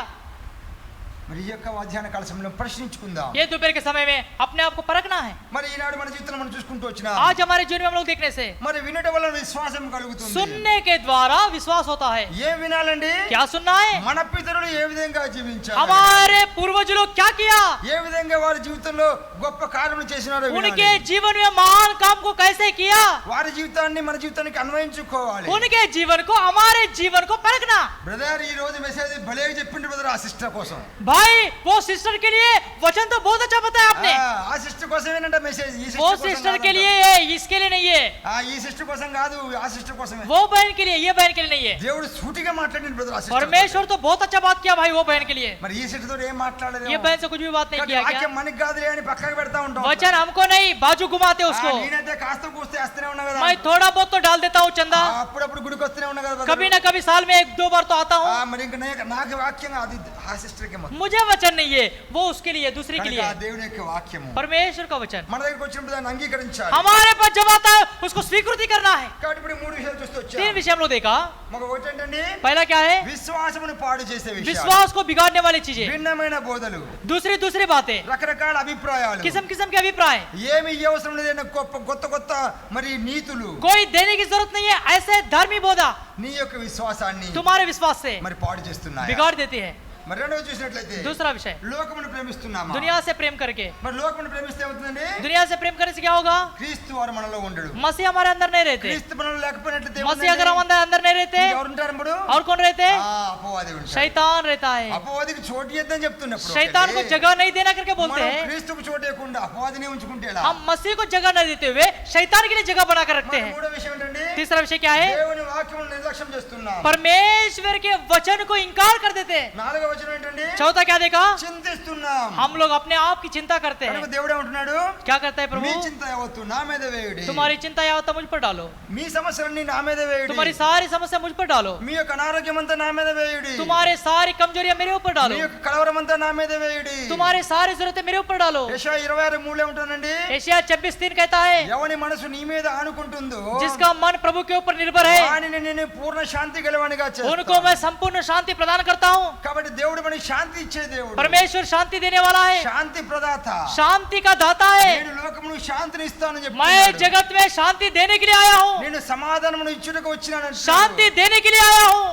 మరి ఈ యొక్క మధ్యాహ్న కాల సమయంలో ప్రశ్నించుకుందాం. ये दोपहर के समय में अपने आप को परखना है। మరి ఈనాడు మన జీవితంలో మనం చూసుకుంటూ వచ్చినా आज हमारे जीवन में हम लोग देखने से, మరి వినడం వల్ల విశ్వాసం కలుగుతుంది. सुनने के द्वारा विश्वास होता है। ఏం వినాలండి? क्या सुनना है? మన పితరులు ఏ విధంగా జీవించారు, हमारे पूर्वज लोग क्या किया, ఏ విధంగా వారి జీవితంలో గొప్ప కార్యములు చేసినారో उनके వినాలి. जीवन में महान काम को कैसे किया, వారి జీవితాన్ని మన జీవితానికి అన్వయించుకోవాలి. उनके जीवन को हमारे जीवन को परखना। బ్రదర్ ఈ రోజు మెసేజ్ భలే చెప్పిండు బ్రదర్, ఆ సిస్టర్ కోసం. भाई वो सिस्टर के लिए वचन तो बहुत अच्छा बताया आपने। ఆ సిస్టర్ కోసమేనంట మెసేజ్. ఈ वो సిస్టర్ सिस्टर के लिए है, इसके लिए नहीं है। ఈ సిస్టర్ కోసం కాదు, ఆ సిస్టర్ కోసమే. वो बहन के लिए, ये बहन के लिए नहीं है। దేవుడు సూటిగా మాట్లాడిండు బ్రదర్ ఆ సిస్టర్. परमेश्वर तो बहुत अच्छा बात किया भाई वो बहन के लिए। మరి ఈ సిస్టర్ తో ఏం మాట్లాడలేదు. ये बहन से कुछ भी बात नहीं किया क्या? వాక్యం మనకి కాదులే అని పక్కకు పెడతా ఉంటాం. वचन हमको नहीं, बाजू घुमाते उसको। నేనైతే కాస్త కూస్తే వస్తూనే ఉన్నా కదా. मैं थोड़ा बहुत तो डाल देता हूँ चंदा, అప్పుడప్పుడు గుడికి వస్తూనే ఉన్నా కదా. कभी ना कभी साल में 1-2 बार तो आता हूँ। మరి ఇంకా నాకు వాక్యం అది ఆ సిస్టర్ కి మొత్తం. मुझे वचन नहीं है, वो उसके लिए, दूसरे के लिए। దేవుని యొక్క వాక్యము परमेश्वर का वचन మన దగ్గరికి వచ్చినప్పుడు దాన్ని అంగీకరించాలి. हमारे पास जब आता है उसको स्वीकृति करना है। కాబట్టి ఇప్పుడు మూడు విషయాలు చూస్తూ 3 వచ్చాం. विषय हम लोग देखा। మాకు ఒకటి ఏంటండి? पहला क्या है? విశ్వాసమును పాడు చేసే విషయాలు, विश्वास को बिगाड़ने वाली चीजें। భిన్నమైన బోధలు, दूसरी बातें, రకరకాల అభిప్రాయాలు, किस्म के अभिप्राय। ఏమి ఈ అవసరం లేదన్న కొత్త కొత్త మరి నీతులు, कोई देने की जरूरत नहीं है ऐसे धर्मी बोधा నీ యొక్క విశ్వాసాన్ని तुम्हारे विश्वास से మరి పాడు చేస్తున్నాయి. बिगाड़ देती है। మరి రెండోది చూసినట్లయితే दूसरा विषय, లోకమును ప్రేమిస్తున్నామా? दुनिया से प्रेम करके। మరి లోకమును ప్రేమిస్తే ఏమవుతుందండి? दुनिया से प्रेम करने से क्या होगा? క్రీస్తు వారు మనలో ఉండడు. मसीह हमारे अंदर नहीं रहते। క్రీస్తు మనలో లేకపోయినట్లయితే मसीह अगर हम अंदर नहीं रहते ఎవరు ఉంటారు ఇప్పుడు? और कौन रहते? అపవాది ఉంటాడు. शैतान रहता है। అపవాదికి చోటు ఇద్దని చెప్తున్నప్పుడు शैतान को जगह नहीं देना करके बोलते మనం हैं। క్రీస్తుకు చోటు ఇవ్వకుండా అపవాదిని ఉంచుకుంటే ఎలా? हम मसीह को जगह नहीं देते हुए शैतान के लिए जगह बनाकर रखते మరి हैं। మూడో విషయం ఏంటండి? तीसरा विषय क्या है? దేవుని వాక్యమును నిర్లక్ష్యం చేస్తున్నాం. परमेश्वर के वचन को इनकार कर देते हैं। నాలుగో వచనం ఏంటండి? चौथा क्या देखा? చింతిస్తున్నాం. हम लोग अपने आप की चिंता करते కనుక हैं। దేవుడు ఏమంటున్నాడు? क्या करता है మీ प्रभु? చింత యావత్తు నా మీద వేయుడి. तुम्हारी चिंता या तो मुझ पर डालो, మీ సమస్యలన్నీ నా మీద వేయుడి. तुम्हारी सारी समस्या मुझ पर डालो, మీ యొక్క అనారోగ్యం అంతా నా మీద వేయుడి. तुम्हारे सारी कमजोरियां मेरे ऊपर మీ डालो, యొక్క కలవరం అంతా నా మీద వేయుడి. तुम्हारी सारी जरूरतें मेरे ऊपर डालो। యెషయా 26:3 ఉంటానండి. एशिया 26:3 कहता है, ఎవని మనసు నీ మీద ఆనుకుంటుందో जिसका मन प्रभु के ऊपर निर्भर है వానిని నేను పూర్ణ శాంతి గలవానిగా చేస్తాను. उनको मैं संपूर्ण शांति प्रदान करता हूँ। కాబట్టి దేవుడు మనకి శాంతి ఇచ్చే దేవుడు. परमेश्वर शांति देने वाला है, శాంతి ప్రదాత. शांति का दाता है। నేను లోకమును శాంతిని ఇస్తానని मैं చెప్తున్నాడు. जगत में शांति देने के लिए आया हूँ, నేను సమాధానమును ఇచ్చుటకు వచ్చినాను. शांति देने के लिए आया हूँ।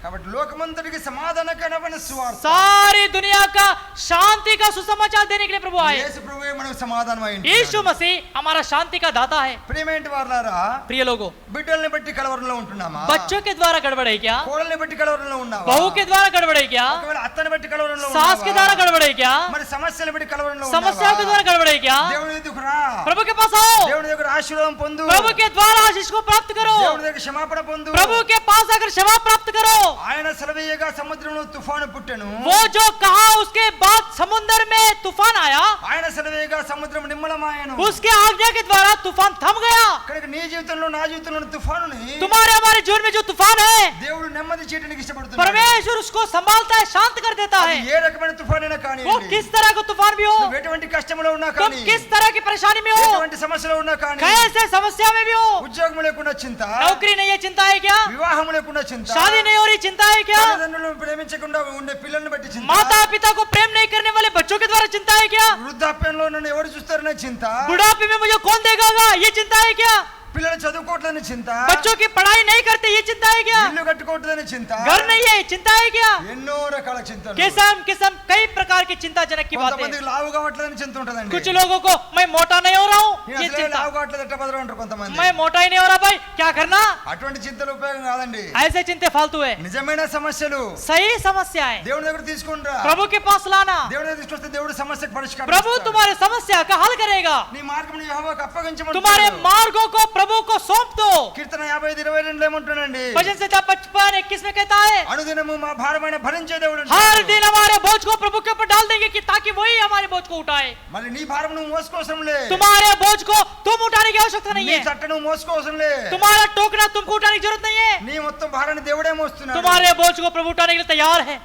కాబట్టి లోకమంతటికి సమాధానకరమైన సువార్త सारी दुनिया का शांति का सुसमाचार देने के लिए प्रभु आए। యేసు ప్రభువే మనకు సమాధానమై यीशु ఉంటున్నాడు. मसीह हमारा शांति का दाता है। ప్రియమైన వారలారా, प्रिय लोगों, బిడ్డల్ని బట్టి కలవరంలో ఉంటున్నామా? बच्चों के द्वारा गड़बड़ है क्या? కోడల్ని బట్టి కలవరంలో ఉన్నావా? बहू के द्वारा गड़बड़ है क्या? ఒకవేళ అత్తని బట్టి కలవరంలో सास के द्वारा ఉన్నావా? गड़बड़ है क्या? మరి సమస్యలు బట్టి కలవరంలో समस्याओं के द्वारा ఉన్నావా? गड़बड़ है क्या? దేవుని దగ్గరకు రా, प्रभु के पास आओ, దేవుని దగ్గర ఆశీర్వాదం పొందు, प्रभु के द्वारा आशीष को प्राप्त करो, దేవుని దగ్గర క్షమాపణ పొందు. प्रभु के पास आकर क्षमा प्राप्त करो। ఆయన సెలవేయగా సముద్రంలో తుఫాను పుట్టెను, वो जो कहा उसके बाद समुद्र में तूफान आया, ఆయన సెలవేయగా సముద్రం నిమ్మలమాయెను. उसके आज्ञा के द्वारा तूफान थम गया। కనుక నీ జీవితంలో నా జీవితంలో ఉన్న తుఫానుని तुम्हारे हमारे जीवन में जो तूफान है, దేవుడు నెమ్మది చేయడానికి ఇష్టపడుతున్నాడు. परमेश्वर उसको संभालता है, शांत कर देता అది है। ఏ రకమైన తుఫానైనా वो కానివ్వండి, किस तरह का तूफान भी हो, నువ్వు ఎటువంటి కష్టంలో ఉన్నా तुम కానీ, किस तरह की परेशानी में हो, ఎటువంటి సమస్యలో ఉన్నా కానీ, कैसे समस्या में भी हो, ఉద్యోగం లేకుండా చింత, नौकरी नहीं है चिंता है क्या, వివాహం లేకుండా చింత, शादी नहीं हो रही चिंता है क्या, తల్లిదండ్రులను ప్రేమించకుండా ఉండే పిల్లల్ని బట్టి చింత, माता पिता को प्रेम नहीं करने वाले बच्चों के द्वारा चिंता है क्या, వృద్ధాప్యంలో నన్ను ఎవరు చూస్తారనే చింత, बुढ़ापे में मुझे कौन देखेगा ये चिंता है क्या, పిల్లలు చదువుకోవట్లేని చింత, बच्चों की पढ़ाई नहीं करते ये चिंता है क्या, ఇల్లు కట్టుకోవట్లేని చింత, घर नहीं है चिंता है क्या, ఎన్నో రకాల చింతలు. किस्म किस्म कई प्रकार की चिंताजनक की बातें। కొంతమందికి లావు కావట్లేదని చింత ఉంటదండి. कुछ लोगों को मैं मोटा नहीं हो रहा हूँ నేను ये అసలే चिंता, లావు కావట్లేదు ఎట్ట బదరు అంటారు కొంతమంది. मैं मोटा ही नहीं हो रहा भाई क्या करना, అటువంటి చింతలు ఉపయోగం కాదండి. ऐसे चिंते फालतू है। నిజమైన సమస్యలు सही समस्या है దేవుని దగ్గర తీసుకుంటా, प्रभु के पास लाना, దేవుని దగ్గర తీసుకొస్తే దేవుడు సమస్యకు పరిష్కారం प्रभु ఇస్తాడు. तुम्हारे समस्या का हल करेगा, నీ మార్గం యెహోవాకు అప్పగించమని तुम्हारे मार्गों को प्रभु को सौंप दो। కీర్తన 55:22 ఏమంటున్నాడండి? भजन संहिता 55:21 में कहता है, అనుదినము మా భారమైన భరించే దేవుడు हर అంటాడు. दिन हमारे बोझ को प्रभु के ऊपर डाल देंगे कि ताकि वही हमारे बोझ को उठाए। మళ్ళీ నీ భారం నువ్వు మోసుకోవసరంలే, तुम्हारे बोझ को तुम उठाने की आवश्यकता नहीं నీ है, తట్ట నువ్వు మోసుకోవసరంలే, तुम्हारा टोकना तुमको उठाने की जरूरत नहीं है, నీ మొత్తం భారాన్ని దేవుడే మోస్తున్నాడు. तुम्हारे बोझ को प्रभु उठाने के लिए तैयार है।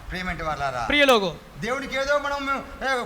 ప్రియమైన వాళ్ళారా, प्रिय लोगों, దేవునికి ఏదో మనం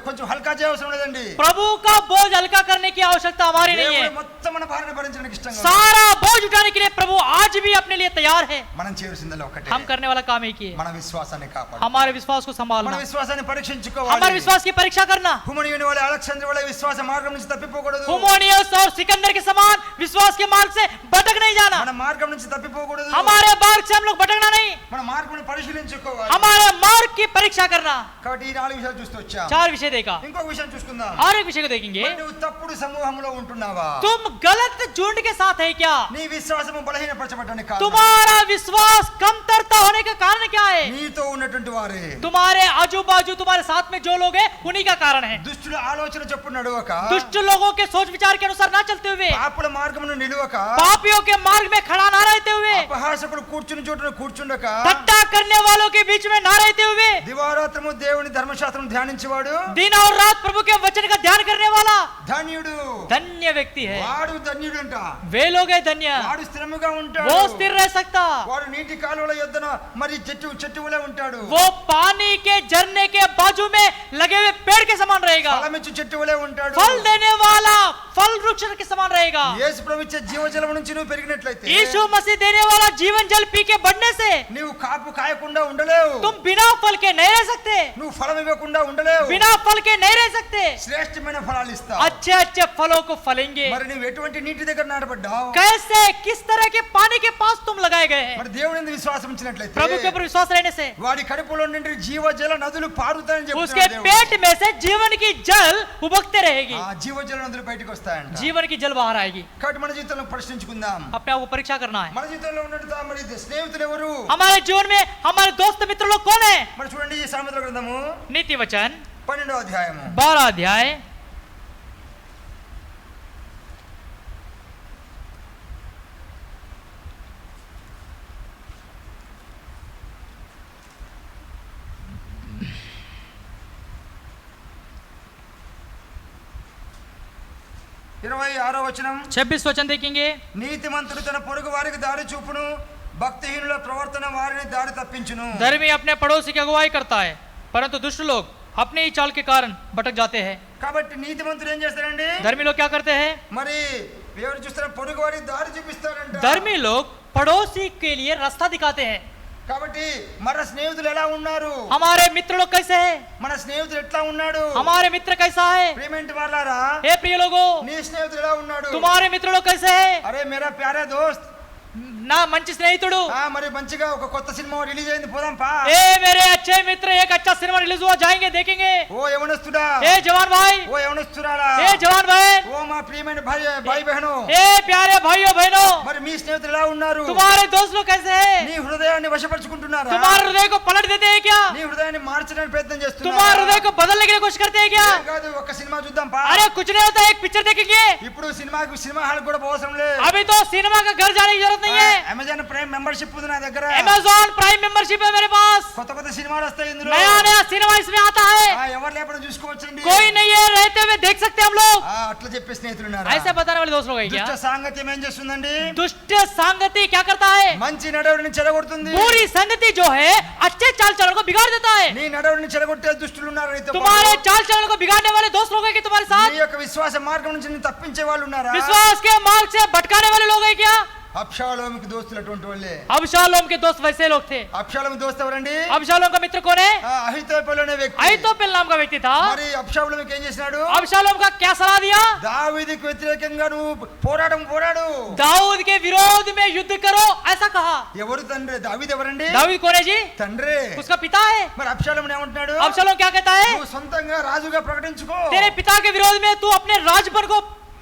కొంచెం హల్కా చేయవసరం లేదండి. प्रभु का बोझ हल्का करने की आवश्यकता हमारी नहीं దేవుడు है, మొత్తం మన భారాన్ని భరించడానికి ఇష్టంగా ఉన్నాడు. सारा बोझ उठाने के लिए प्रभु आज भी अपने लिए तैयार है। మనం చేయవలసిందల్లా ఒకటే, हम करने वाला काम एक ही है, మన విశ్వాసాన్ని కాపాడు, हमारे विश्वास को మన संभालना, విశ్వాసాన్ని हमारे పరీక్షించుకోవాలి. विश्वास की परीक्षा करना। హుమనీయుని వలె అలెగ్జాండర్ వలె విశ్వాస మార్గం నుంచి తప్పిపోకూడదు. हुमोनियस और सिकंदर के समान विश्वास के मार्ग से भटक नहीं जाना, మన మార్గం నుంచి తప్పిపోకూడదు. हमारे मार्ग से हम लोग भटकना नहीं, మన మార్గం పరిశీలించుకోవాలి. हमारे मार्ग की परीक्षा करना। కాబట్టి ఈ 4 విషయాలు చూస్తూ వచ్చాం. 4 विषय देखा, ఇంకొక విషయం చూసుకుందాం. और एक विषय को देखेंगे। మరి నువ్వు తప్పుడు సమూహంలో ఉంటున్నావా? तुम गलत झुंड के साथ है क्या, నీ విశ్వాసము బలహీనపరచబడడానికి కారణం तुम्हारा विश्वास कमतरता होने का कारण क्या है, నీతో ఉన్నటువంటి వారే तुम्हारे आजू बाजू तुम्हारे साथ में जो लोग हैं उन्हीं का कारण है। దుష్టుల ఆలోచన చొప్పున నడువక, दुष्ट लोगों के सोच विचार के अनुसार ना चलते हुए, పాపుల మార్గమును నిలువక, पापियों के मार्ग में खड़ा ना रहते हुए, అపహాసకుడు కూర్చుని చోటున కూర్చుండక, ठट्टा करने वालों के बीच में ना रहते हुए, దివారాత్రము దేవుని ధర్మశాస్త్రం ధ్యానించేవాడు दिन और रात प्रभु के वचन का ध्यान करने वाला ధన్యుడు. धन्य व्यक्ति है। వాడు ధన్యుడంట. वे लोग है धन्य, వాడు స్థిరముగా ఉంటాడు. वो स्थिर रह सकता, వాడు నీటి కాలువల యొద్దన మరి చెట్టు వలె ఉంటాడు. वो पानी के झरने के बाजू में लगे हुए पेड़ के समान रहेगा, ఫలమిచ్చు చెట్టు వలె ఉంటాడు. फल देने वाला फल वृक्ष के समान रहेगा। యేసు ప్రభు ఇచ్చే జీవజలం నుంచి నువ్వు పెరిగినట్లయితే, यीशु मसीह देने वाला जीवन जल पी के बढ़ने से నీవు కాపు కాయకుండా ఉండలేవు. तुम बिना फल के नहीं रह सकते, నువ్వు ఫలం ఇవ్వకుండా ఉండలేవు. बिना फल के नहीं रह सकते, శ్రేష్టమైన ఫలాలు ఇస్తావు. अच्छे अच्छे फलों को फलेंगे। మరి నువ్వు ఎటువంటి నీటి దగ్గర నాటబడ్డావు? कैसे किस तरह के पानी के पास तुम लगाए गए हैं, మరి దేవుని యందు విశ్వాసం ఉంచినట్లయితే प्रभु के ऊपर विश्वास रहने से వాడి కడుపులో నుండి జీవజల నదులు పారుతాయని उसके చెప్తున్నాడు దేవుడు. पेट में से जीवन की जल उबकते रहेगी, ఆ జీవజల నదులు బయటికి వస్తాయంట. जीवन की जल बाहर आएगी। కాబట్టి మన జీవితంలో ప్రశ్నించుకుందాం, अपने आप को परीक्षा करना है। మన జీవితంలో ఉన్నట్టు మరి స్నేహితులు ఎవరు? हमारे जीवन में हमारे दोस्त मित्र लोग कौन है? మరి చూడండి ఈ సామెతల గ్రంథము नीति वचन 12వ అధ్యాయము 12 अध्याय 26వ వచనం. 26 वचन देखेंगे। నీతిమంతుడు తన పొరుగు వారికి దారి చూపును, భక్తిహీనుల ప్రవర్తన వారిని దారి తప్పించును. धर्मी अपने पड़ोसी की अगुवाई करता है, परंतु दुष्ट लोग अपनी ही चाल के कारण भटक जाते हैं। కాబట్టి నీతిమంతుడు ఏం చేస్తారండి? धर्मी लोग क्या करते हैं? మరి ఎవరు చూస్తారా? పొరుగు వారికి దారి చూపిస్తారంట. धर्मी लोग पड़ोसी के लिए रास्ता दिखाते हैं। కాబట్టి మన స్నేహితులు ఎలా ఉన్నారు? हमारे मित्र लोग कैसे हैं? మన స్నేహితుడు ఎట్లా ఉన్నాడు? हमारे मित्र कैसा है? ప్రియమైన వాళ్ళారా, हे प्रिय लोगों, నీ స్నేహితుడు ఎలా ఉన్నాడు? तुम्हारे मित्र लोग कैसे हैं? అరే మేరా ప్యారా దోస్త్, నా మంచి స్నేహితుడు మరి మంచిగా ఒక కొత్త సినిమా రిలీజ్ అయింది, పోదాం పా. ए मेरे अच्छे मित्र एक अच्छा सिनेमा रिलीज हुआ जाएंगे देखेंगे ఓ యవనస్తుడా, ए जवान भाई ఓ యవనస్తురాలా, ए जवान बहन ఓ మా ప్రియమైన భాయి బహను, ए प्यारे भाइयों बहनों మరి మీ స్నేహితులు ఎలా ఉన్నారు? तुम्हारे दोस्त लोग कैसे हैं నీ హృదయాన్ని వశపరుచుకుంటున్నారా? तुम्हारे हृदय को पलट देते हैं क्या నీ హృదయాన్ని మార్చడానికి ప్రయత్నం तुम्हारे చేస్తున్నారా? हृदय को बदलने के लिए कोशिश करते हैं क्या ఏం కాదు, ఒక సినిమా చూద్దాం పా. अरे कुछ नहीं होता एक पिक्चर देखेंगे ఇప్పుడు సినిమా హాల్ కూడా అవసరం లేదు. अभी तो सिनेमा का घर जाने की जरूरत नहीं है అమెజాన్ ప్రైమ్ మెంబర్షిప్ ఉంది నా దగ్గర. अमेज़न प्राइम मेंबरशिप है मेरे पास కొత్త కొత్త సినిమాలు వస్తాయి ఇందులో. नया नया सिनेमा इसमें आता है ఎవరు లేకుండా చూసుకోవచ్చండి. कोई नहीं है रहते हुए देख सकते हैं हम लोग అట్లా చెప్పే స్నేహితులు ఉన్నారు. ऐसे बताने वाले दोस्त लोग हैं क्या దుష్ట సాంగత్యం ఏం చేస్తుందండి? दुष्ट संगति क्या करता है మంచి నడవడిని చెడగొడుతుంది. बुरी संगति जो है अच्छे चाल चलन को बिगाड़ देता है నీ నడవడిని చెడగొట్టే దుష్టులు ఉన్నారు నీతో పాటు. तुम्हारे चाल चलन को बिगाड़ने वाले दोस्त लोग हैं कि तुम्हारे साथ నీ యొక్క విశ్వాస మార్గం నుంచి నిన్ను తప్పించే వాళ్ళు ఉన్నారా? विश्वास के मार्ग से भटकाने वाले लोग हैं क्या అబ్షాలోముకి దోస్తులు అటువంటి వాళ్ళే. अबशालोम के दोस्त वैसे लोग थे అబ్షాలోము దోస్తు ఎవరండి? अबशालोम का मित्र कौन है అహితోపెలు అనే వ్యక్తి. अहीतोपेल नाम का व्यक्ति था మరి అబ్షాలోముకి ఏం చేసినాడు? अबशालोम का क्या सलाह दिया దావీదుకు వ్యతిరేకంగా నువ్వు పోరాడు. दाऊद के विरोध में युद्ध करो ऐसा कहा ఎవరు తండ్రి? దావీదు ఎవరండి? दाऊद कौन है जी తండ్రి. उसका पिता है మరి అబ్షాలోము ఏమంటున్నాడు? अबशालोम क्या कहता है నువ్వు సొంతంగా రాజుగా ప్రకటించుకో. तेरे पिता के विरोध में तू अपने राजपद को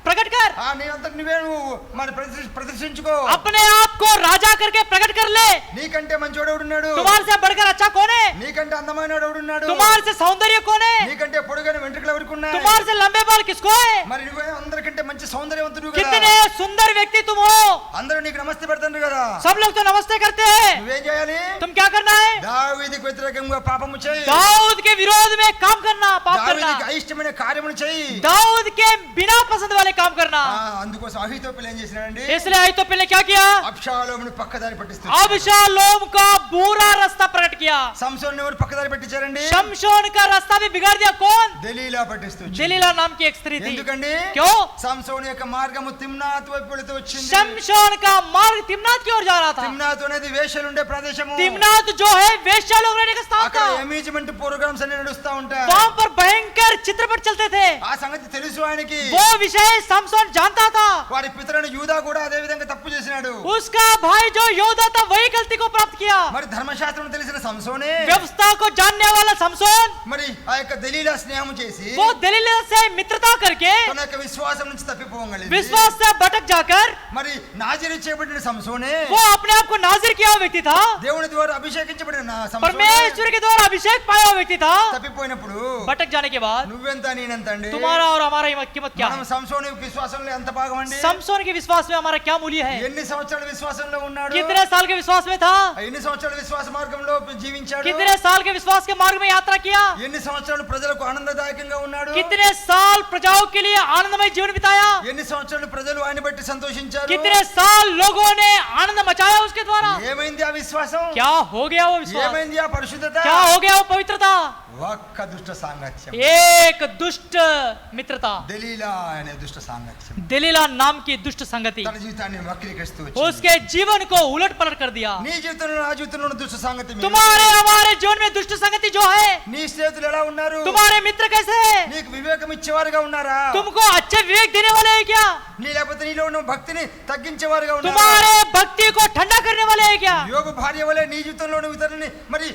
प्रकट कर నీ అంతట నువ్వే నువ్వు మరి ప్రదర్శించుకో. अपने आप को राजा करके प्रकट कर ले నీకంటే మంచోడు ఎవడున్నాడు? तुम्हारे से बढ़कर अच्छा कौन है నీకంటే అందమైన ఎవడున్నాడు? तुम्हारे से सौंदर्य कौन है నీకంటే పొడుగైన వెంట్రుకలు ఎవరికి ఉన్నాయి? तुम्हारे से लंबे बाल किसको है మరి నువ్వే అందరికంటే మంచి సౌందర్యవంతుడు కదా. कितने सुंदर व्यक्ति तुम हो అందరూ నీకు నమస్తే పెడతారు కదా. सब लोग तो नमस्ते करते हैं నువ్వేం చేయాలి? तुम क्या करना है దావీదుకు వ్యతిరేకంగా పాపము చేయి. दाऊद के विरोध में काम करना पाप करना దావీదుకి అయిష్టమైన కార్యములు చేయి. दाऊद के बिना पसंद वाले काम करना అందుకోసం అహీతోపెలు ఏం చేసినాడండి? इसलिए अहीतोपेल ने क्या किया అబ్షాలోమును పక్కదారి పట్టిస్తాడు. अबशालोम का बुरा रास्ता प्रकट किया సంసోను ఎవరు పక్కదారి పట్టించారండి? शमशोन का रास्ता भी बिगाड़ दिया कौन దెలీలా పట్టిస్తూ. दलीला नाम की एक स्त्री थी ఎందుకండి? क्यों సంసోను యొక్క మార్గము తిమ్నాత్ వైపు వెళుతూ వచ్చింది. शमशोन का मार्ग तिम्नात की ओर जा रहा था తిమ్నాత్ అనేది వేశ్యలు ఉండే ప్రదేశము. तिम्नात जो है वेश्या लोग रहने का स्थान అక్కడ था అమ్యూజ్మెంట్ ప్రోగ్రామ్స్ అన్ని నడుస్తా ఉంటాయి. वहां पर भयंकर चित्रपट चलते थे ఆ సంగతి తెలుసు ఆయనకి. वो विषय समसोन जानता था వారి పితరుడు యూదా కూడా అదే విధంగా తప్పు చేసినాడు. उसका भाई जो योद्धा था वही गलती को प्राप्त किया మరి ధర్మశాస్త్రం తెలిసిన సంసోనే व्यवस्था को जानने वाला समसोन మరి ఆ యొక్క దలీలా స్నేహం చేసి वो दलील से मित्रता करके తన యొక్క విశ్వాసం నుంచి తప్పిపోగలిగింది. विश्वास से भटक जाकर మరి నాజీరు చేయబడిన సంసోనే वो अपने आप को नाजिर किया हुआ व्यक्ति था దేవుని ద్వారా అభిషేకించబడిన సంసోనే परमेश्वर के द्वारा अभिषेक पाया हुआ व्यक्ति था తప్పిపోయినప్పుడు भटक जाने के बाद నువ్వెంత నేనెంత అండి? तुम्हारा और हमारा कीमत क्या మనం है సంసోని విశ్వాసంలో ఎంత భాగమండి? समसोन के विश्वास में हमारा क्या मूल्य है ఎన్ని సంవత్సరాల విశ్వాసంలో ఉన్నాడు? कितने साल के विश्वास में था ఎన్ని సంవత్సరాల విశ్వాస మార్గంలో జీవించాడు? कितने साल के विश्वास के मार्ग में यात्रा किया ఎన్ని సంవత్సరాలు ప్రజలకు ఆనందదాయకంగా ఉన్నాడు? कितने साल प्रजाओं के लिए आनंदमय जीवन बिताया ఎన్ని సంవత్సరాలు ప్రజలు ఆయన బట్టి సంతోషించారు? कितने साल लोगों ने आनंद मचाया उसके द्वारा ఏమైంది ఆ విశ్వాసం? क्या हो गया वो विश्वास ఏమైంది ఆ పరిశుద్ధత? क्या हो गया वो पवित्रता ఒక్క దుష్ట సాంగత్యం. एक दुष्ट मित्रता దలీలా అనే దుష్ట సాంగత్యం दलीला नाम की दुष्ट संगति తన జీవితాన్ని వక్రీకరిస్తూ వచ్చింది. उसके जीवन को उलट पलट कर दिया నీ జీవితంలో నా జీవితంలో ఉన్న దుష్ట సాంగత్యం ఏమిటి? तुम्हारे हमारे जीवन में दुष्ट संगति जो है నీ స్నేహితులు ఎలా ఉన్నారు? तुम्हारे मित्र कैसे हैं నీకు వివేకం ఇచ్చేవారుగా ఉన్నారా? तुमको अच्छे विवेक देने वाले हैं क्या నీ లేకపోతే నీలో ఉన్న భక్తిని తగ్గించేవారుగా ఉన్నారా? तुम्हारे भक्ति को ठंडा करने वाले हैं क्या యోగు భార్య వలె నీ జీవితంలో ఉన్న ఇతరులని మరి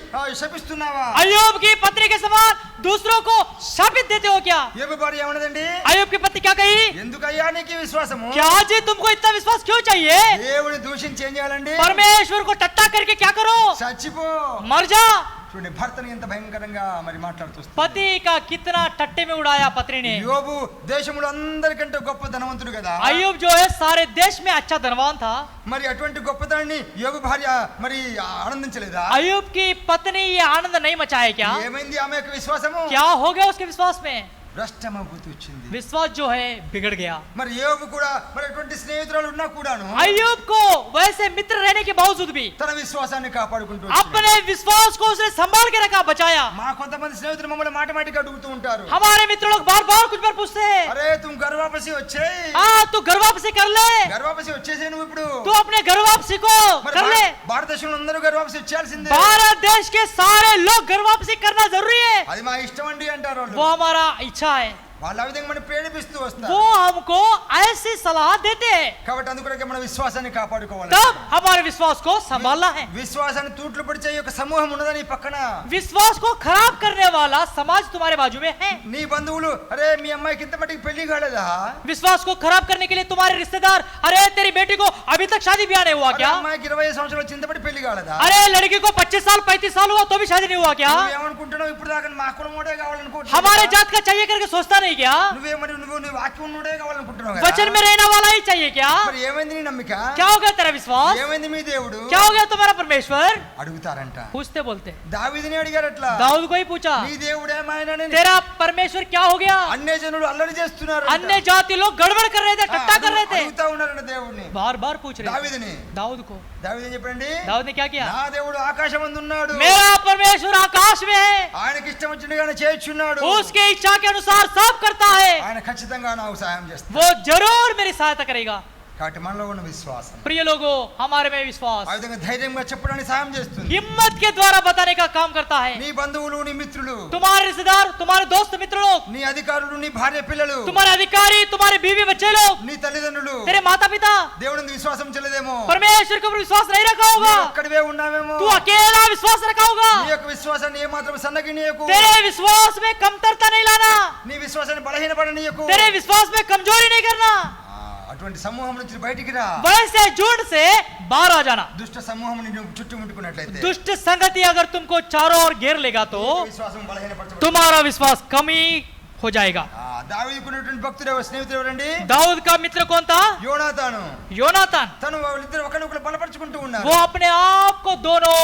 శపిస్తున్నావా? अय्यूब की पत्नी के समान दूसरों को शापित देते हो क्या యోగు భార్య ఏమన్నదండి? अय्यूब की पत्नी क्या कही ఎందుకయ్యా నీకు ఈ విశ్వాసము? क्या जी तुमको इतना विश्वास क्यों चाहिए దేవుని దూషించి ఏం చేయాలండి? परमेश्वर को टट्टा करके क्या करो చచ్చిపో. मर जा చూడండి భర్తని ఎంత భయంకరంగా మరి మాట్లాడుతూ पति का कितना टट्टे में उड़ाया पत्नी ने యోబు దేశంలో అందరికంటే గొప్ప ధనవంతుడు కదా. अय्यूब जो है सारे देश में अच्छा धनवान था మరి అటువంటి గొప్పతనాన్ని యోబు భార్య మరి ఆనందించలేదా? अय्यूब की पत्नी ये आनंद नहीं मचाए क्या ఏమైంది ఆమె యొక్క విశ్వాసము? क्या हो गया उसके विश्वास में భ్రష్టమవుతూ వచ్చింది. विश्वास जो है बिगड़ गया మరి యోబు కూడా మరి అటువంటి స్నేహితురాలు ఉన్నా కూడాను अय्यूब को वैसे मित्र रहने के बावजूद भी తన విశ్వాసాన్ని కాపాడుకుంటూ వచ్చింది. अपने विश्वास को उसने संभाल के रखा बचाया మా కొంతమంది స్నేహితులు మమ్మల్ని మాటిమాటికి అడుగుతూ ఉంటారు, हमारे मित्र लोग बार बार कुछ बार पूछते हैं అరే తుమ్ घर वापसी వచ్చేయ్, तू घर वापसी कर ले घर वापसी వచ్చేసే నువ్వు ఇప్పుడు. तू अपने घर वापसी को మరి कर ले భారతదేశంలో అందరూ घर वापसी వచ్చేయాల్సిందే. भारत देश के सारे लोग घर वापसी करना जरूरी है అది మా ఇష్టం అండి అంటారు వాళ్ళు. वो हमारा इच्छा है వాళ్ళ ఆ విధంగా మనం ప్రేరేపిస్తూ వస్తారు. वो हमको ऐसी सलाह देते हैं, కాబట్టి అందుకొరకే మన విశ్వాసాన్ని కాపాడుకోవాలి. तब हमारे विश्वास को संभालना है. విశ్వాసాన్ని తూట్లు పడిచే ఒక సమూహం ఉన్నదని ఈ పక్కన. विश्वास को खराब करने वाला समाज तुम्हारे बाजू में है. నీ బంధువులు అరే మీ అమ్మాయికి ఇంత మట్టికి పెళ్లి కాలేదా, विश्वास को खराब करने के लिए तुम्हारे रिश्तेदार, अरे तेरी बेटी को अभी तक शादी ब्याह नहीं हुआ అరే क्या? అమ్మాయికి 20 సంవత్సరాలు చింతపడి పెళ్లి కాలేదా, अरे लड़की को 25 साल 35 साल हुआ तो भी शादी नहीं हुआ क्या? నువ్వేమనుకుంటున్నావు ఇప్పుడు దాకా మా కులమోడే కావాలనుకుంటున్నావు, हमारे जात का चाहिए करके सोचता नहीं क्या? నువ్వు వాక్యం ఉన్నోడే కావాలనుకుంటున్నావు కదా. वचन में रहने वाला ही चाहिए क्या? మరి ఏమైంది నీ నమ్మిక, क्या हो गया तेरा विश्वास, ఏమైంది మీ దేవుడు क्या हो गया तुम्हारा परमेश्वर? అడుగుతారంట. पूछते बोलते. దావీదుని అడిగారు అట్లా, दाऊद को ही पूछा, నీ దేవుడు ఏమైనానని. तेरा परमेश्वर क्या हो गया? అన్య జనులు అల్లరి చేస్తున్నారు, अन्य जाति लोग गड़बड़ कर रहे थे, टट्टा कर रहे थे, అడుగుతా ఉన్నారంట దేవుడిని, बार बार पूछ रहे थे దావీదుని. दाऊद को. దావీదు ఏం చెప్పండి, दाऊद ने क्या किया? నా దేవుడు ఆకాశమందు ఉన్నాడు, मेरा परमेश्वर आकाश में है, ఆయనకి ఇష్టం వచ్చినట్టుగానే చేయుచున్నాడు, उसके इच्छा के अनुसार सब करता है, ఆయన ఖచ్చితంగా నాకు సహాయం చేస్తాడు. वो जरूर मेरी सहायता करेगा. కాబట్టి మనలో ఉన్న విశ్వాసం प्रिय लोगों, हमारे में विश्वास ఆ విధంగా ధైర్యంగా చెప్పడానికి సహాయం చేస్తుంది. हिम्मत के द्वारा बताने का काम करता है. నీ బంధువులు, నీ మిత్రులు, तुम्हारे रिश्तेदार, तुम्हारे दोस्त मित्र लोग, నీ అధికారులు, నీ భార్య పిల్లలు, तुम्हारे अधिकारी, तुम्हारे बीवी बच्चे लोग, నీ తల్లిదండ్రులు तेरे माता पिता దేవుని విశ్వాసం చెల్లదేమో, परमेश्वर के ऊपर विश्वास नहीं रखा होगा, అక్కడివే ఉన్నావేమో. तू अकेला विश्वास रखा होगा. నీ యొక్క విశ్వాసాన్ని ఏమాత్రం సన్నగినీయకు, तेरे विश्वास में कमतरता नहीं लाना, నీ విశ్వాసాన్ని బలహీనపడనీయకు. तेरे विश्वास में कमजोरी नहीं करना. అటువంటి సమూహం నుంచి బయటికి రా. वैसे झुंड से बाहर आ जाना. దుష్ట సమూహం నిన్ను చుట్టుముట్టుకున్నట్లయితే, दुष्ट संगति अगर तुमको चारों ओर घेर लेगा तो విశ్వాసం బలహీనపరచబడుతుంది. तुम्हारा विश्वास कमी हो जाएगा. దావీదుకున్నటువంటి భక్తుడు స్నేహితుడు ఎవరండి, दाऊद का मित्र कौन था? యోనాతాను. योनातान. తను వాళ్ళిద్దరు ఒకరినొకరు బలపరుచుకుంటూ ఉన్నారు. वो अपने आप को दोनों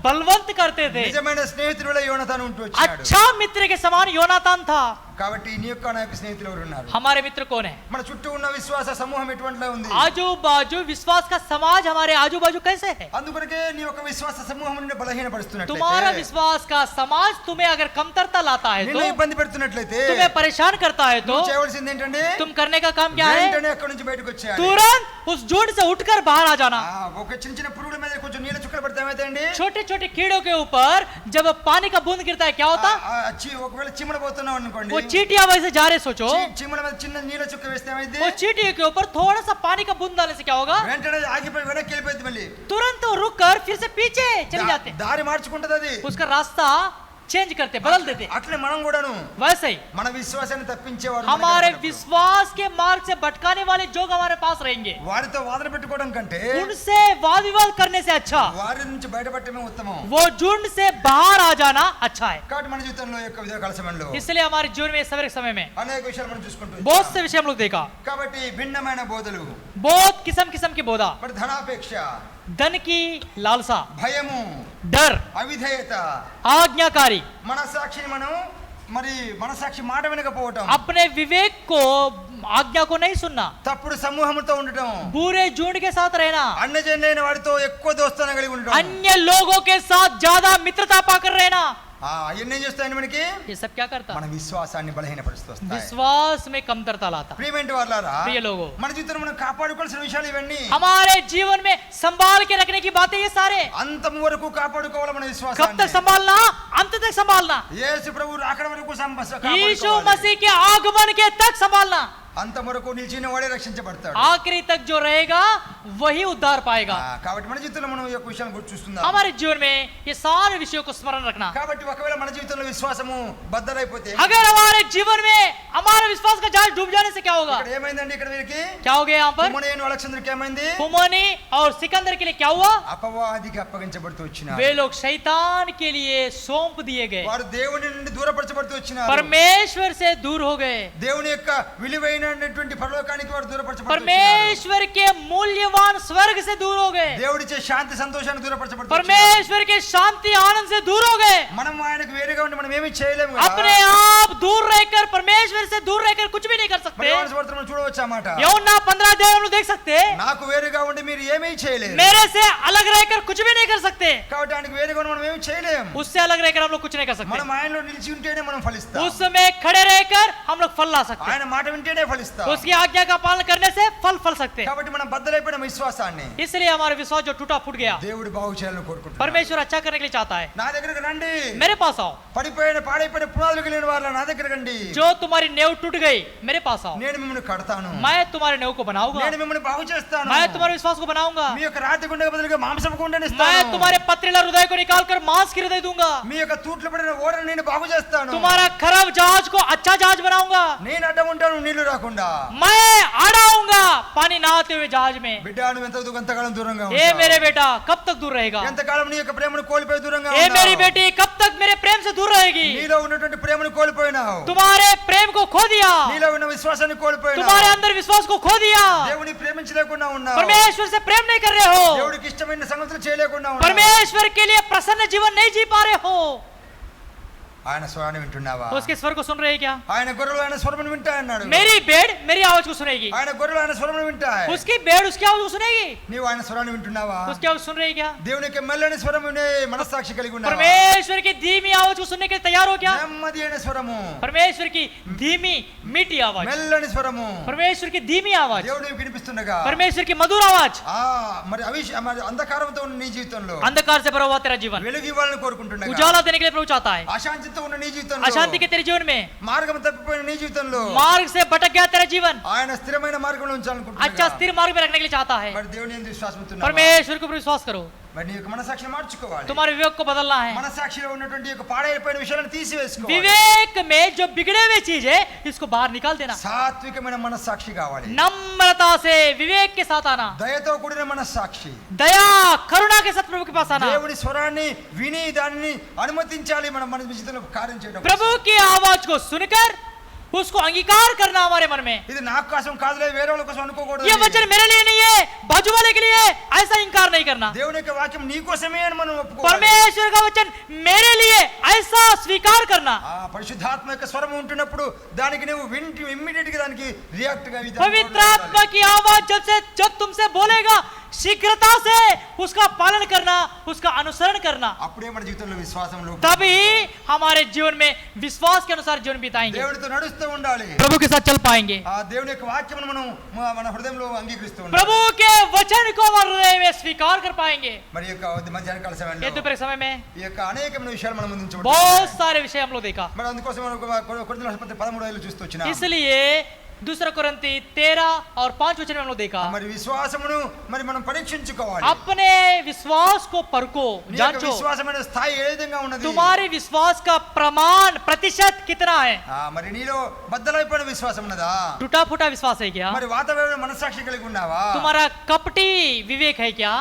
बलवंत करते थे. నిజమైన స్నేహితుడు యోనాతాను ఉంటూ వచ్చాడు. अच्छा मित्र के समान योनातान था. కాబట్టి నీ యొక్క నా యొక్క స్నేహితులు ఎవరు ఉన్నారు? हमारे मित्र कौन है? మన చుట్టూ ఉన్న విశ్వాస సమూహం ఎటువంటిలా ఉంది? आजू बाजू विश्वास का समाज हमारे आजू बाजू कैसे है? అందుకొరకే నీ యొక్క విశ్వాస సమూహం నిన్ను బలహీనపరుస్తున్నట్లయితే, तुम्हारा विश्वास का समाज तुम्हें अगर कमतरता लाता है నిన్ను तो, ఇబ్బంది పెడుతున్నట్లయితే, तुम्हें परेशान करता है तो నువ్వు చేయవలసింది ఏంటంటే, तुम करने का काम क्या है? వెంటనే అక్కడి నుంచి బయటకు వచ్చేయాలి. तुरंत उस झुंड से उठकर बाहर आ जाना. ఒక చిన్న చిన్న పురుగుల మీద కొంచెం నీళ్ళ చుక్కలు పడితే ఏమైతాయండి? छोटे छोटे कीड़ों के ऊपर जब पानी का बूंद गिरता है क्या होता? ఒకవేళ చిమ్మడ పోతున్నావు అనుకోండి, वो चींटियां वैसे जा रहे, सोचो చిమ్మడ మీద చిన్న నీళ్ళ చుక్క వేస్తే ఏమైంది? वो चींटी के ऊपर थोड़ा सा पानी का बूंद डालने से क्या होगा? వెంటనే ఆగిపోయి వెనక్కి వెళ్ళిపోయింది. మళ్ళీ तुरंत रुक कर फिर से पीछे चले जाते, దారి మార్చుకుంటది అది. उसका रास्ता चेंज करते, बदल देते. అట్లే మనం కూడాను वैसे ही మన విశ్వాసాన్ని తప్పించేవారు हमारे विश्वास के मार्ग से भटकाने वाले जो हमारे पास रहेंगे, వారితో వాదన పెట్టుకోవడం కంటే उनसे वाद विवाद करने से अच्छा వారి నుంచి బయటపడటమే ఉత్తమం. वो झुंड से बाहर आ जाना अच्छा है. కాబట్టి మన జీవితంలో యొక్క వివిధ కాల సమయంలో इसलिए हमारे जीवन में सवेरे के समय में అనేక విషయాలు మనం చూసుకుంటూ बहुत से विषय हम लोग देखा, కాబట్టి భిన్నమైన బోధలు, बहुत किस्म किस्म की बोधा, మరి ధనాపేక్ష, धन की लालसा, భయము, डर, అవిధేయత, आज्ञाकारी, మనసాక్షిని మనం మరి మనసాక్షి మాట వినకపోవటం, अपने विवेक को आज्ञा को नहीं सुनना, తప్పుడు సమూహంతో ఉండటం, बुरे झुंड के साथ रहना, అన్యజనులైన వారితో ఎక్కువ దోస్తాన కలిగి ఉండటం, अन्य लोगों के साथ ज्यादा मित्रता पाकर रहना, అవన్నీ చేస్తాయని మనకి ये सब क्या करता? మన విశ్వాసాన్ని బలహీనపరుస్తూ వస్తాయి. विश्वास में कमतरता लाता. ప్రియమైన వాళ్ళారా, प्रिय लोगों, మన జీవితంలో మనం కాపాడుకోవాల్సిన విషయాలు ఇవన్నీ. हमारे जीवन में संभाल के रखने की बातें ये सारे. అంతం వరకు కాపాడుకోవాలి మన कब तक విశ్వాసాన్ని. संभालना? अंत तक संभालना. యేసు ప్రభు రాకడ వరకు यीशु కాపాడుకోవాలి. मसीह के आगमन के तक संभालना. అంతం వరకు నిలిచిన వాడే రక్షించబడతాడు. आखिरी तक जो रहेगा वही उद्धार पाएगा. కాబట్టి మన జీవితంలో మనం ఈ యొక్క విషయాన్ని గుర్తు చూస్తున్నాం. हमारे जीवन में ये सारे विषयों को स्मरण रखना. కాబట్టి ఒకవేళ మన జీవితంలో విశ్వాసము బద్దలైపోతే, अगर हमारे जीवन में हमारा विश्वास का जहाज डूब जाने से क्या होगा? ఇక్కడ ఏమైందండి? ఇక్కడ వీరికి क्या हो गया यहाँ पर? కుమనేను అలెగ్జాండర్కి ఏమైంది? हुमोनी और सिकंदर के लिए क्या हुआ? అపవాదికి అప్పగించబడుతూ వచ్చినారు. वे लोग शैतान के लिए सौंप दिए गए, వారు దేవుని నుండి దూరపరచబడుతూ వచ్చినారు. परमेश्वर से दूर हो गए, దేవుని యొక్క విలువైనటువంటి పరలోకానికి వారు దూరపరచబడుతూ వచ్చినారు. परमेश्वर के मूल्यवान स्वर्ग से दूर हो गए, దేవుడిచ్చే శాంతి సంతోషాన్ని దూరపరచబడుతూ వచ్చినారు. परमेश्वर के शांति आनंद से दूर हो गए. మనం ఆయనకు వేరుగా ఉండి మనం ఏమీ చేయలేము కదా. अपने आप दूर रहकर, परमेश्वर से दूर रहकर कुछ भी नहीं कर మరి सकते. యోహాను సువార్తలో మనం చూడవచ్చు ఆ మాట. यूहन्ना 15 अध्याय हम लोग देख सकते हैं, నాకు వేరుగా ఉండి మీరు ఏమీ చేయలేరు. मेरे से अलग रहकर कुछ भी नहीं कर सकते. కాబట్టి ఆయనకు వేరుగా ఉండి మనం ఏమీ చేయలేము. उससे अलग रहकर हम लोग कुछ नहीं कर सकते. మనం ఆయనలో నిలిచి ఉంటేనే మనం ఫలిస్తాం. उसमें खड़े रहकर हम लोग फल ला सकते हैं. ఆయన మాట వింటేనే ఫలిస్తాం. उसकी आज्ञा का पालन करने से फल सकते हैं. కాబట్టి మనం బద్దలైపోయిన విశ్వాసాన్ని इसलिए हमारा विश्वास जो टूटा फूट गया, దేవుడు బాగు చేయాలని కోరుకుంటున్నాడు. परमेश्वर अच्छा करने के लिए चाहता है. నా దగ్గరకు రండి. मेरे पास आओ. పాడైపోయిన పునాదులు కలిగిన వారు నా దగ్గర రండి. जो तुम्हारी नेव टूट गई, मेरे पास आओ. నేను మిమ్మల్ని కడతాను, मैं तुम्हारे नेव को बनाऊंगा, నేను మిమ్మల్ని బాగు చేస్తాను, मैं तुम्हारे विश्वास को बनाऊंगा, మీ యొక్క రాతి గుండెకు బదులుగా మాంసపు గుండెని मैं ఇస్తాను, तुम्हारे पथरीला हृदय को निकाल कर मांस की हृदय दूंगा, మీ యొక్క తూట్లు పడిన ఓడను నేను బాగు చేస్తాను, तुम्हारा खराब जहाज को अच्छा जहाज बनाऊंगा, నేను అడ్డం ఉంటాను నీళ్లు రాకుండా, मैं आड़ाऊंगा पानी ना आते हुए जहाज में। బిడ్డ నువ్వు ఎంతకాలం దూరంగా ए ఉంటావు, मेरे बेटा कब तक दूर रहेगा, ఎంతకాలం నీ యొక్క ప్రేమను కోల్పోయి దూరంగా ए मेरी ఉన్నావు, बेटी कब तक मेरे प्रेम से दूर रहेगी, నీలో ఉన్నటువంటి ప్రేమను కోల్పోయినావు, तुम्हारे प्रेम को खो दिया, నీలో ఉన్న విశ్వాసాన్ని కోల్పోయినావు, तुम्हारे अंदर विश्वास को खो दिया, దేవుని ప్రేమించలేకుండా ఉన్నావు, परमेश्वर से प्रेम नहीं कर रहे हो, దేవుడికి ఇష్టమైన సంగతులు చేయలేకుండా ఉన్నావు, परमेश्वर के लिए प्रसन्न जीवन नहीं जी पा रहे हो। ఆయన స్వరాన్ని వింటున్నావా, उसके स्वर को सुन रहे हैं क्या, ఆయన గొర్రెలు ఆయన స్వరమును వింటాయి అన్నాడు, मेरी भेड़ मेरी आवाज को सुनेगी, ఆయన గొర్రెలు ఆయన స్వరమును వింటాయి, उसकी भेड़ उसकी आवाज को सुनेगी, నీవు ఆయన స్వరాన్ని వింటున్నావా, उसकी आवाज सुन रही है क्या, దేవునికి మెల్లని స్వరం వినే మనస్సాక్షి కలిగి ఉన్నావా, परमेश्वर की धीमी आवाज को सुनने के लिए तैयार हो क्या, నెమ్మది అయిన స్వరము, परमेश्वर की धीमी मीठी आवाज, మెల్లని స్వరము परमेश्वर की धीमी आवाज, దేవుడు నీకు వినిపిస్తుండగా, परमेश्वर की मधुर आवाज, మరి అంధకారంతో ఉన్న నీ జీవితంలో अंधकार से भरा हुआ तेरा जीवन వెలుగు ఇవ్వాలని కోరుకుంటుండగా, उजाला देने के लिए प्रभु चाहता है, అశాంతితో ఉన్న నీ జీవితంలో, अशांति के तेरे जीवन में, మార్గం తప్పిపోయిన నీ జీవితంలో मार्ग से भटक गया तेरा जीवन, ఆయన స్థిరమైన మార్గంలో अच्छा ఉంచాలనుకుంటున్నాడు, स्थिर मार्ग में रखने के लिए चाहता है, మరి దేవుని యందు విశ్వాసం ఉంటున్నావా, परमेश्वर के ऊपर विश्वास करो, మరి నీ యొక్క మనసాక్షిని మార్చుకోవాలి, तुम्हारे विवेक को बदलना है, మనసాక్షిలో ఉన్నటువంటి యొక్క పాడైపోయిన విషయాలను తీసివేసుకోవాలి, विवेक में जो बिगड़े हुए चीज है इसको बाहर निकाल देना, సాత్వికమైన మనస్సాక్షి కావాలి, नम्रता से विवेक के साथ आना, దయతో కూడిన మనస్సాక్షి, दया करुणा के साथ प्रभु के पास आना, దేవుని స్వరాన్ని విని దానిని అనుమతించాలి, మనం మన జీవితంలో కార్యం చేయడం, प्रभु की आवाज को सुनकर उसको अंगीकार करना हमारे मन में, ఇది నా కోసం కాదులే వేరే వాళ్ళ కోసం అనుకోకూడదు, ये वचन मेरे लिए नहीं है बाजू वाले के लिए है, ऐसा इंकार नहीं करना, దేవుని యొక్క వాక్యం నీ కోసమే అని మనం ఒప్పుకోవాలి, परमेश्वर का वचन मेरे लिए ऐसा स्वीकार करना, ఆ పరిశుద్ధాత్మ యొక్క స్వరం ఉంటున్నప్పుడు దానికి నువ్వు వింటి ఇమ్మీడియట్ గా దానికి రియాక్ట్ గా पवित्र आत्मा की आवाज जब तुमसे बोलेगा शीघ्रता से उसका पालन करना, उसका अनुसरण करना, అప్పుడే మన జీవితంలో విశ్వాసంలో तभी हमारे जीवन में विश्वास के अनुसार जीवन बिताएंगे, దేవుడితో నడుస్తూ ఉండాలి, प्रभु के साथ चल पाएंगे, ఆ దేవుని యొక్క వాక్యమును మనం మన హృదయంలో అంగీకరిస్తూ ఉండాలి, प्रभु के वचन को हमारे हृदय में स्वीकार कर पाएंगे। మరి యొక్క మధ్యాహ్న కాల ये సమయంలో दोपहर समय में ఈ యొక్క అనేకమైన విషయాలు మనం ముందు ఉంచబడ్డాయి, बहुत सारे विषय हम लोग देखा, మరి అందుకోసం మనం కొరింథీయుల పత్రిక 13 చూస్తూ వచ్చినాం, इसलिए दूसरा कोरिन्थी 13 और 5 वचन में हम लोग देखा, మరి విశ్వాసమును మరి మనం పరీక్షించుకోవాలి, अपने विश्वास को परखो నీ యొక్క जांचो, విశ్వాసమైన స్థాయి ఏ విధంగా ఉన్నది, तुम्हारे विश्वास का प्रमाण प्रतिशत कितना है, మరి నీలో బద్దలైపోయిన విశ్వాసం ఉన్నదా, टूटा फूटा विश्वास है क्या, మరి వాతావరణ మనస్సాక్షి కలిగి ఉన్నావా, तुम्हारा कपटी विवेक है क्या,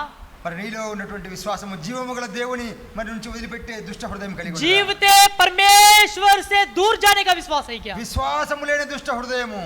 మరి నీలో ఉన్నటువంటి విశ్వాసము జీవము గల దేవుని మరి నుంచి వదిలిపెట్టే దుష్ట హృదయం కలిగి ఉన్నదా? जीवते परमेश्वर से दूर जाने का विश्वास है क्या, విశ్వాసము లేని దుష్ట హృదయము,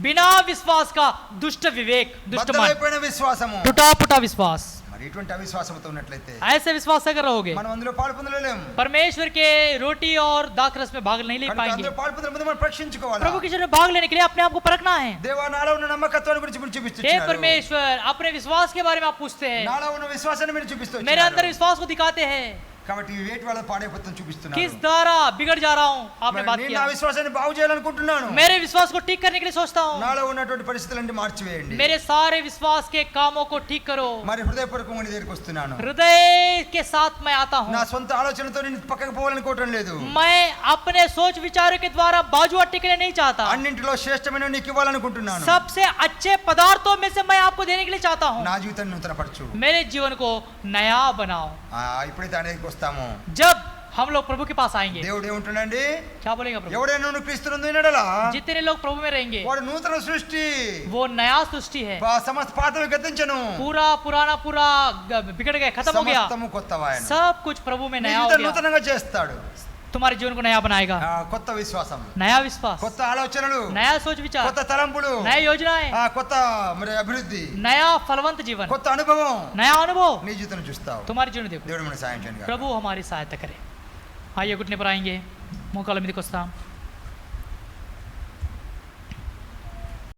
बिना विश्वास का दुष्ट विवेक, दुष्ट मन, బద్దలైపోయిన విశ్వాసము, टूटा फूटा विश्वास, మరి ఇటువంటి అవిశ్వాసంతో ఉన్నట్లయితే ऐसे विश्वास अगर रहोगे మనం అందులో పాలు పొందలేం, परमेश्वर के रोटी और दाखरस में भाग नहीं ले కనుక पाएंगे, అందులో పాలు పొందలే ముందు మనం పరీక్షించుకోవాలి, प्रभु के चरण में भाग लेने के लिए अपने आप को परखना है, దేవా నాలో ఉన్న నమ్మకత్వాన్ని గురించి మీరు हे చూపిస్తున్నారు, परमेश्वर अपने विश्वास के बारे में आप पूछते हैं, నాలో ఉన్న విశ్వాసాన్ని మీరు मेरे अंदर చూపిస్తున్నారు, विश्वास को दिखाते हैं, కాబట్టి వేటి వాళ్ళ పాడైపోతుంది చూపిస్తున్నారు, किस द्वारा बिगड़ जा रहा हूँ आपने మరి बात నేను किया, నా విశ్వాసాన్ని బాగు చేయాలనుకుంటున్నాను, मेरे विश्वास को ठीक करने के लिए सोचता हूँ, నాలో ఉన్నటువంటి పరిస్థితులన్నీ మార్చివేయండి, मेरे सारे विश्वास के कामों को ठीक करो, మరి హృదయపూర్వకంగా నీ దగ్గరికి వస్తున్నాను, हृदय के साथ मैं आता हूँ, నా సొంత ఆలోచనతో నేను పక్కకు పోవాలనుకోవటం లేదు, मैं अपने सोच विचारों के द्वारा बाजू टिकने नहीं चाहता, అన్నింటిలో శ్రేష్టమైన నీకు ఇవ్వాలనుకుంటున్నాను, सबसे अच्छे पदार्थों में से मैं आपको देने के लिए चाहता हूँ, నా జీవితాన్ని నూతనపరచు, मेरे जीवन को नया बनाओ। ఇప్పుడైతే ఆయనకి వస్తాము, जब हम लोग प्रभु के पास आएंगे, దేవుడు ఏముంటున్నాడండి, क्या बोलेगा प्रभु, ఎవడైనా నువ్వు క్రీస్తునందు వినడలా जितने लोग प्रभु में रहेंगे వాడు నూతన సృష్టి, वो नया सृष्टि है, సమస్త పాతవి గతించను, पूरा पुराना पूरा बिगड़ गया, खत्म हो गया, సమస్తము కొత్తవాయను, सब कुछ प्रभु में నీ नया हो జీవితాన్ని गया, నూతనంగా చేస్తాడు, तुम्हारे जीवन को नया बनाएगा, కొత్త విశ్వాసం, नया विश्वास, కొత్త ఆలోచనలు, नया सोच विचार, కొత్త తలంపులు, नया योजनाएं, కొత్త మరి అభివృద్ధి, नया फलवंत जीवन, కొత్త అనుభవం नया अनुभव నీ జీవితం చూస్తావు, तुम्हारे जीवन देखो, దేవుడు మన సాయం చేయండి. प्रभु हमारी सहायता करे। आइए घुटने पर आएंगे, मोकाल में दिखोस्ता